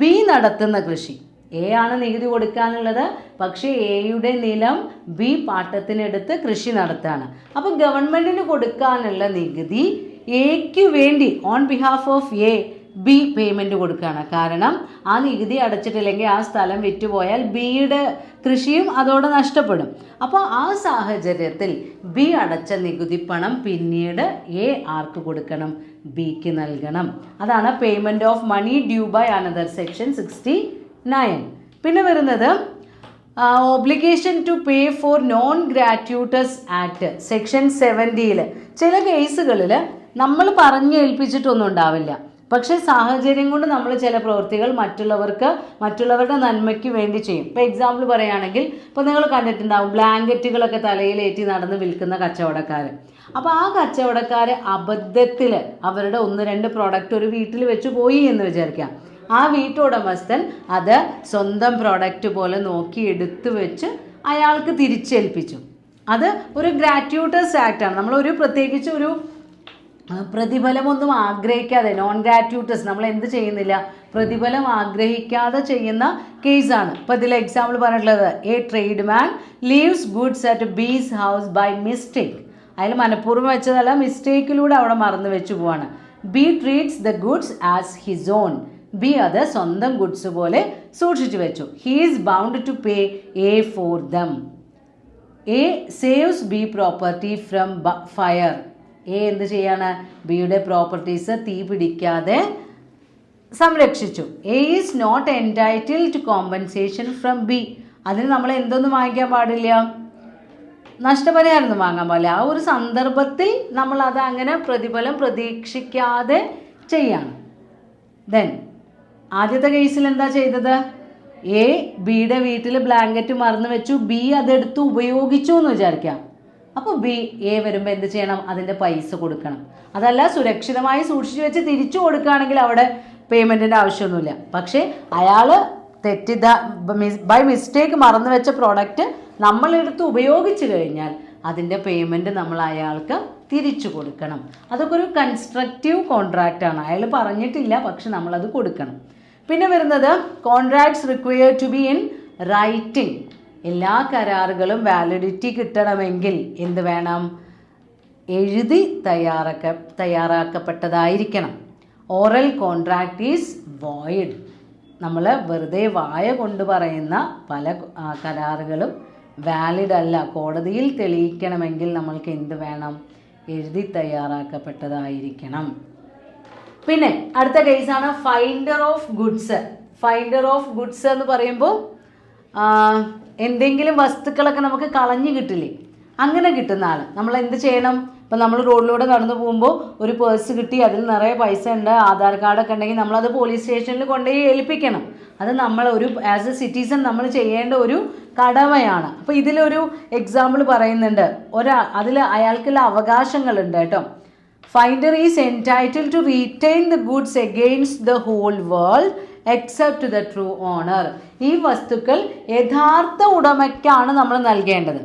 ബി നടത്തുന്ന കൃഷി, ആണ് നികുതി കൊടുക്കാനുള്ളത്, പക്ഷേ എയുടെ നിലം ബി പാട്ടത്തിനെടുത്ത് കൃഷി നടത്തുകയാണ്. അപ്പോൾ ഗവൺമെൻറ്റിന് കൊടുക്കാനുള്ള നികുതി എക്ക് വേണ്ടി on behalf of A B payment കൊടുക്കുകയാണ്. കാരണം ആ നികുതി അടച്ചിട്ടില്ലെങ്കിൽ ആ സ്ഥലം വിറ്റുപോയാൽ ബിയുടെ കൃഷിയും അതോടെ നഷ്ടപ്പെടും. അപ്പോൾ ആ സാഹചര്യത്തിൽ ബി അടച്ച നികുതി പണം പിന്നീട് എ ആർക്ക് കൊടുക്കണം? ബിക്ക് നൽകണം. അതാണ് payment of money due by another, section 69. പിന്നെ വരുന്നത് obligation to pay for non gratuitous act, section 70. ചില കേസുകളിൽ നമ്മൾ പറഞ്ഞു ഏൽപ്പിച്ചിട്ടൊന്നും ഉണ്ടാവില്ല, പക്ഷേ സാഹചര്യം കൊണ്ട് നമ്മൾ ചില പ്രവൃത്തികൾ മറ്റുള്ളവരുടെ നന്മയ്ക്ക് വേണ്ടി ചെയ്യും. ഇപ്പോൾ എക്സാമ്പിൾ പറയുകയാണെങ്കിൽ, ഇപ്പോൾ നിങ്ങൾ കണ്ടിട്ടുണ്ടാവും ബ്ലാങ്കറ്റുകളൊക്കെ തലയിലേറ്റി നടന്ന് വിൽക്കുന്ന കച്ചവടക്കാർ. അപ്പോൾ ആ കച്ചവടക്കാർ അബദ്ധത്തിൽ അവരുടെ 1-2 പ്രോഡക്റ്റ് ഒരു വീട്ടിൽ വെച്ച് പോയി എന്ന് വിചാരിക്കാം. ആ വീട്ടുടമസ്ഥൻ അത് സ്വന്തം പ്രോഡക്റ്റ് പോലെ നോക്കി എടുത്തു വെച്ച് അയാൾക്ക് തിരിച്ചേൽപ്പിച്ചു. അത് ഒരു ഗ്രാറ്റ്യൂട്ടസ് ആക്റ്റാണ്. നമ്മളൊരു പ്രത്യേകിച്ച് ഒരു പ്രതിഫലമൊന്നും ആഗ്രഹിക്കാതെ, നോൺ ഗ്രാറ്റ്യൂട്ടസ്, നമ്മൾ എന്ത് ചെയ്യുന്നില്ല, പ്രതിഫലം ആഗ്രഹിക്കാതെ ചെയ്യുന്ന കേസാണ്. ഇപ്പോൾ ഇതിൽ എക്സാമ്പിൾ പറഞ്ഞിട്ടുള്ളത് A tradesman leaves goods at B's house by mistake. അതിൽ മനഃപൂർവ്വം വെച്ചതല്ല, മിസ്റ്റേക്കിലൂടെ അവിടെ മറന്നു വെച്ച് പോവാണ്. B treats the goods as his own. B അത് സ്വന്തം ഗുഡ്സ് പോലെ സൂക്ഷിച്ചു വെച്ചു. He is bound to pay A for them. A saves B property from fire. A എന്ത് ചെയ്യാണ്? ബിയുടെ പ്രോപ്പർട്ടീസ് തീ പിടിക്കാതെ സംരക്ഷിച്ചു. A is not entitle to compensation from B. അതിന് നമ്മൾ എന്തൊന്നും വാങ്ങിക്കാൻ പാടില്ല? നഷ്ടപരിഹാരമൊന്നും വാങ്ങാൻ പാടില്ല. ആ ഒരു സന്ദർഭത്തിൽ നമ്മൾ അത് അങ്ങനെ പ്രതിഫലം പ്രതീക്ഷിക്കാതെ ചെയ്യാണ്. ദെൻ ആദ്യത്തെ കേസിൽ എന്താ ചെയ്തത്? എ ബിയുടെ വീട്ടിൽ ബ്ലാങ്കറ്റ് മറന്നു വെച്ചു, ബി അതെടുത്ത് ഉപയോഗിച്ചു എന്ന് വിചാരിക്കാം. അപ്പോൾ ബി എ വരുമ്പോൾ എന്ത് ചെയ്യണം? അതിൻ്റെ പൈസ കൊടുക്കണം. അതല്ല സുരക്ഷിതമായി സൂക്ഷിച്ചു വെച്ച് തിരിച്ചു കൊടുക്കുകയാണെങ്കിൽ അവിടെ പേയ്മെൻറ്റിൻ്റെ ആവശ്യമൊന്നുമില്ല. പക്ഷേ അയാൾ ബൈ മിസ്റ്റേക്ക് മറന്നു വെച്ച പ്രോഡക്റ്റ് നമ്മളെടുത്ത് ഉപയോഗിച്ച് കഴിഞ്ഞാൽ അതിൻ്റെ പേയ്മെൻറ്റ് നമ്മൾ അയാൾക്ക് തിരിച്ചു കൊടുക്കണം. അതൊക്കെ ഒരു കൺസ്ട്രക്റ്റീവ് കോൺട്രാക്റ്റാണ്. അയാൾ പറഞ്ഞിട്ടില്ല, പക്ഷെ നമ്മളത് കൊടുക്കണം. പിന്നെ വരുന്നത് contracts required to be in writing. എല്ലാ കരാറുകളും വാലിഡിറ്റി കിട്ടണമെങ്കിൽ എന്ത് വേണം? എഴുതി തയ്യാറാക്കപ്പെട്ടതായിരിക്കണം. Oral contract is void. നമ്മൾ വെറുതെ വായ കൊണ്ട് പറയുന്ന പല കരാറുകളും വാലിഡ് അല്ല. കോടതിയിൽ തെളിയിക്കണമെങ്കിൽ നമ്മൾക്ക് എന്ത് വേണം? എഴുതി തയ്യാറാക്കപ്പെട്ടതായിരിക്കണം. പിന്നെ അടുത്ത കേസാണ് finder of goods. Finder of goods എന്ന് പറയുമ്പോൾ എന്തെങ്കിലും വസ്തുക്കളൊക്കെ നമുക്ക് കളഞ്ഞു കിട്ടില്ലേ, അങ്ങനെ കിട്ടുന്ന ആൾ. നമ്മൾ എന്ത് ചെയ്യണം? ഇപ്പം നമ്മൾ റോഡിലൂടെ നടന്നു പോകുമ്പോൾ ഒരു പേഴ്സ് കിട്ടി, അതിൽ നിറയെ പൈസ ഉണ്ട്, ആധാർ കാർഡൊക്കെ ഉണ്ടെങ്കിൽ നമ്മളത് പോലീസ് സ്റ്റേഷനിൽ കൊണ്ടുപോയി ഏൽപ്പിക്കണം. അത് നമ്മൾ ആസ് എ സിറ്റിസൺ നമ്മൾ ചെയ്യേണ്ട ഒരു കടമയാണ്. അപ്പോൾ ഇതിലൊരു എക്സാമ്പിൾ പറയുന്നുണ്ട്. അതിൽ അയാൾക്കുള്ള അവകാശങ്ങളുണ്ട് കേട്ടോ. Finder is entitle to retain the goods against the whole world except the true owner. ഈ വസ്തുക്കൾ യഥാർത്ഥ ഉടമയ്ക്കാണ് നമ്മൾ നൽകേണ്ടത്.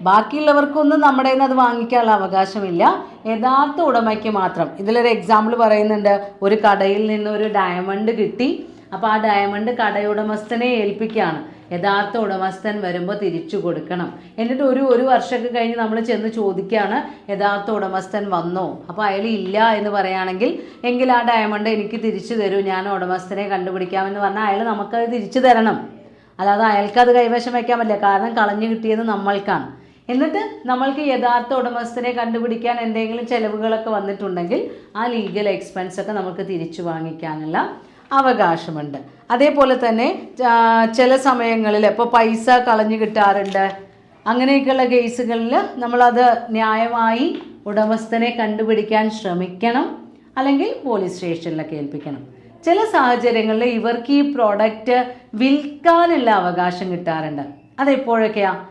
ബാക്കിയുള്ളവർക്കൊന്നും നമ്മുടെ കയ്യിൽ നിന്ന് അത് വാങ്ങിക്കാനുള്ള അവകാശമില്ല, യഥാർത്ഥ ഉടമയ്ക്ക് മാത്രം. ഇതിലൊരു എക്സാമ്പിൾ പറയുന്നുണ്ട്. ഒരു കടയിൽ നിന്ന് ഒരു ഡയമണ്ട് കിട്ടി. അപ്പോൾ ആ ഡയമണ്ട് കടയുടമസ്ഥനെ ഏൽപ്പിക്കുകയാണ്. യഥാർത്ഥ ഉടമസ്ഥൻ വരുമ്പോൾ തിരിച്ചു കൊടുക്കണം. എന്നിട്ട് ഒരു വർഷമൊക്കെ കഴിഞ്ഞ് നമ്മൾ ചെന്ന് ചോദിക്കുകയാണ്, യഥാർത്ഥ ഉടമസ്ഥൻ വന്നോ? അപ്പോൾ അയാൾ ഇല്ല എന്ന് പറയുകയാണെങ്കിൽ എങ്കിൽ ആ ഡയമണ്ട് എനിക്ക് തിരിച്ചു തരൂ, ഞാൻ ഉടമസ്ഥനെ കണ്ടുപിടിക്കാമെന്ന് പറഞ്ഞാൽ അയാൾ നമുക്കത് തിരിച്ചു തരണം. അല്ലാതെ അയാൾക്കത് കൈവശം വയ്ക്കാൻ പറ്റില്ല, കാരണം കളഞ്ഞു കിട്ടിയത് നമ്മൾക്കാണ്. എന്നിട്ട് നമ്മൾക്ക് യഥാർത്ഥ ഉടമസ്ഥനെ കണ്ടുപിടിക്കാൻ എന്തെങ്കിലും ചിലവുകളൊക്കെ വന്നിട്ടുണ്ടെങ്കിൽ ആ ലീഗൽ എക്സ്പെൻസ് ഒക്കെ നമുക്ക് തിരിച്ചു വാങ്ങിക്കാനുള്ള അവകാശമുണ്ട്. അതേപോലെ തന്നെ ചില സമയങ്ങളിൽ ഇപ്പോൾ പൈസ കളഞ്ഞു കിട്ടാറുണ്ട്. അങ്ങനെയൊക്കെയുള്ള കേസുകളിൽ നമ്മളത് ന്യായമായി ഉടമസ്ഥനെ കണ്ടുപിടിക്കാൻ ശ്രമിക്കണം, അല്ലെങ്കിൽ പോലീസ് സ്റ്റേഷനിലൊക്കെ ഏൽപ്പിക്കണം. ചില സാഹചര്യങ്ങളിൽ ഇവർക്ക് ഈ പ്രോഡക്റ്റ് വിൽക്കാനുള്ള അവകാശം കിട്ടാറുണ്ട്. അതെപ്പോഴൊക്കെയാണ്?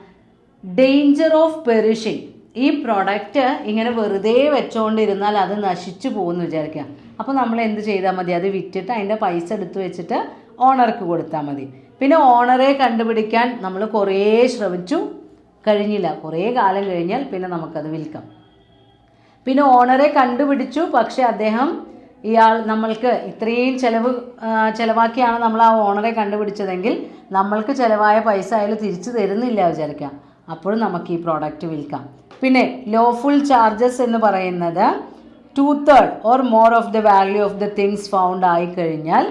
Danger of perishing. ഈ പ്രോഡക്റ്റ് ഇങ്ങനെ വെറുതെ വെച്ചുകൊണ്ടിരുന്നാൽ അത് നശിച്ചു പോകുമെന്ന് വിചാരിക്കുക. അപ്പോൾ നമ്മൾ എന്ത് ചെയ്താൽ മതി? അത് വിറ്റിട്ട് അതിൻ്റെ പൈസ എടുത്തു വെച്ചിട്ട് ഓണർക്ക് കൊടുത്താൽ മതി. പിന്നെ ഓണറെ കണ്ടുപിടിക്കാൻ നമ്മൾ കുറേ ശ്രമിച്ചു, കഴിഞ്ഞില്ല. കുറേ കാലം കഴിഞ്ഞാൽ പിന്നെ നമുക്കത് വിൽക്കാം. പിന്നെ ഓണറെ കണ്ടുപിടിച്ചു, പക്ഷേ നമ്മൾക്ക് ഇത്രയും ചിലവാക്കിയാണ് നമ്മൾ ആ ഓണറെ കണ്ടുപിടിച്ചതെങ്കിൽ നമ്മൾക്ക് ചിലവായ പൈസ അയാൾ തിരിച്ചു തരുന്നില്ല വിചാരിക്കാം. അപ്പോഴും നമുക്ക് ഈ പ്രോഡക്റ്റ് വിൽക്കാം. പിന്നെ ലോഫുൾ ചാർജസ് എന്ന് പറയുന്നത് 2/3 or more of the value of the things found ആയിക്കഴിഞ്ഞാൽ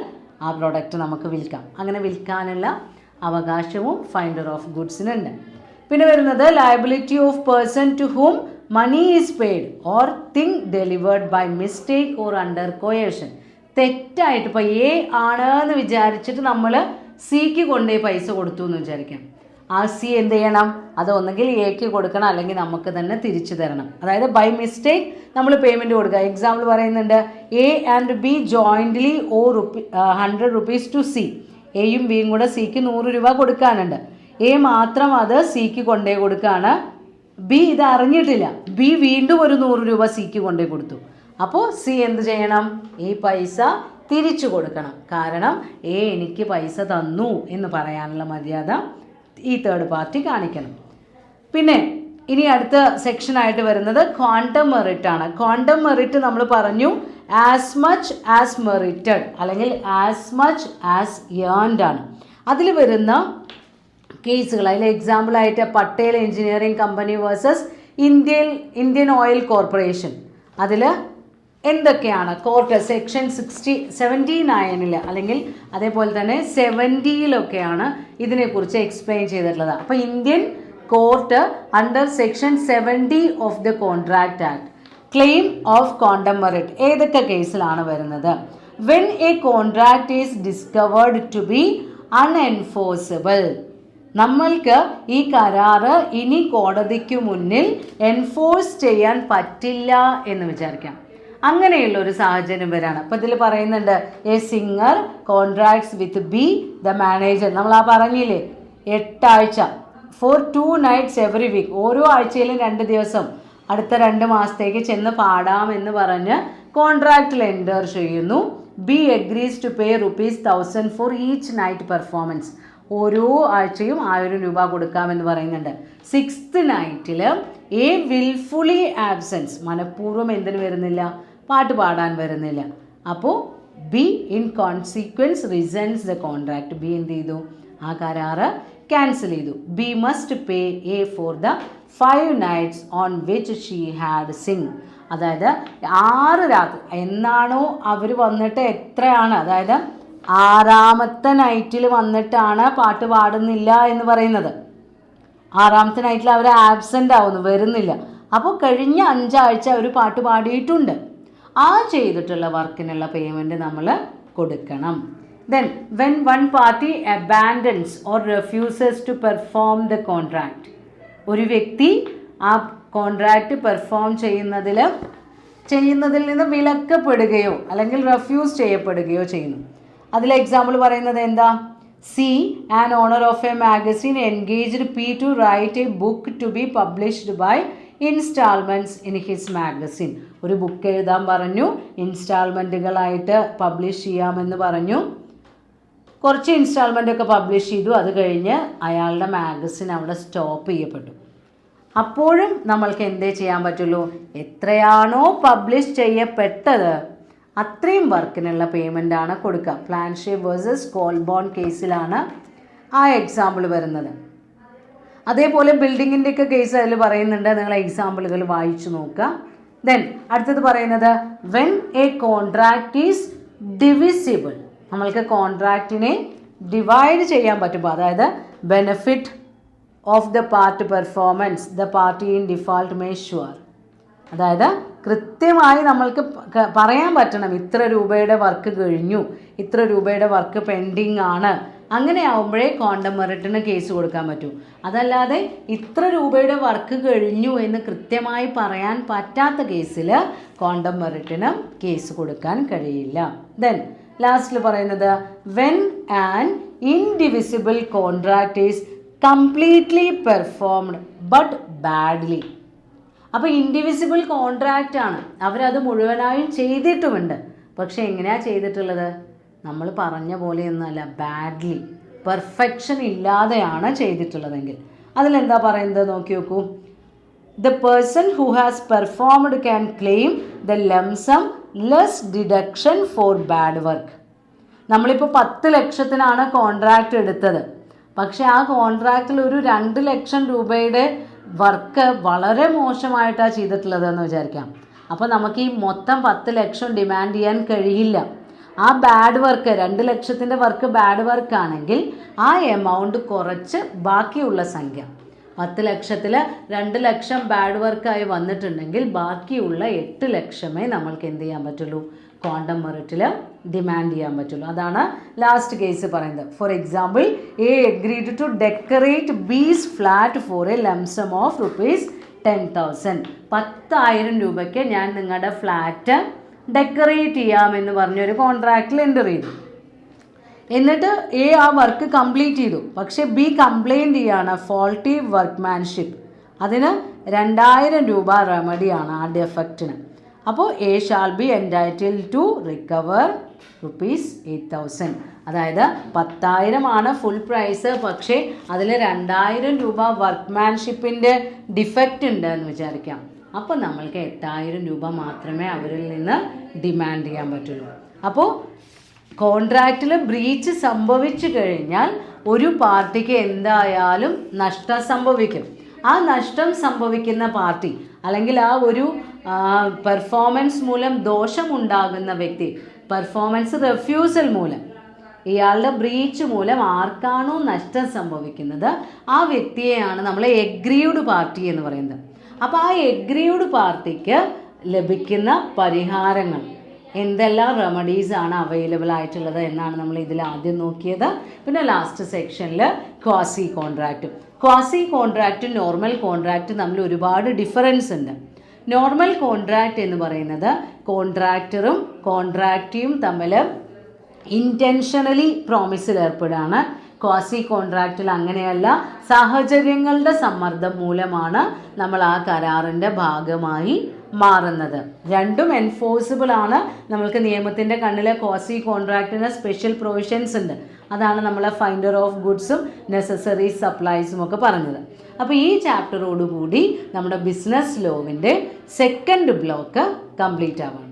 ആ പ്രോഡക്റ്റ് നമുക്ക് വിൽക്കാം. അങ്ങനെ വിൽക്കാനുള്ള അവകാശവും ഫൈൻഡർ ഓഫ് ഗുഡ്സിനുണ്ട്. പിന്നെ വരുന്നത് liability of person to whom money is paid or thing delivered by mistake or under coercion. തെറ്റായിട്ട് ഇപ്പോൾ എ ആണ് എന്ന് വിചാരിച്ചിട്ട് നമ്മൾ സിക്ക് കൊണ്ടുപോയി പൈസ കൊടുത്തു എന്ന് വിചാരിക്കാം. ആ സി എന്ത് ചെയ്യണം? അത് ഒന്നെങ്കിൽ എക്ക് കൊടുക്കണം, അല്ലെങ്കിൽ നമുക്ക് തന്നെ തിരിച്ചു തരണം. അതായത് ബൈ മിസ്റ്റേക്ക് നമ്മൾ പേയ്മെൻറ്റ് കൊടുക്കുക. എക്സാമ്പിൾ പറയുന്നുണ്ട്, A and B jointly $100 to C. എയും ബിയും കൂടെ സിക്ക് 100 രൂപ കൊടുക്കാനുണ്ട്. എ മാത്രം അത് സിക്ക് കൊണ്ടുപോയി കൊടുക്കുകയാണ്. ബി ഇത് അറിഞ്ഞിട്ടില്ല. ബി വീണ്ടും ഒരു 100 രൂപ സിക്ക് കൊണ്ടുപോയി കൊടുത്തു. അപ്പോൾ സി എന്ത് ചെയ്യണം? ഈ പൈസ തിരിച്ചു കൊടുക്കണം. കാരണം എ എനിക്ക് പൈസ തന്നു എന്ന് പറയാനുള്ള മര്യാദ ഈ തേർഡ് പാർട്ടി കാണിക്കണം. പിന്നെ ഇനി അടുത്ത സെക്ഷനായിട്ട് വരുന്നത് ക്വാണ്ടം മെറിറ്റ് ആണ്. ക്വാണ്ടം മെറിറ്റ് നമ്മൾ പറഞ്ഞു ആസ് മച്ച് ആസ് മെറിറ്റഡ് അല്ലെങ്കിൽ ആസ് മച്ച് ആസ് ഏൺഡ് ആണ്. അതിൽ വരുന്ന കേസുകൾ, അതിൽ എക്സാമ്പിളായിട്ട് Patel engineering company versus Indian oil corporation. അതിൽ എന്തൊക്കെയാണ് കോർട്ട് സെക്ഷൻ 79 അല്ലെങ്കിൽ അതേപോലെ തന്നെ 70 ഇതിനെക്കുറിച്ച് എക്സ്പ്ലെയിൻ ചെയ്തിട്ടുള്ളത്. അപ്പോൾ Indian court under section 70 of the contract act claim of quantum meruit ഏതൊക്കെ കേസിലാണ് വരുന്നത്? When a contract is discovered to be unenforceable. നമ്മൾക്ക് ഈ കരാറ് ഇനി കോടതിക്ക് മുന്നിൽ എൻഫോഴ്സ് ചെയ്യാൻ പറ്റില്ല എന്ന് വിചാരിക്കാം. അങ്ങനെയുള്ള ഒരു സാഹചര്യം വരാണ്. അപ്പോൾ ഇതിൽ പറയുന്നുണ്ട് A singer contracts with B the manager. നമ്മൾ ആ പറഞ്ഞില്ലേ 8 ആഴ്ച ഫോർ 2 nights എവറി വീക്ക്, ഓരോ ആഴ്ചയിലും 2 ദിവസം അടുത്ത 2 മാസത്തേക്ക് ചെന്ന് പാടാമെന്ന് പറഞ്ഞ് കോൺട്രാക്റ്റിൽ എൻ്റർ ചെയ്യുന്നു. B agrees to pay ₹1000 for each night performance. ഓരോ ആഴ്ചയും 1000 രൂപ കൊടുക്കാമെന്ന് പറയുന്നുണ്ട്. 6th നൈറ്റിൽ എ വിൽഫുള്ളി ആബ്സെൻസ്, മനഃപൂർവ്വം എന്തിനു വരുന്നില്ല, പാട്ട് പാടാൻ വരുന്നില്ല. അപ്പോൾ B in consequence rescinds the contract. B എന്ത് ചെയ്തു, ആ കരാറ് ക്യാൻസൽ ചെയ്തു. B must pay A for the 5 nights on which she had sing. അതായത് 6 രാത്രി എന്നാണോ അവർ വന്നിട്ട് എത്രയാണ്, അതായത് 6ാമത്തെ നൈറ്റിൽ വന്നിട്ടാണ് പാട്ട് പാടുന്നില്ല എന്ന് പറയുന്നത്. 6ാമത്തെ നൈറ്റിൽ അവർ ആബ്സെൻ്റ് ആവുന്നു, വരുന്നില്ല. അപ്പോൾ കഴിഞ്ഞ 5 ആഴ്ച അവർ പാട്ട് പാടിയിട്ടുണ്ട്. ആ ചെയ്തിട്ടുള്ള വർക്കിനുള്ള പേയ്മെൻറ്റ് നമ്മൾ കൊടുക്കണം. Then when one party abandons or refuses to perform the contract, ഒരു വ്യക്തി ആ കോൺട്രാക്റ്റ് പെർഫോം ചെയ്യുന്നതിൽ നിന്ന് വിലക്കപ്പെടുകയോ അല്ലെങ്കിൽ റെഫ്യൂസ് ചെയ്യപ്പെടുകയോ ചെയ്യുന്നു. അതിൽ എക്സാമ്പിൾ പറയുന്നത് എന്താ, C an owner of a magazine engaged P to write a book to be published by instalments in his magazine. ഒരു ബുക്ക് എഴുതാൻ പറഞ്ഞു, ഇൻസ്റ്റാൾമെൻറ്റുകളായിട്ട് പബ്ലിഷ് ചെയ്യാമെന്ന് പറഞ്ഞു. കുറച്ച് ഇൻസ്റ്റാൾമെൻ്റൊക്കെ പബ്ലിഷ് ചെയ്തു. അത് കഴിഞ്ഞ് അയാളുടെ മാഗസിൻ അവിടെ സ്റ്റോപ്പ് ചെയ്യപ്പെട്ടു. അപ്പോഴും നമ്മൾക്ക് എന്തേ ചെയ്യാൻ പറ്റുള്ളൂ, എത്രയാണോ പബ്ലിഷ് ചെയ്യപ്പെട്ടത് അത്രയും വർക്കിനുള്ള പേയ്മെൻ്റാണ് കൊടുക്കുക. പ്ലാൻഷെ വേഴ്സസ് കോൾബോൺ കേസിലാണ് ആ എക്സാമ്പിൾ വരുന്നത്. അതേപോലെ ബിൽഡിങ്ങിൻ്റെയൊക്കെ കേസ് അതിൽ പറയുന്നുണ്ട്, നിങ്ങൾ എക്സാമ്പിളുകൾ വായിച്ചു നോക്കുക. ദെൻ അടുത്തത് പറയുന്നത് when A contract is divisible. നമ്മൾക്ക് കോൺട്രാക്റ്റിനെ ഡിവൈഡ് ചെയ്യാൻ പറ്റുമ്പോൾ, അതായത് benefit of the part performance the party in default may sure. അതായത് കൃത്യമായി നമ്മൾക്ക് പറയാൻ പറ്റണം ഇത്ര രൂപയുടെ വർക്ക് കഴിഞ്ഞു, ഇത്ര രൂപയുടെ വർക്ക് പെൻഡിങ് ആണ്. അങ്ങനെ ആവുമ്പോഴേ ക്വാണ്ടം മെറിറ്റിന് കേസ് കൊടുക്കാൻ പറ്റൂ. അതല്ലാതെ ഇത്ര രൂപയുടെ വർക്ക് കഴിഞ്ഞു എന്ന് കൃത്യമായി പറയാൻ പറ്റാത്ത കേസിൽ ക്വാണ്ടം മെറിറ്റിന് കേസ് കൊടുക്കാൻ കഴിയില്ല. ദെൻ ലാസ്റ്റിൽ പറയുന്നത് when an indivisible contract is completely performed but badly. അപ്പോൾ ഇൻഡിവിസിബിൾ കോൺട്രാക്റ്റ് ആണ്, അവരത് മുഴുവനായും ചെയ്തിട്ടുമുണ്ട്. പക്ഷെ എങ്ങനെയാണ് ചെയ്തിട്ടുള്ളത്, നമ്മൾ പറഞ്ഞ പോലെയൊന്നുമല്ല, ബാഡ്ലി, പെർഫെക്ഷൻ ഇല്ലാതെയാണ് ചെയ്തിട്ടുള്ളതെങ്കിൽ അതിലെന്താ പറയുന്നത് നോക്കി നോക്കൂ. The person who has performed can claim the lump sum less deduction four bad work. നമ്മളിപ്പോൾ 10 ലക്ഷത്തിനാണ് കോൺട്രാക്റ്റ് എടുത്തത്. പക്ഷേ ആ കോൺട്രാക്റ്റിൽ ഒരു 2 ലക്ഷം രൂപയുടെ വർക്ക് വളരെ മോശമായിട്ടാണ് ചെയ്തിട്ടുള്ളതെന്ന് വിചാരിക്കാം. അപ്പോൾ നമുക്ക് ഈ മൊത്തം 10 ലക്ഷം ഡിമാൻഡ് ചെയ്യാൻ കഴിയില്ല. ആ ബാഡ് വർക്ക് 2 ലക്ഷത്തിൻ്റെ വർക്ക് ബാഡ് വർക്കാണെങ്കിൽ ആ എമൗണ്ട് കുറച്ച് ബാക്കിയുള്ള സംഖ്യ 10 ലക്ഷത്തിൽ 2 ലക്ഷം ബാഡ് വർക്കായി വന്നിട്ടുണ്ടെങ്കിൽ ബാക്കിയുള്ള 8 ലക്ഷമേ നമ്മൾക്ക് എന്ത് ചെയ്യാൻ പറ്റുള്ളൂ, ക്വാണ്ടം മെറിറ്റിൽ ഡിമാൻഡ് ചെയ്യാൻ പറ്റുള്ളൂ. അതാണ് ലാസ്റ്റ് കേസ് പറയുന്നത്. For example A agreed to decorate B's flat for a lump sum of ₹10,000. 10,000 രൂപയ്ക്ക് ഞാൻ നിങ്ങളുടെ ഫ്ലാറ്റ് ഡെക്കറേറ്റ് ചെയ്യാമെന്ന് പറഞ്ഞൊരു കോൺട്രാക്റ്റിൽ എൻ്റർ ചെയ്തു. എന്നിട്ട് എ ആ വർക്ക് കംപ്ലീറ്റ് ചെയ്തു. പക്ഷേ ബി കംപ്ലൈൻറ്റ് ചെയ്യാണ് ഫോൾട്ടി വർക്ക്മാൻഷിപ്പ്. അതിന് 2000 രൂപ റെമഡിയാണ് ആ ഡിഫക്റ്റിന്. അപ്പോൾ a shall be entitle to recover ₹8,000. അതായത് 10,000 ആണ് ഫുൾ പ്രൈസ്, പക്ഷേ അതിൽ 2000 രൂപ വർക്ക്മാൻഷിപ്പിൻ്റെ ഡിഫക്റ്റ് ഉണ്ട് എന്ന് വിചാരിക്കാം. അപ്പോൾ നമ്മൾക്ക് 8,000 രൂപ മാത്രമേ അവരിൽ നിന്ന് ഡിമാൻഡ് ചെയ്യാൻ പറ്റുള്ളൂ. അപ്പോൾ കോൺട്രാക്റ്റിൽ ബ്രീച്ച് സംഭവിച്ചു കഴിഞ്ഞാൽ ഒരു പാർട്ടിക്ക് എന്തായാലും നഷ്ടം സംഭവിക്കും. ആ നഷ്ടം സംഭവിക്കുന്ന പാർട്ടി അല്ലെങ്കിൽ ആ ഒരു പെർഫോമൻസ് മൂലം ദോഷമുണ്ടാകുന്ന വ്യക്തി, പെർഫോമൻസ് റെഫ്യൂസൽ മൂലം, ഇയാളുടെ ബ്രീച്ച് മൂലം ആർക്കാണോ നഷ്ടം സംഭവിക്കുന്നത് ആ വ്യക്തിയെയാണ് നമ്മൾ എഗ്രീഡ് പാർട്ടി എന്ന് പറയുന്നത്. അപ്പോൾ ആ എഗ്രീഡ് പാർട്ടിക്ക് ലഭിക്കുന്ന പരിഹാരങ്ങൾ എന്തെല്ലാം റെമഡീസാണ് അവൈലബിൾ ആയിട്ടുള്ളത് എന്നാണ് നമ്മൾ ഇതിൽ ആദ്യം നോക്കിയത്. പിന്നെ ലാസ്റ്റ് സെക്ഷനിൽ ക്വാസി കോൺട്രാക്റ്റും നോർമൽ കോൺട്രാക്റ്റും തമ്മിൽ ഒരുപാട് ഡിഫറൻസ് ഉണ്ട്. നോർമൽ കോൺട്രാക്റ്റ് എന്ന് പറയുന്നത് കോൺട്രാക്ടറും കോൺട്രാക്റ്റിയും തമ്മിൽ ഇൻറ്റൻഷനലി പ്രോമിസിൽ ഏർപ്പെടുകയാണ്. ക്വാസി കോൺട്രാക്റ്റിൽ അങ്ങനെയല്ല, സാഹചര്യങ്ങളുടെ സമ്മർദ്ദം മൂലമാണ് നമ്മൾ ആ കരാറിൻ്റെ ഭാഗമായി മാറുന്നത്. രണ്ടും എൻഫോഴ്സിബിൾ ആണ്. നമ്മൾക്ക് നിയമത്തിൻ്റെ കണ്ണിലെ ക്വാസി കോൺട്രാക്റ്റിന് സ്പെഷ്യൽ പ്രൊവിഷൻസ് ഉണ്ട്. അതാണ് നമ്മളെ ഫൈൻഡർ ഓഫ് ഗുഡ്സും നെസസറി സപ്ലൈസും ഒക്കെ പറഞ്ഞത്. അപ്പോൾ ഈ ചാപ്റ്ററോടുകൂടി നമ്മുടെ ബിസിനസ് ലോവിൻ്റെ സെക്കൻഡ് ബ്ലോക്ക് കംപ്ലീറ്റ് ആവാണ്.